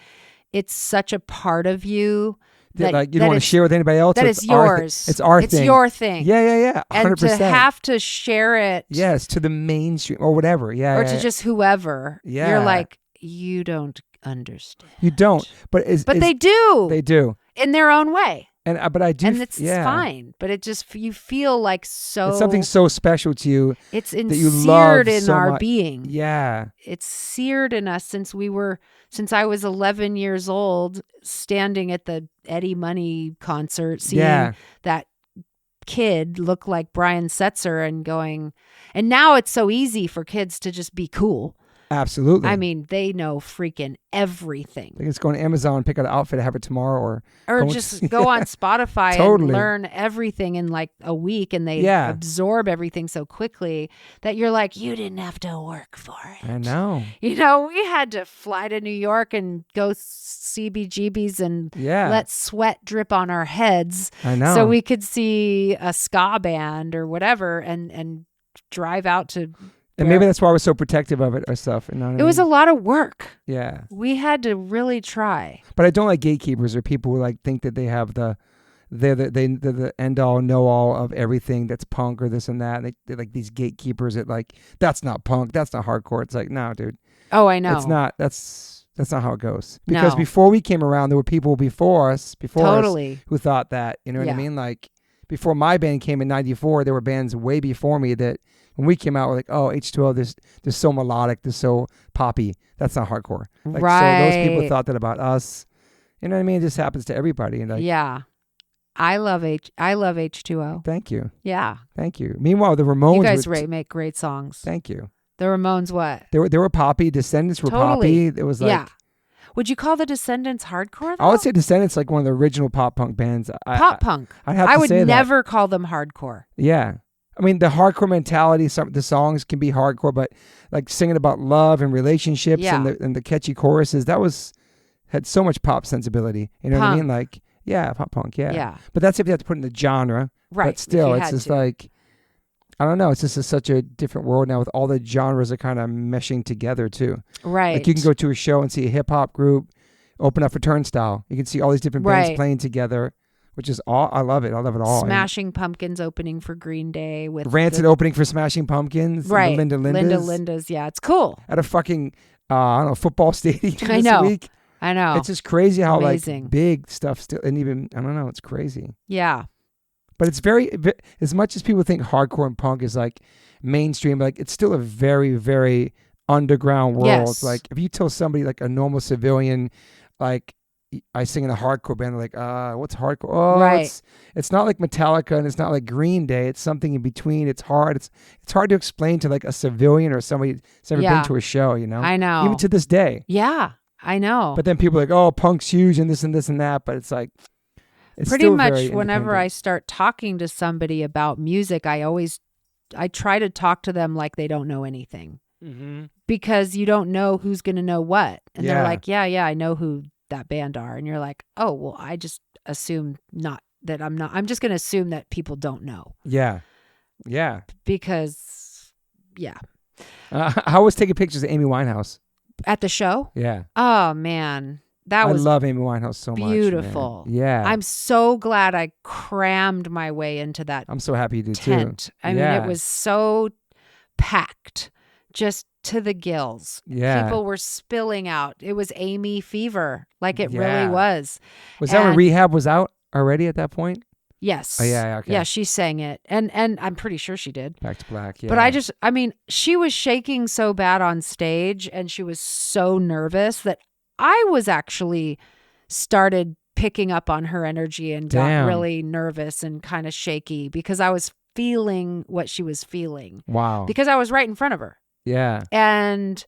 it's such a part of you that like you don't want to share with anybody else. That it's yours. It's our thing. It's your thing. Yeah. 100%. And to have to share it. Yes, to the mainstream or whatever. Yeah. Or to just whoever. Yeah. You're like, you don't understand. You don't. But they do. They do. In their own way. And but I do. And it's fine. But it just, you feel like so. It's something so special to you. It's that you love seared in so our much. being. Yeah. It's seared in us since I was 11 years old, standing at the Eddie Money concert, seeing that kid look like Brian Setzer and going, and now it's so easy for kids to just be cool. Absolutely. I mean, they know freaking everything. They can just go on Amazon and pick out an outfit and have it tomorrow, or just go on Spotify and learn everything in like a week, and they absorb everything so quickly that you're like, you didn't have to work for it. I know. You know, we had to fly to New York and go CBGBs and let sweat drip on our heads. I know. So we could see a ska band or whatever and drive out to. And maybe that's why we're so protective of it or stuff. You know what I mean? Was a lot of work. Yeah. We had to really try. But I don't like gatekeepers or people who like think that they have they're the end all know all of everything that's punk or this and that. They're like these gatekeepers that like, that's not punk, that's not hardcore. It's like, no, dude. Oh, I know. It's not. That's not how it goes. Because before we came around, there were people before us who thought that. You know what I mean? Like before my band came in 94, there were bands way before me that when we came out, we're like, oh, H2O, they're so melodic, they're so poppy. That's not hardcore. Like, right. So those people thought that about us. You know what I mean? It just happens to everybody. And like, yeah. I love H2O. Thank you. Yeah. Thank you. Meanwhile, the Ramones. You guys make great songs. Thank you. The Ramones what? They were poppy. Descendants were totally. poppy. It was like. Yeah. Would you call the Descendants hardcore, though? I would say Descendants like one of the original pop punk bands. Punk. I would never call them hardcore. Yeah. I mean, the hardcore mentality, the songs can be hardcore, but like singing about love and relationships and the catchy choruses, had so much pop sensibility. You know what I mean? Like, yeah, pop punk, yeah. Yeah. But that's if you have to put in the genre. Right. But still, it's just like, I don't know. It's just such a different world now with all the genres are kind of meshing together too. Right. Like you can go to a show and see a hip hop group open up for Turnstile. You can see all these different bands playing together, which is all. I love it. I love it all. Smashing Pumpkins opening for Green Day with Rancid opening for Smashing Pumpkins. Right. Linda Linda's. Yeah, it's cool. At a fucking I don't know, football stadium I know. this week. I know. It's just crazy how amazing. Like big stuff still, and even I don't know. It's crazy. Yeah. But it's very, as much as people think hardcore and punk is like mainstream, like it's still a very, very underground world. Yes. Like if you tell somebody like a normal civilian, like I sing in a hardcore band, they're like, what's hardcore? Oh, right. It's not like Metallica and it's not like Green Day. It's something in between. It's hard. It's hard to explain to like a civilian or somebody that's never been to a show, you know? I know. Even to this day. Yeah, I know. But then people are like, oh, punk's huge and this and this and that. But it's like, it's pretty still much very whenever I start talking to somebody about music, I try to talk to them like they don't know anything. Mm-hmm. Because you don't know who's going to know what. And Yeah. they're like, yeah, I know who that band are. And you're like, oh, well, I just assume I'm just going to assume that people don't know. Yeah. Yeah. Because, yeah. How was taking pictures of Amy Winehouse? At the show? Yeah. Oh, man. I love Amy Winehouse so much. Beautiful. Man. Yeah. I'm so glad I crammed my way into that I'm so happy you did tent. too. I mean, it was so packed, just to the gills. Yeah. People were spilling out. It was Amy fever, like it really was. Was that when Rehab was out already at that point? Yes. Oh, yeah, okay. Yeah, she sang it. And I'm pretty sure she did. Back to Black, yeah. But she was shaking so bad on stage and she was so nervous that I was actually started picking up on her energy and got really nervous and kind of shaky because I was feeling what she was feeling. Wow. Because I was right in front of her. Yeah. And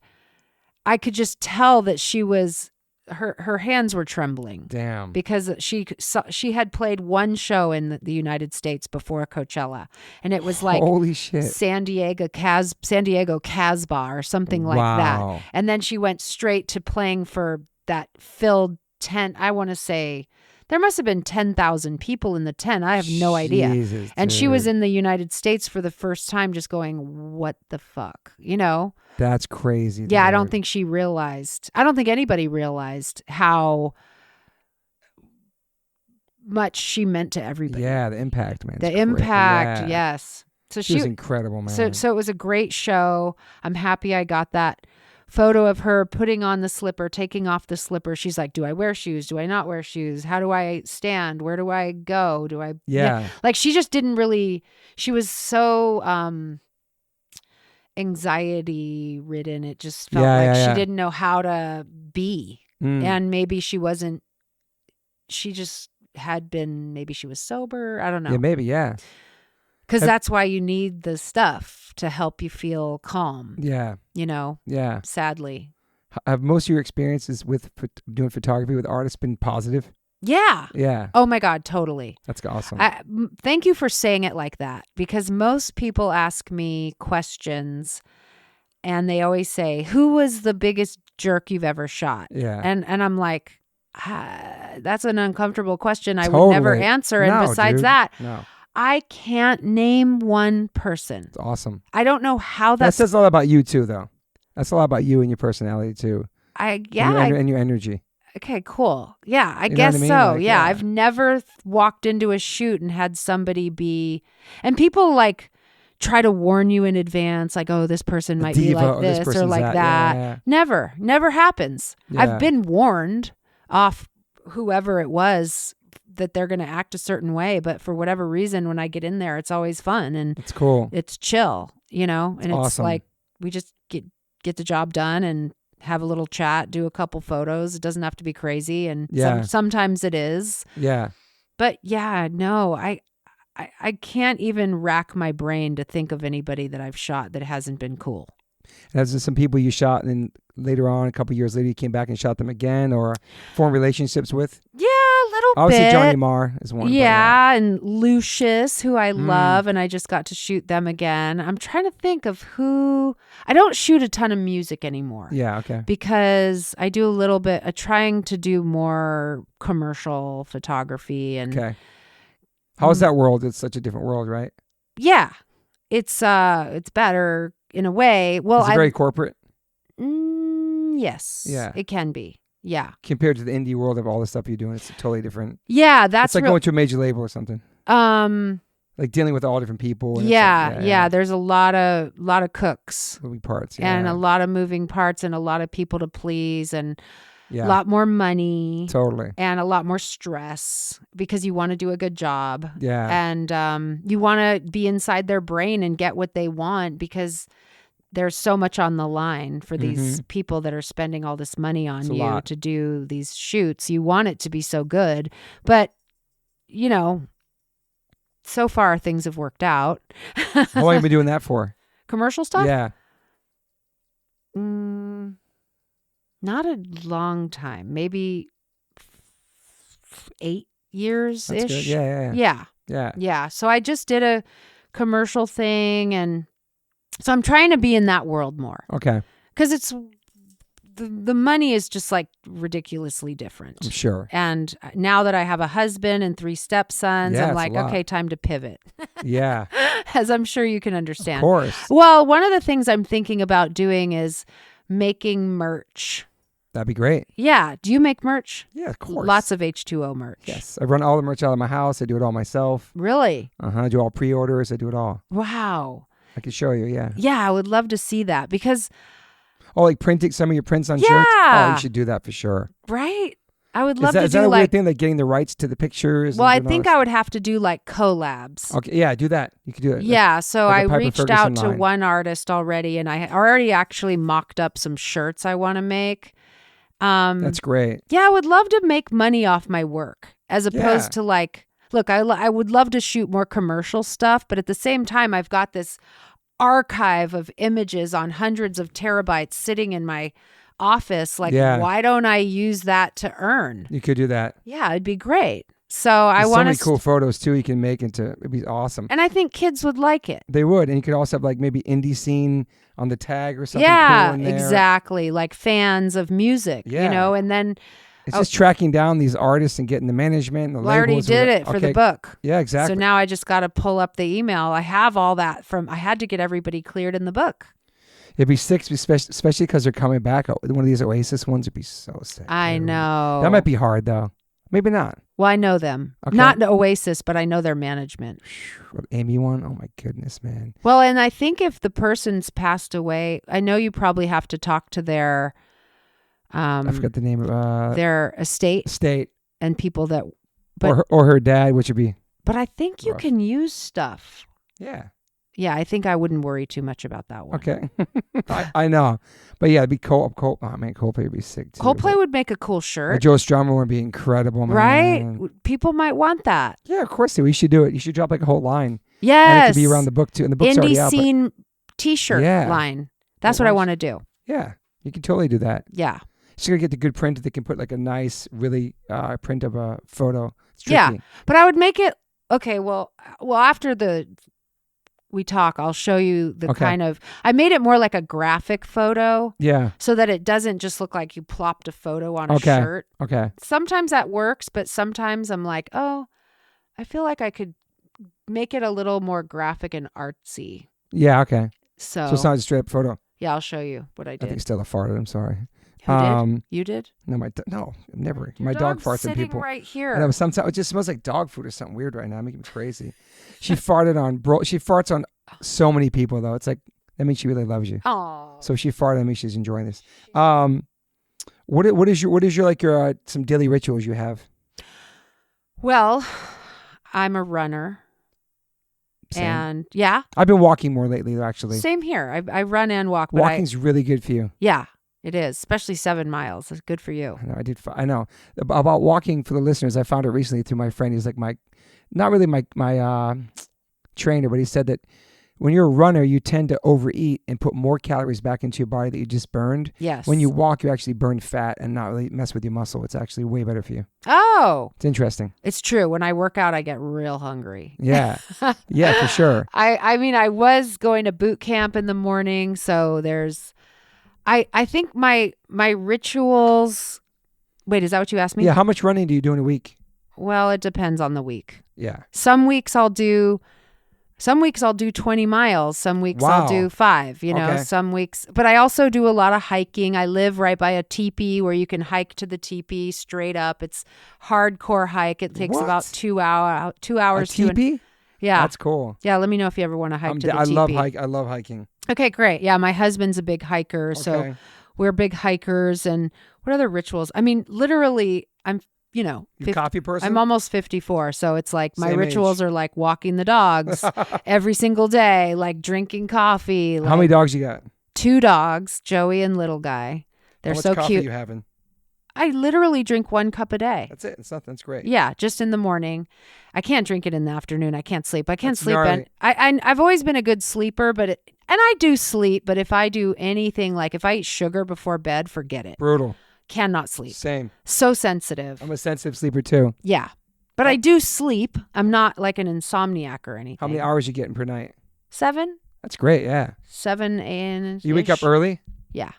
I could just tell that she was, her hands were trembling. Damn. Because she had played one show in the United States before Coachella. And it was like holy shit. San Diego Casbah or something like that. And then she went straight to playing for that filled tent. I want to say there must have been 10,000 people in the tent. I have no idea. And she was in the United States for the first time just going, what the fuck? You know? That's crazy. Yeah, I don't think she realized. I don't think anybody realized how much she meant to everybody. Yeah, the impact, man. The impact, yes. So she was incredible, man. So it was a great show. I'm happy I got that photo of her putting on the slipper, taking off the slipper. She's like, do I wear shoes? Do I not wear shoes? How do I stand? Where do I go? Do I? Yeah. Like she just didn't really, she was so anxiety ridden. It just felt like she didn't know how to be. And maybe she wasn't, she just had been, maybe she was sober. I don't know. Yeah, maybe. Yeah. Because that's why you need the stuff to help you feel calm. Yeah. You know? Yeah. Sadly. Have most of your experiences with doing photography with artists been positive? Yeah. Yeah. Oh my God, totally. That's awesome. Thank you for saying it like that, because most people ask me questions and they always say, who was the biggest jerk you've ever shot? Yeah. And I'm like, that's an uncomfortable question I would never answer. And besides that, I can't name one person. It's awesome. I don't know how that says a lot about you too, though. That's a lot about you and your personality too. And your energy. Okay, cool. Yeah, I guess so. Like, yeah, I've never walked into a shoot and had somebody be, and people like try to warn you in advance, like, oh, this person might be like this or like that. Yeah. Never happens. Yeah. I've been warned off whoever it was that they're going to act a certain way, but for whatever reason, when I get in there, it's always fun and it's cool. It's chill, and it's awesome. like we just get the job done and have a little chat, do a couple photos. It doesn't have to be crazy, and sometimes it is. Yeah. But yeah, no, I can't even rack my brain to think of anybody that I've shot that hasn't been cool. And there's some people you shot, and then later on, a couple of years later, you came back and shot them again, or formed relationships with? Yeah, a little Obviously, bit. Johnny Marr is one. Yeah, and Lucius, who I love, and I just got to shoot them again. I'm trying to think of who. I don't shoot a ton of music anymore. Yeah, okay. Because I do a little bit, trying to do more commercial photography. And okay. How is that world? It's such a different world, right? Yeah, it's better in a way. Well, is it very corporate? Yes. Yeah, it can be. Yeah. Compared to the indie world of all the stuff you're doing, it's totally different. Yeah, that's it's like going to a major label or something. Like dealing with all different people. And yeah. There's a lot of cooks, moving parts, and a lot of moving parts, and a lot of people to please, and a lot more money, totally, and a lot more stress because you want to do a good job. Yeah, and you want to be inside their brain and get what they want because there's so much on the line for these people that are spending all this money on you to do these shoots. You want it to be so good, but so far things have worked out. How long have you been doing that for? Commercial stuff? Yeah. Not a long time. Maybe 8 years ish. That's good. Yeah. So I just did a commercial thing, and so I'm trying to be in that world more. Okay. Because it's the money is just like ridiculously different. I'm sure. And now that I have a husband and 3 stepsons, I'm like, okay, time to pivot. Yeah. As I'm sure you can understand. Of course. Well, one of the things I'm thinking about doing is making merch. That'd be great. Yeah. Do you make merch? Yeah, of course. Lots of H2O merch. Yes. I run all the merch out of my house. I do it all myself. Really? I do all pre-orders. I do it all. Wow. I can show you, yeah. Yeah, I would love to see that because... Oh, like printing some of your prints on shirts? Oh, you should do that for sure. Right? I would love to do is that a weird thing, like getting the rights to the pictures? Well, I think I would have to do like collabs. Okay, yeah, do that. You could do it. Yeah, so like I Piper reached Ferguson out to line. one artist already, and I already actually mocked up some shirts I want to make. That's great. Yeah, I would love to make money off my work as opposed to like, look, I would love to shoot more commercial stuff, but at the same time, I've got this archive of images on hundreds of terabytes sitting in my office. Like, why don't I use that to earn? You could do that. Yeah, it'd be great. So I want so many cool photos too you can make it'd be awesome. And I think kids would like it. They would. And you could also have like maybe indie scene on the tag or something cool in there. Exactly. Like fans of music, and then it's just tracking down these artists and getting the management and the labels. I already did it for the book. Yeah, exactly. So now I just got to pull up the email. I have all that I had to get everybody cleared in the book. It'd be sick, especially because they're coming back. One of these Oasis ones would be so sick. I know. That might be hard though. Maybe not. Well, I know them. Okay. Not Oasis, but I know their management. Amy one? Oh my goodness, man. Well, and I think if the person's passed away, I know you probably have to talk to their I forgot the name of their estate and people that or her dad, which would be. But I think you can use stuff. Yeah. Yeah, I think I wouldn't worry too much about that one. Okay. I know. But yeah, it'd be Coldplay. Oh man, Coldplay would be sick too. Coldplay would make a cool shirt. Joe Strummer would be incredible, man. Right? People might want that. Yeah, of course. We should do it. You should drop like a whole line. Yes. And it could be around the book too. And the book's already out. Indie scene t-shirt line. That's what I want to do. Yeah. You can totally do that. Yeah. Just gotta get the good print that they can put like a nice, really print of a photo. It's tricky. Yeah. But I would make it okay, well after we talk, I'll show you the kind of, I made it more like a graphic photo. Yeah. So that it doesn't just look like you plopped a photo on a shirt. Okay. Sometimes that works, but sometimes I'm like, oh, I feel like I could make it a little more graphic and artsy. Yeah, okay. So it's not a straight up photo. Yeah, I'll show you what I did. I think Stella farted. I'm sorry. Who did? You did? No, never. Your my dog farts sitting on people. Right here. I know, sometimes it just smells like dog food or something weird right now. Making me crazy. She farted on She farts on so many people though. It's like that means she really loves you. Oh. So she farted. That means she's enjoying this. What is your like your some daily rituals you have? Well, I'm a runner. Same. And yeah. I've been walking more lately, actually. Same here. I run and walk. But Walking's really good for you. Yeah, it is. Especially 7 miles. It's good for you. I know. About walking for the listeners, I found it recently through my friend. He's like not really my trainer, but he said that when you're a runner, you tend to overeat and put more calories back into your body that you just burned. Yes. When you walk, you actually burn fat and not really mess with your muscle. It's actually way better for you. Oh. It's interesting. It's true. When I work out, I get real hungry. Yeah. Yeah, for sure. I mean, I was going to boot camp in the morning, so there's I think my rituals. Wait, is that what you asked me? Yeah, how much running do you do in a week? Well, it depends on the week. Yeah. Some weeks I'll do 20 miles. Some weeks I'll do 5, Okay. some weeks. But I also do a lot of hiking. I live right by a teepee where you can hike to the teepee straight up. It's hardcore hike. It takes about 2 hours. A teepee? Yeah. That's cool. Yeah, let me know if you ever want to hike to the teepee. I love hiking. Okay, great. Yeah, my husband's a big hiker, so Okay. we're big hikers. And what other rituals? I mean, literally, I'm, You coffee person? I'm almost 54, so it's like my Same rituals age. are like walking the dogs every single day, like drinking coffee. How many dogs you got? 2 dogs, Joey and Little Guy. They're How much so coffee cute. you having? I literally drink 1 cup a day. That's it. It's nothing. That's great. Yeah, just in the morning. I can't drink it in the afternoon. I can't sleep. I can't That's sleep. gnarly. I've always been a good sleeper, and I do sleep. But if I do anything, like if I eat sugar before bed, forget it. Brutal. Cannot sleep. Same. So sensitive. I'm a sensitive sleeper too. Yeah, but I do sleep. I'm not like an insomniac or anything. How many hours you getting per night? 7? That's great. Yeah. 7 and You wake up early? Yeah.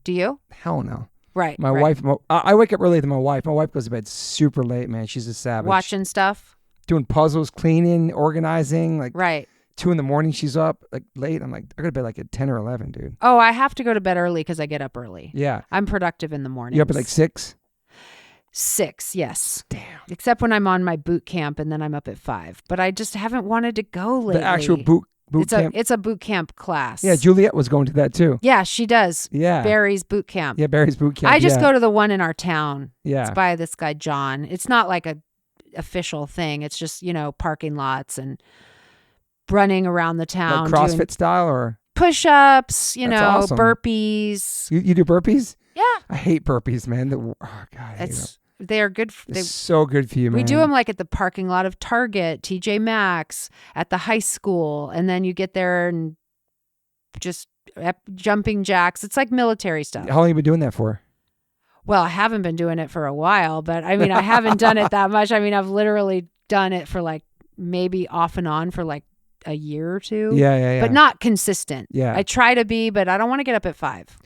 Do you? Hell no. Right. My right. wife. I wake up earlier than my wife. My wife goes to bed super late. Man, she's a savage. Watching stuff. Doing puzzles, cleaning, organizing. Like Right. 2 a.m. she's up like late. I'm like, I go to bed like at 10 or 11, dude. Oh, I have to go to bed early because I get up early. Yeah. I'm productive in the morning. You up at like 6? 6, yes. Damn. Except when I'm on my boot camp and then I'm up at 5. But I just haven't wanted to go lately. The actual boot camp. It's a boot camp class. Yeah, Juliet was going to that too. Yeah, she does. Yeah. Barry's boot camp. Yeah, Barry's boot camp. I just go to the one in our town. Yeah. It's by this guy, John. It's not like a official thing. It's just, parking lots and running around the town. Like CrossFit doing style or? push-ups, That's awesome. burpees. You do burpees? Yeah. I hate burpees, man. Oh, God. I hate them. They're good. It's so good for you, man. We do them like at the parking lot of Target, TJ Maxx, at the high school. And then you get there and just jumping jacks. It's like military stuff. How long have you been doing that for? Well, I haven't been doing it for a while, but I mean, I haven't done it that much. I mean, I've literally done it for like maybe off and on for like a year or 2. Yeah. But not consistent. Yeah. I try to be, but I don't want to get up at 5.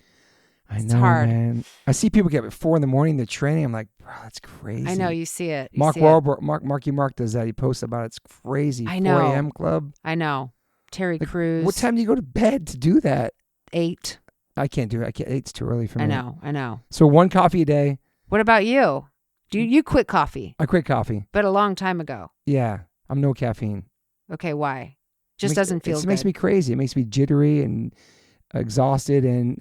It's hard. Man. I see people get up at 4 a.m. They're training. I'm like, bro, that's crazy. I know, you see it. Marky Mark does that. He posts about it. It's crazy. I know. 4 a.m. club. I know. Terry Like, Crews. What time do you go to bed to do that? 8. I can't do it. 8's too early for me. I know. So 1 coffee a day. What about you? You quit coffee? I quit coffee. But a long time ago. Yeah. I'm no caffeine. Okay, why? Just doesn't feel good. It makes me crazy. It makes me jittery and exhausted, and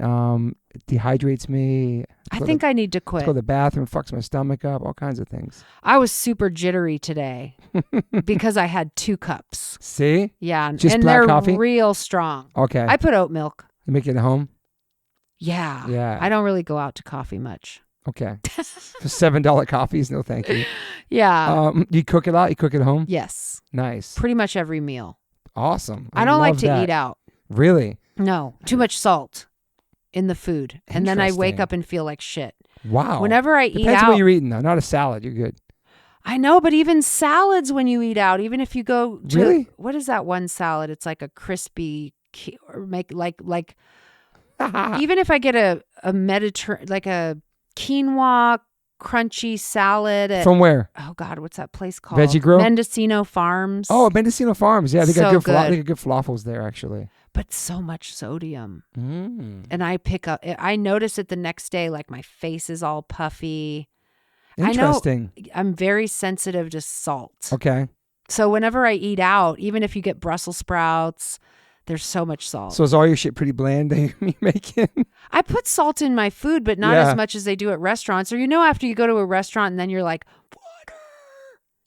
it dehydrates me. I think I need to quit. Go to the bathroom, fucks my stomach up, all kinds of things. I was super jittery today because I had 2 cups. See? Yeah. Just and black they're coffee? real strong. Okay. I put oat milk. You make it at home? Yeah. Yeah. I don't really go out to coffee much. Okay. For $7 coffees, no thank you. Yeah. You cook it out? You cook it at home? Yes. Nice. Pretty much every meal. Awesome. I don't like love to that. eat out. Really? No. Too much salt in the food. And then I wake Interesting. up and feel like shit. Wow. Whenever I eat Depends out. what you're eating, though. Not a salad. You're good. I know, but even salads when you eat out, even if you go to, Really? what is that one salad? It's like a crispy, or make like even if I get a Mediterranean, like a quinoa crunchy salad at, From where? oh God, what's that place called? Veggie Grill? Mendocino Farms. Oh, Mendocino Farms. Yeah, they got So good. They good. got good falafels there, actually. But so much sodium. Mm. And I notice it the next day, like my face is all puffy. Interesting. I'm very sensitive to salt. Okay. So whenever I eat out, even if you get Brussels sprouts, there's so much salt. So is all your shit pretty bland that you're making? I put salt in my food, but not Yeah. as much as they do at restaurants. Or after you go to a restaurant and then you're like, water.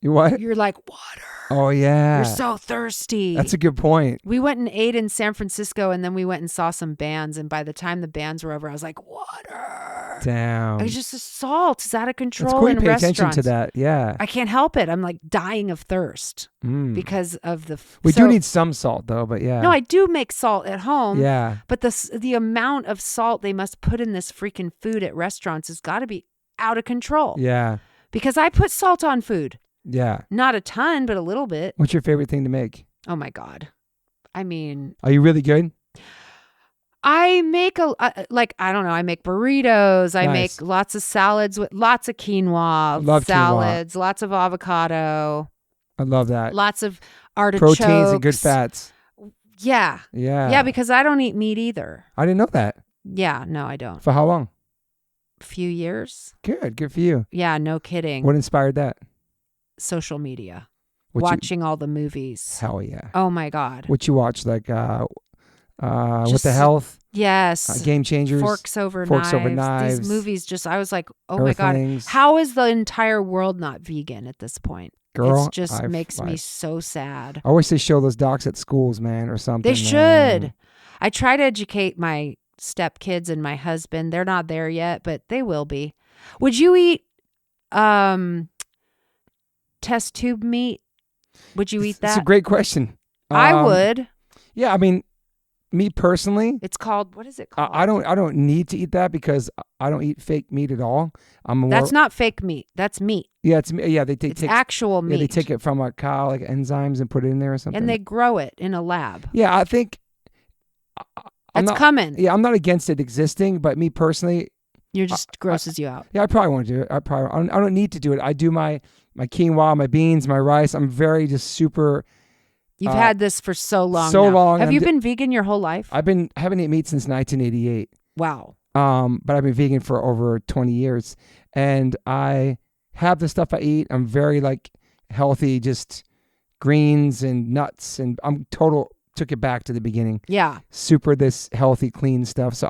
You what? You're like, water. Oh, yeah. You're so thirsty. That's a good point. We went and ate in San Francisco, and then we went and saw some bands. And by the time the bands were over, I was like, water. Damn. It's just the salt is out of control It's cool in to pay restaurants. attention to that. Yeah. I can't help it. I'm like dying of thirst because of the. We do need some salt though, but yeah. No, I do make salt at home. Yeah. But the amount of salt they must put in this freaking food at restaurants has got to be out of control. Yeah. Because I put salt on food. Yeah. Not a ton, but a little bit. What's your favorite thing to make? Oh my God. I mean. Are you really good? I make I make burritos. I make lots of salads with lots of quinoa, salads, lots of avocado. I love that. Lots of artichokes. Proteins and good fats. Yeah. Yeah. Yeah, because I don't eat meat either. I didn't know that. Yeah, no, I don't. For how long? A few years. Good for you. Yeah, no kidding. What inspired that? Social media. Watching all the movies. Hell yeah. Oh my God. What you watch, like With the Health? Yes. Game Changers? Forks Over Knives. These movies I was like, oh my God. How is the entire world not vegan at this point? Girl, it just makes me so sad. I wish they show those docs at schools, man, or something. They should. I try to educate my stepkids and my husband. They're not there yet, but they will be. Would you eat test tube meat? Would you eat that? That's a great question. I would. Yeah, I mean, me personally, it's called, what is it called? I don't need to eat that because I don't eat fake meat at all. That's not fake meat. That's meat. Yeah, they take actual meat. Yeah, they take it from a cow, like enzymes, and put it in there or something. And they grow it in a lab. Yeah, I think it's coming. Yeah, I'm not against it existing, but me personally, you're just grosses you out. Yeah, I probably won't do it. I don't need to do it. I do my quinoa, my beans, my rice. I'm very just super. You've had this for so long. Have you been vegan your whole life? I haven't eaten meat since 1988. Wow. But I've been vegan for over 20 years, and I have the stuff I eat. I'm very healthy, just greens and nuts, and took it back to the beginning. Yeah. Super this healthy, clean stuff. So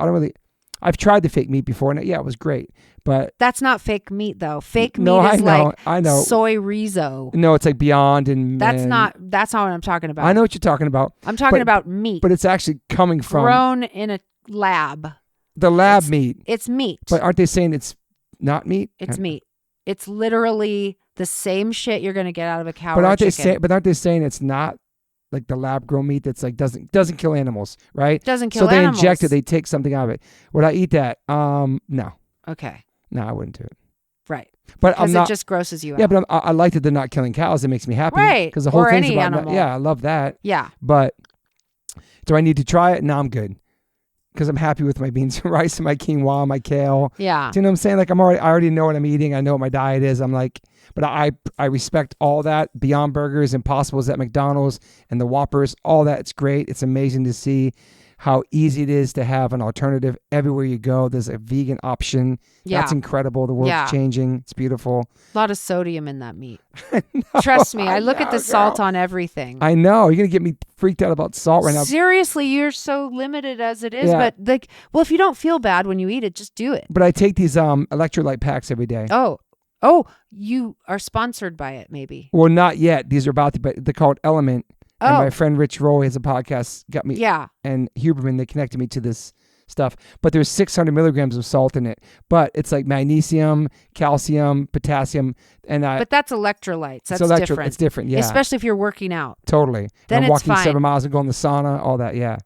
I've tried the fake meat before, and yeah, it was great. But that's not fake meat though. Fake meat is I know. Soy riso. No, it's like Beyond and that's not what I'm talking about. I know what you're talking about. I'm talking about meat. But it's actually coming from grown in a lab. The lab meat. It's meat. But aren't they saying it's not meat? It's meat. It's literally the same shit you're going to get out of a cow. But aren't they saying it's not like the lab grown meat that's like doesn't kill animals, right? Doesn't kill animals. So they inject it, they take something out of it. Would I eat that? No. Okay. No, I wouldn't do it. Right. But because it just grosses you out. Yeah, but I like that they're not killing cows. It makes me happy. Right. Because the whole thing's any about animal. Yeah, I love that. Yeah. But do I need to try it? No, I'm good. Because I'm happy with my beans and rice and my quinoa, my kale. Yeah. Do you know what I'm saying? Like I already know what I'm eating. I know what my diet is. I'm like, but I respect all that. Beyond Burgers, Impossibles at McDonald's, and the Whoppers, all that. It's great. It's amazing to see how easy it is to have an alternative everywhere you go. There's a vegan option. Yeah. That's incredible. The world's changing. It's beautiful. A lot of sodium in that meat. Trust me. I look at the salt on everything. I know. You're going to get me freaked out about salt right now. Seriously, you're so limited as it is. Yeah. But if you don't feel bad when you eat it, just do it. But I take these electrolyte packs every day. Oh, you are sponsored by it, maybe. Well, not yet. These are about to, but they're called Element. And my friend Rich Roy has a podcast, got me. Yeah. And Huberman, they connected me to this stuff. But there's 600 milligrams of salt in it. But it's like magnesium, calcium, potassium. But that's electrolytes. That's different. It's different, yeah. Especially if you're working out. Totally. Then I'm walking fine. 7 miles and going to the sauna, all that, yeah.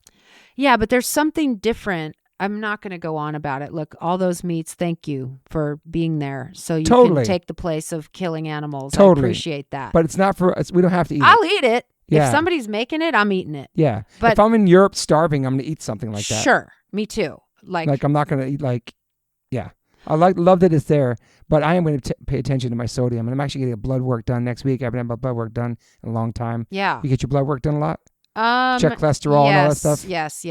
Yeah, but there's something different. I'm not going to go on about it. Look, all those meats, thank you for being there. So you can take the place of killing animals. Totally. I appreciate that. But it's not for us. We don't have to eat I'll eat it. Yeah. If somebody's making it, I'm eating it. Yeah. But if I'm in Europe starving, I'm going to eat something like that. Sure. Me too. Like I'm not going to eat yeah. I love that it's there, but I am going to pay attention to my sodium. And I'm actually getting a blood work done next week. I haven't had my blood work done in a long time. Yeah. You get your blood work done a lot? Check cholesterol and all that stuff? Yes,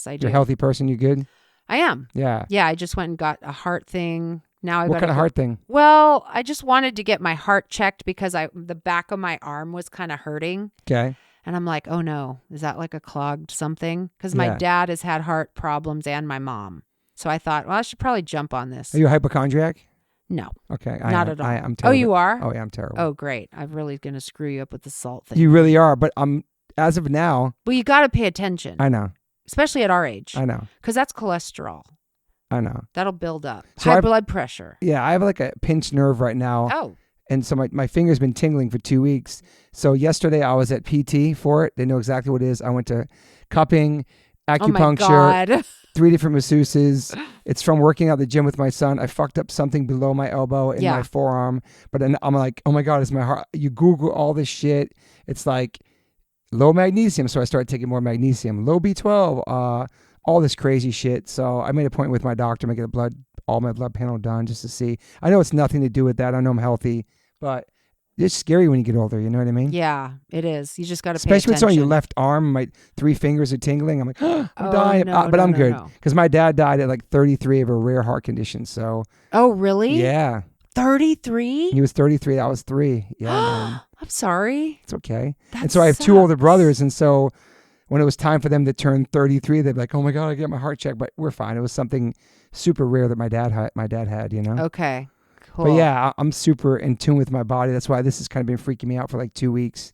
I do. You're a healthy person? You good? I am. Yeah. Yeah, I just went and got a heart thing. Now What kind of heart thing? Well, I just wanted to get my heart checked because the back of my arm was kind of hurting. Okay. And I'm like, oh no, is that like a clogged something? Because my dad has had heart problems and my mom. So I thought, well, I should probably jump on this. Are you a hypochondriac? No. Okay. Not at all. I'm terrible. Oh, you are? Oh, yeah, I'm terrible. Oh, great. I'm really going to screw you up with the salt thing. You really are, but as of now. Well, you got to pay attention. I know. Especially at our age. I know. Because that's cholesterol. I know. That'll build up. So High blood pressure. Yeah, I have like a pinched nerve right now. Oh. And so my finger's been tingling for 2 weeks. So yesterday I was at PT for it. They know exactly what it is. I went to cupping, acupuncture, Oh my God. 3 different masseuses. It's from working out at the gym with my son. I fucked up something below my elbow in my forearm. But then I'm like, oh my God, it's my heart. You Google all this shit. It's like low magnesium. So I started taking more magnesium, low B12, all this crazy shit. So I made a point with my doctor to get all my blood panel done just to see. I know it's nothing to do with that. I know I'm healthy, but it's scary when you get older. You know what I mean? Yeah, it is. You just got to pay Especially attention. when it's on your left arm. My 3 fingers are tingling. I'm like, I'm dying. No, But I'm no, good. no. Because my dad died at like 33 of a rare heart condition. So. Oh, really? Yeah. 33? He was 33. I was 3. Yeah. Man. I'm sorry. It's okay. That and so I have 2 sucks. older brothers. And so when it was time for them to turn 33, they'd be like, oh my God, I get my heart checked. But we're fine. It was something super rare that my dad had, you know? Okay. Cool. But yeah, I'm super in tune with my body. That's why this has kind of been freaking me out for like 2 weeks.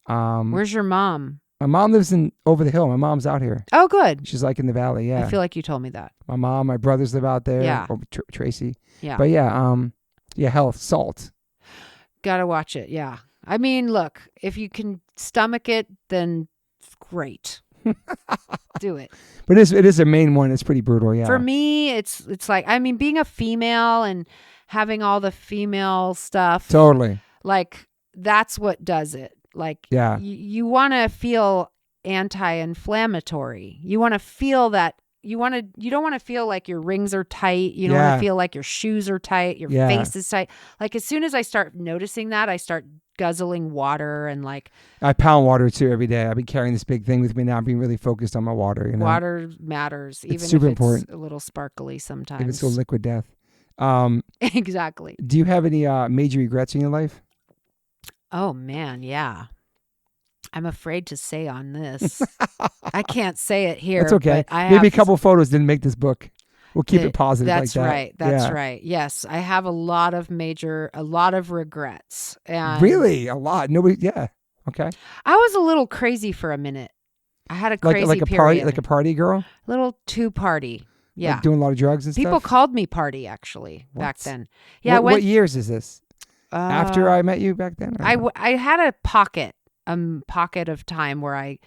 Where's your mom? My mom lives over the hill. My mom's out here. Oh, good. She's like in the valley. Yeah. I feel like you told me that. My mom, my brothers live out there. Yeah. Or Tracy. Yeah. But yeah, health, salt. Gotta watch it. Yeah. I mean, look, if you can stomach it, then great. Do it. But it is a main one. It's pretty brutal. Yeah. For me, it's like, I mean, being a female and having all the female stuff. Totally. Like, that's what does it. Like, yeah. You want to feel anti-inflammatory. You want to feel that. You don't want to feel like your rings are tight. You don't want to feel like your shoes are tight. Your face is tight. Like, as soon as I start noticing that, I start guzzling water and like. I pound water too every day. I've been carrying this big thing with me now. I'm being really focused on my water. You know? Water matters, even super if it's important. a little sparkly sometimes. If it's so liquid death. Exactly. Do you have any major regrets in your life? Oh man, yeah. I'm afraid to say on this. I can't say it here. That's okay. But Maybe a couple photos didn't make this book. We'll keep it positive like that. That's right. That's right. Yes, I have a lot of regrets. And really? A lot? Nobody? Yeah. Okay. I was a little crazy for a minute. I had a crazy period. Like a party girl? Little too party. Yeah. Like doing a lot of drugs and People stuff? called me party actually back then. Yeah. What years is this? After I met you back then? I had a pocket of time where I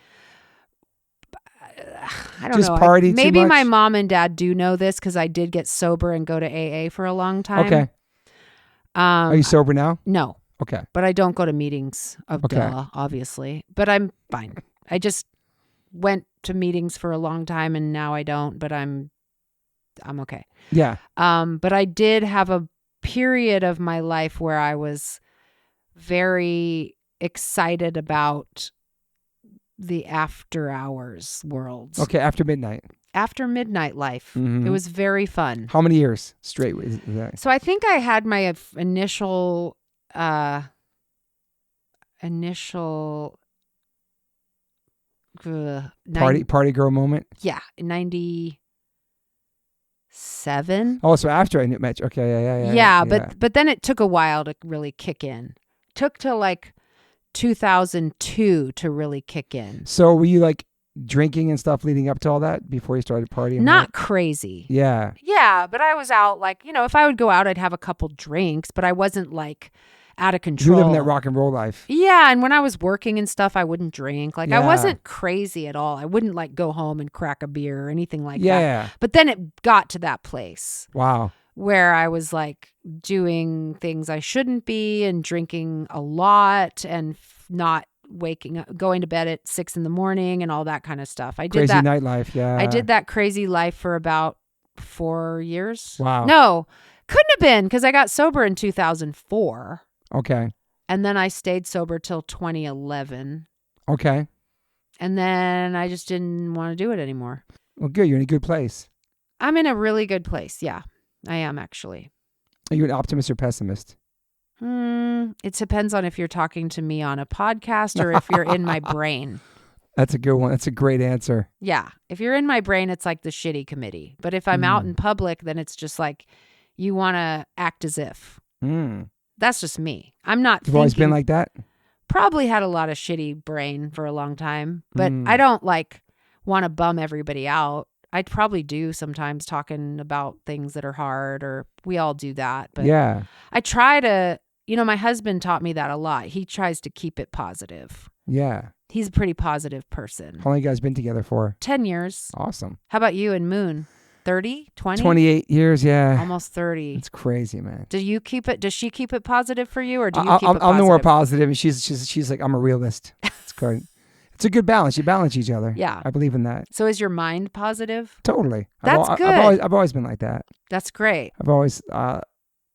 don't just know. Party maybe too much? my mom and dad do know this because I did get sober and go to AA for a long time. Okay. Are you sober now? No. Okay. But I don't go to meetings obviously. But I'm fine. I just went to meetings for a long time and now I don't, but I'm okay. Yeah. But I did have a period of my life where I was very excited about the after hours world. Okay, after midnight. After midnight life. Mm-hmm. It was very fun. How many years straight is that? So I think I had my initial party girl moment? Yeah, 97. Oh, so after I met you. Okay, yeah. But then it took a while to really kick in. Took till like 2002 to really kick in. So were you like drinking and stuff leading up to all that before you started partying? Not crazy. Yeah. Yeah, but I was out like, if I would go out, I'd have a couple drinks, but I wasn't like out of control. You live in that rock and roll life. Yeah, and when I was working and stuff, I wouldn't drink. Like I wasn't crazy at all. I wouldn't like go home and crack a beer or anything like that. Yeah. But then it got to that place. Wow. Where I was like doing things I shouldn't be and drinking a lot and not waking up, going to bed at 6 a.m. and all that kind of stuff. I did crazy that nightlife. Yeah. I did that crazy life for about 4 years. Wow. No, couldn't have been because I got sober in 2004. Okay. And then I stayed sober till 2011. Okay. And then I just didn't want to do it anymore. Well, good. You're in a good place. I'm in a really good place. Yeah, I am actually. Are you an optimist or pessimist? It depends on if you're talking to me on a podcast or if you're in my brain. That's a good one. That's a great answer. Yeah. If you're in my brain, it's like the shitty committee. But if I'm out in public, then it's just like, you want to act as if. Mm. That's just me. I'm not You've always been like that? Probably had a lot of shitty brain for a long time, but I don't like want to bum everybody out. I probably do sometimes talking about things that are hard, or we all do that. But yeah. I try to, my husband taught me that a lot. He tries to keep it positive. Yeah. He's a pretty positive person. How long you guys been together for? 10 years. Awesome. How about you and Moon? 30, 20? 28 years, yeah. Almost 30. It's crazy, man. Do you keep it? Does she keep it positive for you, or do you keep it positive? I'm the more positive, and she's like, I'm a realist. It's good. It's a good balance. You balance each other. Yeah. I believe in that. So is your mind positive? Totally. That's good. I've always been like that. That's great. I've always, I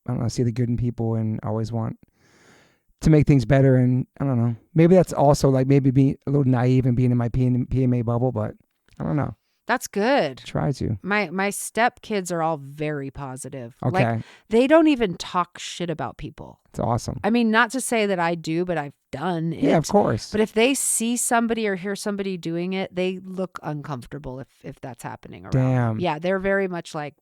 don't know, see the good in people, and always want to make things better. And I don't know, maybe that's also like maybe being a little naive and being in my PMA bubble, but I don't know. That's good. Try to. My step kids are all very positive. Okay. Like, they don't even talk shit about people. It's awesome. I mean, not to say that I do, but I've done it. Yeah, of course. But if they see somebody or hear somebody doing it, they look uncomfortable if that's happening around. Damn. Yeah, they're very much like,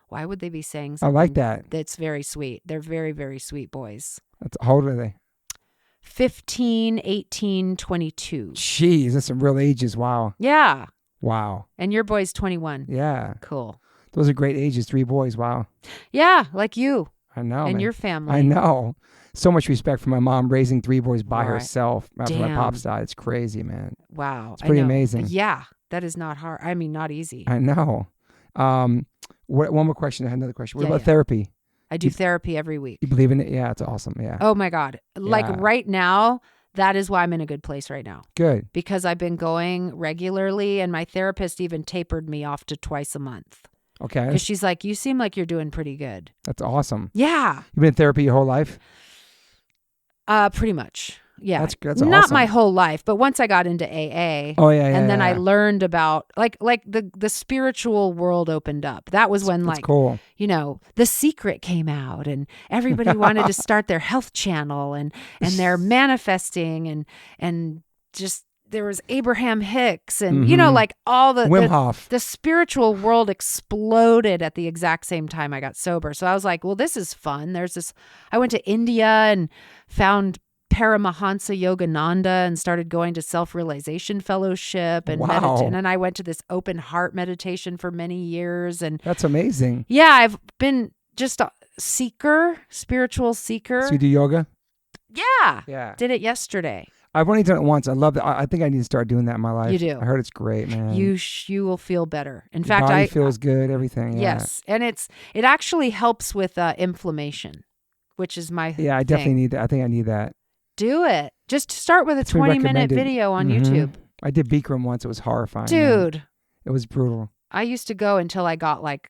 why would they be saying something? I like that. That's very sweet. They're very, very sweet boys. How old are they? 15, 18, 22. Jeez, that's some real ages. Wow. Yeah. Wow. And your boy's 21. Yeah. Cool. Those are great ages. 3 boys. Wow. Yeah, like you. I know. And man. your family. I know. So much respect for my mom raising 3 boys by Right. herself after my Damn. pops died. It's crazy, man. Wow. It's pretty I know. amazing. Yeah. That is not hard. I mean, not easy. I know. One more question. I had another question. What Yeah, about yeah. therapy? I do therapy every week. You believe in it? Yeah, it's awesome. Yeah. Oh my God. Like Yeah. right now, that is why I'm in a good place right now. Good. Because I've been going regularly, and my therapist even tapered me off to twice a month. Okay. Because she's like, you seem like you're doing pretty good. That's awesome. Yeah. You've been in therapy your whole life? Pretty much. Yeah. That's not awesome. my whole life, but once I got into AA. Oh, yeah. And then I yeah. learned about like the spiritual world opened up. That was when That's cool. The Secret came out, and everybody wanted to start their health channel, and they're manifesting, and just there was Abraham Hicks, and like all Wim Hof. the spiritual world exploded at the exact same time I got sober. So I was like, well, this is fun. I went to India and found Paramahansa Yogananda and started going to self-realization fellowship and Wow. and then I went to this open heart meditation for many years. And That's amazing. yeah, I've been just a spiritual seeker. So you do yoga? Yeah. Yeah. Did it yesterday. I've only done it once. I love that. I think I need to start doing that in my life. You do. I heard it's great, man. You will feel better. In Your fact, body feels good. Everything. Yeah. Yes. And it actually helps with inflammation, which is my Yeah, I definitely need that. I think I need that. Do it. Just start with a It's been 20-minute recommended. video on Mhm. YouTube. I did Bikram once. It was horrifying. man. Dude, It was brutal. I used to go until I got like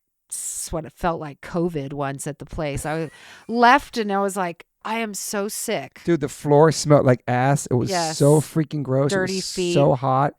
what it felt like COVID once at the place. I left and I was like, I am so sick. Dude, the floor smelled like ass. It was Yes. so freaking gross. Dirty it was feet. so hot.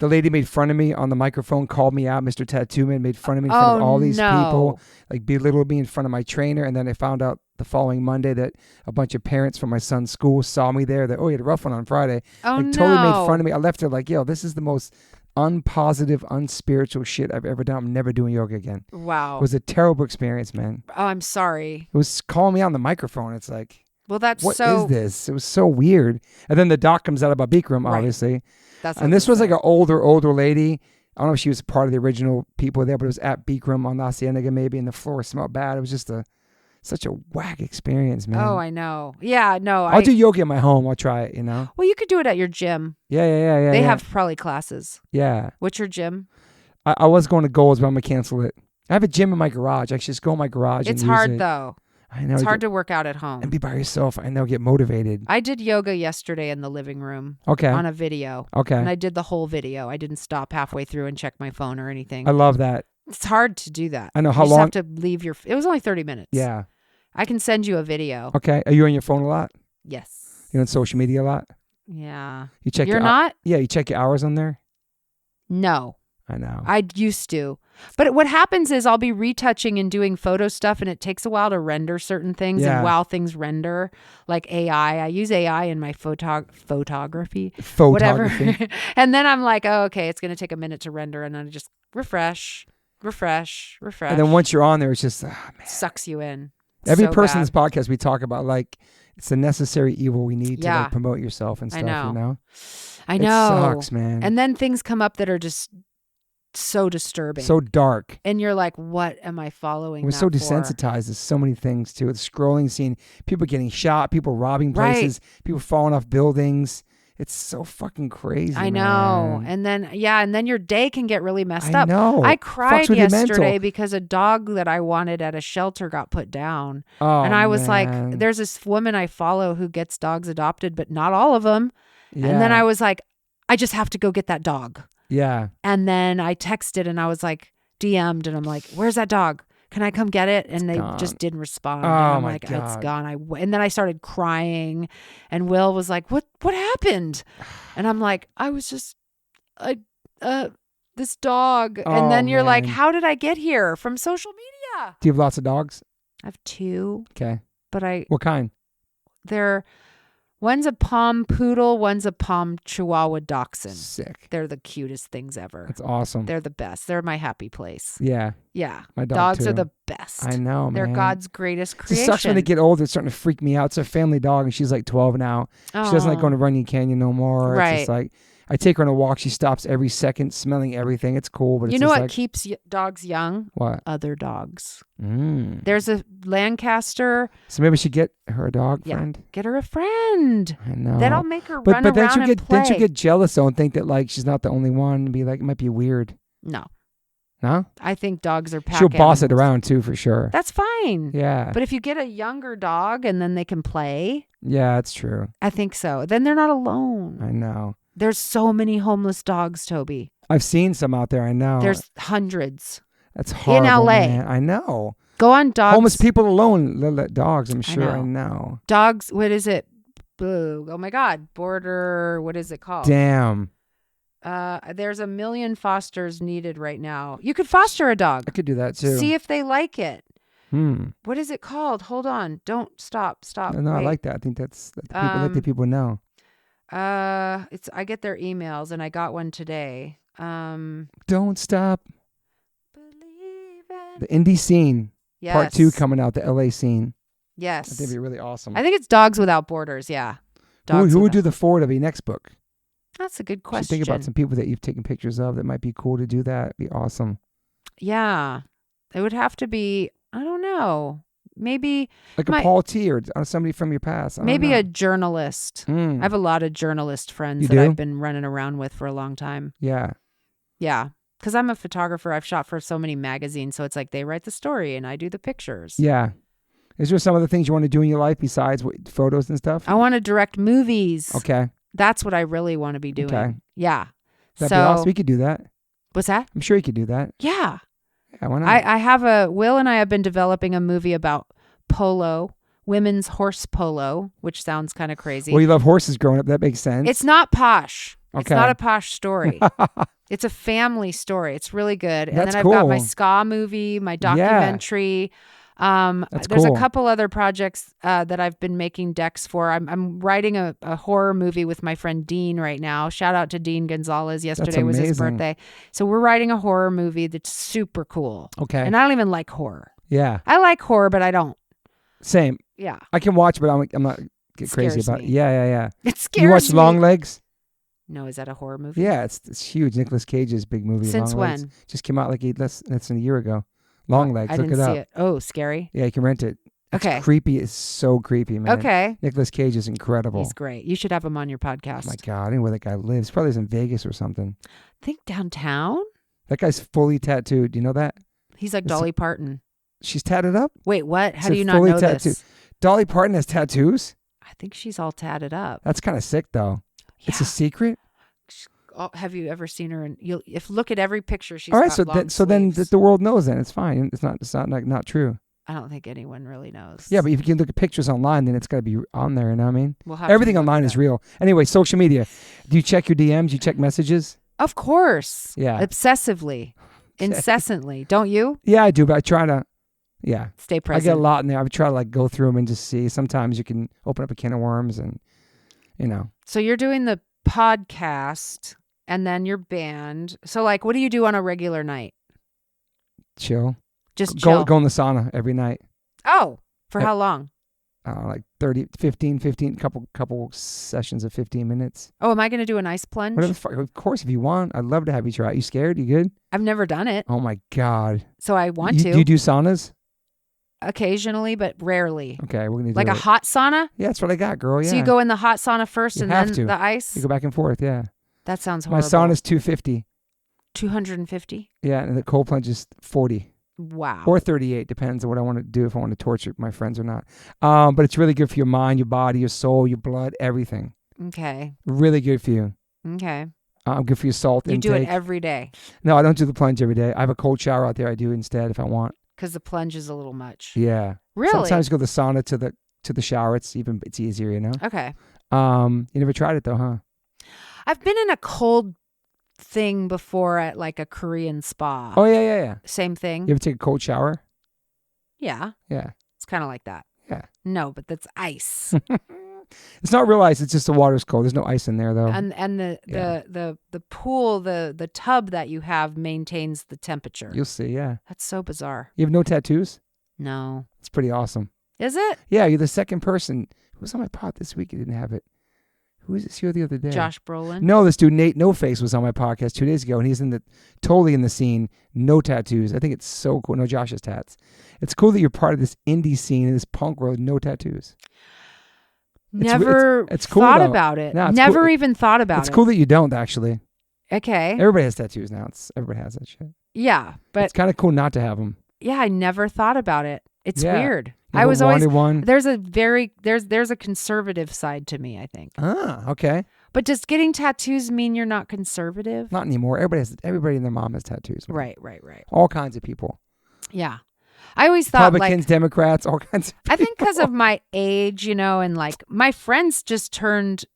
The lady made fun of me on the microphone, called me out. Mr. Tattoo Man made fun of me in front of all these people, like belittled me in front of my trainer. And then I found out the following Monday that a bunch of parents from my son's school saw me there. That, oh, you had a rough one on Friday. Oh, like, no. totally made fun of me. I left her like, yo, this is the most unpositive, unspiritual shit I've ever done. I'm never doing yoga again. Wow. It was a terrible experience, man. Oh, I'm sorry. It was calling me on the microphone. It's like, Well, that's what so. is this? It was so weird. And then the doc comes out about Bikram, Right. obviously. That's And this was like an older lady. I don't know if she was part of the original people there, but it was at Bikram on La Cienega maybe, and the floor smelled bad. It was just such a whack experience, man. Oh, I know. Yeah, no. I'll do yoga at my home. I'll try it, Well, you could do it at your gym. Yeah. They have probably classes. Yeah. What's your gym? I was going to Gold's, but I'm going to cancel it. I have a gym in my garage. I should just go in my garage It's and use hard it. though. I know. It's hard to work out at home. And be by yourself. I know. Get motivated. I did yoga yesterday in the living room Okay. on a video. Okay. And I did the whole video. I didn't stop halfway through and check my phone or anything. I love that. It's hard to do that. I know. You How just long? have to leave your. It was only 30 minutes. Yeah. I can send you a video. Okay. Are you on your phone a lot? Yes. You on social media a lot? Yeah. You check You're your not? Yeah, you check your hours on there? No. I know. I used to. But what happens is I'll be retouching and doing photo stuff, and it takes a while to render certain things. Yeah. And while things render, like AI, I use AI in my photography. Photography. Whatever. And then I'm like, oh, okay, it's going to take a minute to render. And then I just refresh. refresh. And then once you're on there, it's just, man. Sucks you in. Every So person in bad. this podcast, we talk about, like, it's a necessary evil we need to like, promote yourself and stuff, I know? I know. It sucks, man. And then things come up that are just so disturbing. So dark. And you're like, what am I following? We're so desensitized to so many things, too. It's scrolling, seeing people getting shot, people robbing places, people falling off buildings. It's so fucking crazy. I know. Man. And then your day can get really messed up. I know. I cried Fucks with your yesterday mental. because a dog that I wanted at a shelter got put down. Oh, and I was man. like, there's this woman I follow who gets dogs adopted, but not all of them. Yeah. And then I was like, I just have to go get that dog. Yeah. And then I texted and I was like, DM'd and I'm like, where's that dog? Can I come get it? And they just didn't respond. Oh, and I'm my like, God. it's gone. And then I started crying and Will was like, what happened? And I'm like, I was just, this dog. And then you're like, how did I get here? From social media. Do you have lots of dogs? I have 2. Okay. But What kind? One's a Pom Poodle, one's a Pom Chihuahua Dachshund. Sick. They're the cutest things ever. That's awesome. They're the best. They're my happy place. Yeah. Yeah. My dog Dogs too. are the best. I know, man. They're God's greatest It creation. sucks when they get older. It's starting to freak me out. It's a family dog, and she's like 12 now. She doesn't like going to Runyon Canyon no more. Right. It's just like, I take her on a walk. She stops every second, smelling everything. It's cool, but it's you know just what like, keeps dogs young? What? Other dogs. There's a Lancaster. So maybe we should get her a dog friend. Get her a friend. I know. That'll make her but run then around and play. Didn't you get jealous though and think that like she's not the only one and be like, it might be weird? No. No? I think dogs are pack She'll boss it animals. around too for sure. That's fine. Yeah. But if you get a younger dog and then they can play. Yeah, that's true. I think so. Then they're not alone. I know. There's so many homeless dogs, Toby. I've seen some out there. I know. There's hundreds. That's horrible, in LA. man. I know. Go on dogs. Homeless people alone let dogs. I'm sure. I know. Dogs. What is it? Boo. Oh my God. Border. What is it called? Damn. There's 1 million fosters needed right now. You could foster a dog. I could do that too. See if they like it. What is it called? Hold on. Don't stop. No, I like that. I think that's let the people know. I get their emails and I got one today. Don't stop. Believe it. The indie scene. Yes. Part 2 coming out. The LA scene. Yes. I think it'd be really awesome. I think it's Dogs Without Borders. Yeah. Who would do the forward of your next book? That's a good question. You think about some people that you've taken pictures of that might be cool to do that. It'd be awesome. Yeah. It would have to be, I don't know. Maybe like a Paul T or somebody from your past. Maybe a journalist. I have a lot of journalist friends that I've been running around with for a long time. Yeah. Yeah. Because I'm a photographer. I've shot for so many magazines. So it's like they write the story and I do the pictures. Yeah. Is there some other things you want to do in your life besides photos and stuff? I want to direct movies. Okay. That's what I really want to be doing. Okay. Yeah. That'd be awesome. We could do that. What's that? I'm sure you could do that. Yeah. Yeah, why not? Will and I have been developing a movie about polo, women's horse polo, which sounds kind of crazy. Well, you love horses growing up. That makes sense. It's not posh. Okay. It's not a posh story. It's a family story. It's really good. And That's then I've got my ska movie, my documentary. That's there's cool. a couple other projects that I've been making decks for. I'm writing a horror movie with my friend Dean right now. Shout out to Dean Gonzalez. Yesterday was his birthday. So we're writing a horror movie that's super cool. Okay. And I don't even like horror. Yeah. I like horror, but I don't. Same. Yeah. I can watch, but I'm not get crazy about it. Yeah. It scares me. You watch Long Legs? No, is that a horror movie? Yeah, it's huge. Nicolas Cage's big movie. Since Long when? Legs. Just came out like less than a year ago. Long Legs. I Look didn't it up. see it. Oh, scary. Yeah, you can rent it. It's okay. Creepy. It's so creepy, man. Okay. Nicolas Cage is incredible. He's great. You should have him on your podcast. Oh my God, I don't know where that guy lives. Probably lives in Vegas or something. I think downtown. That guy's fully tattooed. Do you know that? He's like Dolly Parton. She's tatted up? Wait, what? How do you not know this? Dolly Parton has tattoos? I think she's all tatted up. That's kind of sick, though. Yeah. It's a secret? Have you ever seen her? If look at every picture she's all right. got So then the world knows. Then it's fine. It's not true. I don't think anyone really knows. Yeah, but if you can look at pictures online, then it's got to be on there. You know what I mean? Everything online is real. Anyway, social media. Do you check your DMs? You check messages? Of course. Yeah. Obsessively, incessantly. Don't you? Yeah, I do. But I try to. Yeah. Stay present. I get a lot in there. I try to go through them and just see. Sometimes you can open up a can of worms and, So you're doing the podcast and then your band. So what do you do on a regular night? Chill. Just chill. Go in the sauna every night. Oh, for how long? Like 15, couple sessions of 15 minutes. Oh, am I going to do an ice plunge? Whatever the fuck. Of course, if you want. I'd love to have you try it. You scared? You good? I've never done it. Oh my God. So I want to. Do you do saunas? Occasionally, but rarely. Okay, we're going to do like a hot sauna? Yeah, that's what I got, girl. Yeah. So you go in the hot sauna first and then to. the ice? You go back and forth, yeah. That sounds horrible. My sauna's $250. 250? Yeah, and the cold plunge is $40. Wow. Or $38, depends on what I want to do, if I want to torture my friends or not. But it's really good for your mind, your body, your soul, your blood, everything. Okay. Really good for you. Okay. Good for your salt intake. You do it every day? No, I don't do the plunge every day. I have a cold shower out there. I do instead if I want. Because the plunge is a little much. Yeah. Really? Sometimes go to the sauna to the shower. It's easier, you know? Okay. You never tried it though, huh? I've been in a cold thing before at like a Korean spa. Oh, yeah. Same thing. You ever take a cold shower? Yeah. Yeah. It's kind of like that. Yeah. No, but that's ice. It's not real ice. It's just the water's cold. There's no ice in there though. And the pool, the tub that you have maintains the temperature. You'll see, yeah. That's so bizarre. You have no tattoos? No. It's pretty awesome. Is it? Yeah, you're the second person. Who was on my pod this week? He didn't have it. Who was this here the other day? Josh Brolin? No, this dude Nate No Face was on my podcast 2 days ago, and he's totally in the scene. No tattoos. I think it's so cool. No Josh's tats. It's cool that you're part of this indie scene in this punk world. No tattoos. Never it's cool, thought though. about it. No, Never cool. even thought about it. It's cool that you don't, actually. Okay. Everybody has tattoos now. Everybody has that shit. Yeah, but it's kind of cool not to have them. Yeah, I never thought about it. It's weird. I was always one. There's a conservative side to me, I think. Ah, okay. But does getting tattoos mean you're not conservative? Not anymore. Everybody and their mom has tattoos. Right. All kinds of people. Yeah. I always thought Republicans, Democrats, all kinds of people. I think because of my age, and like my friends just turned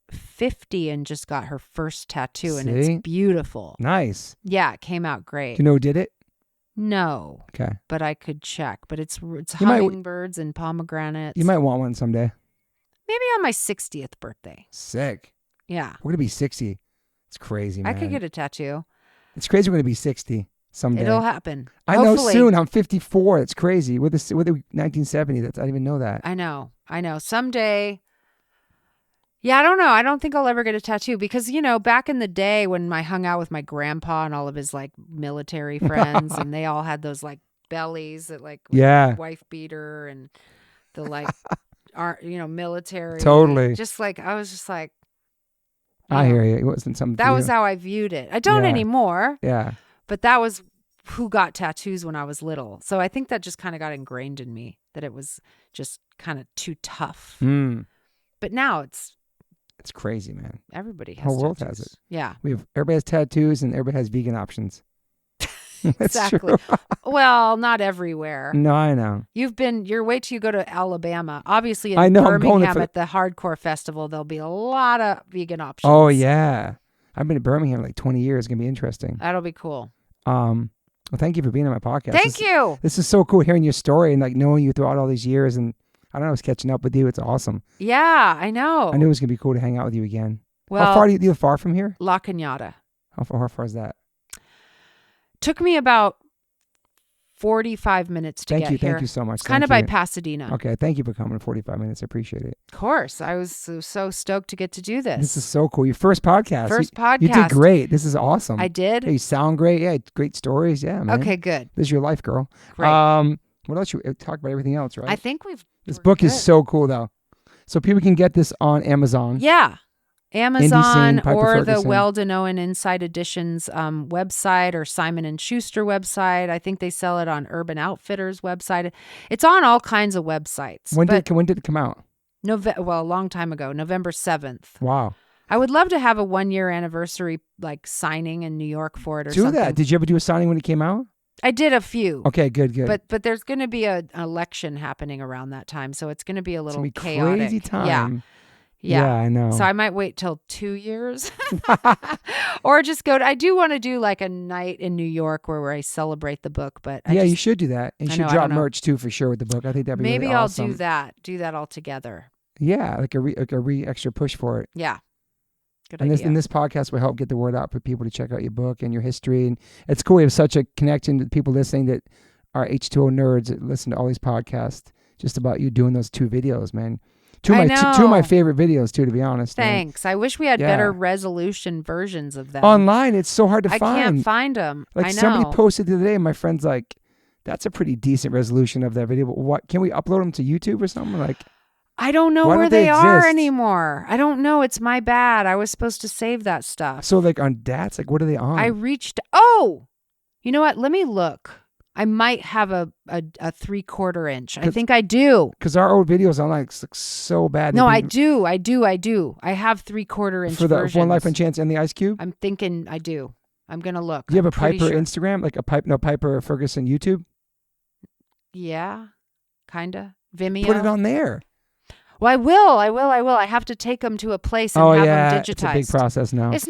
50 and just got her first tattoo, and it's beautiful. Nice. Yeah, it came out great. Do you know who did it? No. Okay. But I could check. But it's hummingbirds and pomegranates. You might want one someday. Maybe on my 60th birthday. Sick. Yeah. We're going to be 60. It's crazy, man. I could get a tattoo. It's crazy we're going to be 60 someday. It'll happen. I know soon. I'm 54. It's crazy. With the 1970. I didn't even know that. I know. Someday. Yeah, I don't know. I don't think I'll ever get a tattoo because, back in the day when I hung out with my grandpa and all of his like military friends and they all had those like bellies that like wife beater and the like, military. Totally. Just like, I was just like. I hear you. It wasn't something. That was how I viewed it. I don't anymore. Yeah. But that was who got tattoos when I was little. So I think that just kind of got ingrained in me that it was just kind of too tough. But now it's crazy, man. Everybody has the whole world tattoos. has it. Yeah. Everybody has tattoos and everybody has vegan options. Exactly. Well, not everywhere. No, I know. You're wait till you go to Alabama. Obviously in Birmingham at the Hardcore Festival, there'll be a lot of vegan options. Oh, yeah. I've been to Birmingham like 20 years. It's going to be interesting. That'll be cool. Well, thank you for being on my podcast. Thank you. This is so cool hearing your story and like knowing you throughout all these years, and I don't know, I was catching up with you. It's awesome. Yeah, I know. I knew it was going to be cool to hang out with you again. Well, how far do you live far from here? La Cañada. How far is that? Took me about 45 minutes to get here. Thank you so much. It's kind of by Pasadena. Okay, thank you for coming 45 minutes. I appreciate it. Of course. I was so stoked to get to do this. This is so cool. Your first podcast. Podcast. You did great. This is awesome. I did? Yeah, you sound great. Yeah, great stories. Yeah, man. Okay, good. This is your life, girl. Great. What else? You talk about everything else, right? I think This book is so cool, though. So people can get this on Amazon. Yeah. Amazon Piper or Ferguson. the Weldon Owen Inside Editions website or Simon & Schuster website. I think they sell it on Urban Outfitters website. It's on all kinds of websites. When did it come out? A long time ago, November 7th. Wow. I would love to have a 1-year anniversary like signing in New York for it or something. Do that. Did you ever do a signing when it came out? I did a few. Okay, good. But there's going to be an election happening around that time, so it's going to be a little chaotic. Crazy time. Yeah, I know. So I might wait till 2 years or just go I do want to do like a night in New York where I celebrate the book, but you should do that. And you should drop merch too for sure with the book. I think that'd be maybe really awesome. I'll do that all together. Yeah, like a extra push for it. Yeah. Good And idea. this podcast will help get the word out for people to check out your book and your history. And it's cool. We have such a connection to people listening that are H2O nerds that listen to all these podcasts just about you doing those 2 videos, man. Two of my favorite videos, too, to be honest. Thanks. Man. I wish we had Yeah. better resolution versions of them. Online, it's so hard to find. I can't find them. Like I know. somebody posted the other day, and my friend's like, that's a pretty decent resolution of that video. But what can we upload them to YouTube or something? Like, I don't know why where don't they are exist? anymore. I don't know. It's my bad. I was supposed to save that stuff. So like on DATs, like what are they on? I reached. Oh, you know what? Let me look. I might have a 3/4 inch. I think I do. Because our old videos online look so bad. No, I do. I have 3/4 inch for the versions. One Life One Chance and the Ice Cube. I'm thinking I do. I'm gonna look. Do you have I'm a Piper pretty sure. Instagram, like Piper Ferguson YouTube? Yeah, kinda. Vimeo. Put it on there. Well, I will. I have to take them to a place and have them digitized. It's a big process now. It's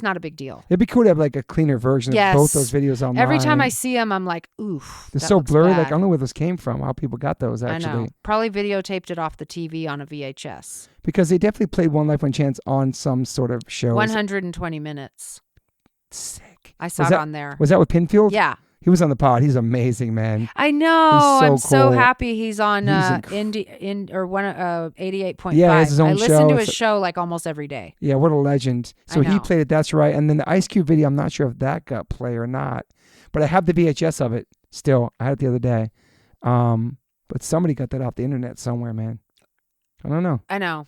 not a big deal. It'd be cool to have like a cleaner version of both those videos online. Every time I see them, I'm like, oof. They're so blurry. Like I don't know where those came from. How people got those actually. I know. Probably videotaped it off the TV on a VHS. Because they definitely played One Life One Chance on some sort of show. 120 minutes. Sick. I saw it on there. Was that with Pinfield? Yeah. He was on the pod. He's amazing, man. I know. He's I'm so cool. happy he's on He's 88.5. Yeah, it's his own I show. listen to his show like almost every day. Yeah, what a legend. So I know. he played it. That's right. And then the Ice Cube video, I'm not sure if that got play or not, but I have the VHS of it still. I had it the other day. But somebody got that off the internet somewhere, man. I don't know. I know.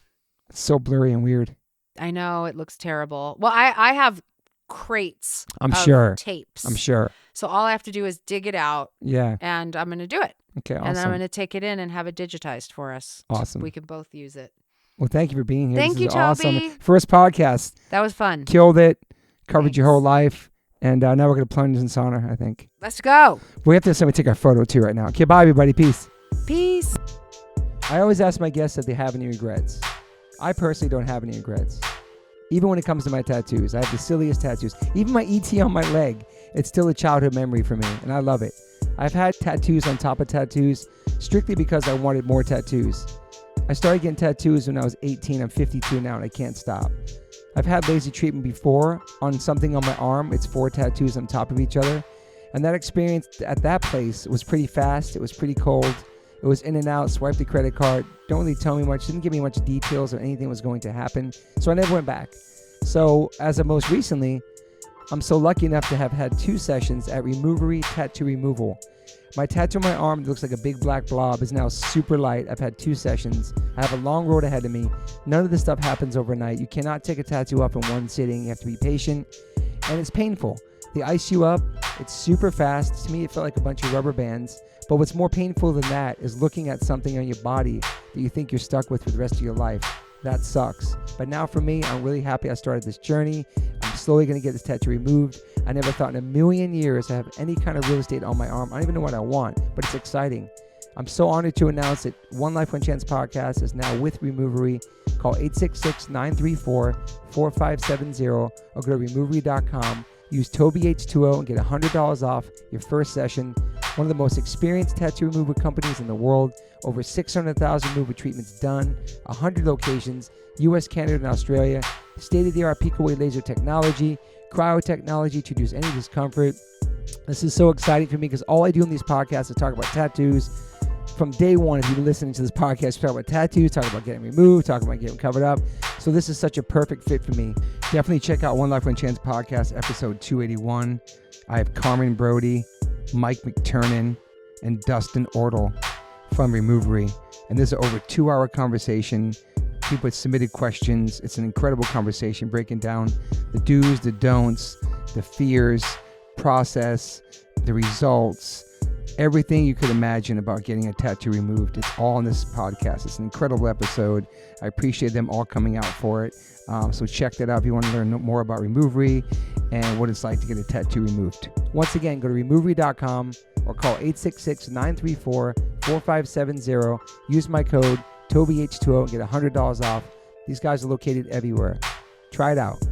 It's so blurry and weird. I know. It looks terrible. Well, I have crates I'm of sure. tapes. I'm sure. So all I have to do is dig it out. Yeah. And I'm going to do it. Okay, awesome. And then I'm going to take it in and have it digitized for us. Awesome. We can both use it. Well, thank you for being here. Thank This you, is Toby. awesome. First podcast. That was fun. Killed it. Covered your Thanks. whole life. And now we're going to plunge in sauna, I think. Let's go. We have to have somebody take our photo too right now. Okay, bye, everybody. Peace. Peace. I always ask my guests if they have any regrets. I personally don't have any regrets. Even when it comes to my tattoos, I have the silliest tattoos. Even my ET on my leg, it's still a childhood memory for me, and I love it. I've had tattoos on top of tattoos strictly because I wanted more tattoos. I started getting tattoos when I was 18. I'm 52 now, and I can't stop. I've had laser treatment before on something on my arm. It's 4 tattoos on top of each other. And that experience at that place was pretty fast. It was pretty cold. It was in and out, swipe the credit card. Don't really tell me much, didn't give me much details or anything was going to happen. So I never went back. So as of most recently, I'm so lucky enough to have had 2 sessions at Removery Tattoo Removal. My tattoo on my arm that looks like a big black blob is now super light. I've had 2 sessions. I have a long road ahead of me. None of this stuff happens overnight. You cannot take a tattoo up in one sitting. You have to be patient. And it's painful. They ice you up. It's super fast. To me, it felt like a bunch of rubber bands. But what's more painful than that is looking at something on your body that you think you're stuck with for the rest of your life. That sucks. But now for me, I'm really happy I started this journey. I'm slowly going to get this tattoo removed. I never thought in a million years I have any kind of real estate on my arm. I don't even know what I want, but it's exciting. I'm so honored to announce that One Life One Chance podcast is now with Removery. Call 866-934-4570 or go to removery.com. Use TobyH2O and get $100 off your first session. One of the most experienced tattoo removal companies in the world. Over 600,000 removal treatments done. 100 locations. US, Canada, and Australia. State-of-the-art Pico-Way laser technology. Cryotechnology to reduce any discomfort. This is so exciting for me because all I do in these podcasts is talk about tattoos. From day one, if you've been listening to this podcast, we talk about tattoos, talk about getting removed, talk about getting covered up. So this is such a perfect fit for me. Definitely check out One Life One Chance podcast, episode 281. I have Carmen Brody, Mike McTurnan, and Dustin Ortle from Removery. And this is over 2-hour conversation. People submitted questions. It's an incredible conversation breaking down the do's, the don'ts, the fears, process, the results, everything you could imagine about getting a tattoo removed. It's all in this podcast. It's an incredible episode. I appreciate them all coming out for it. So check that out if you want to learn more about Removery and what it's like to get a tattoo removed. Once again, go to removery.com or call 866-934-4570. Use my code TobyH2O and get $100 off. These guys are located everywhere. Try it out.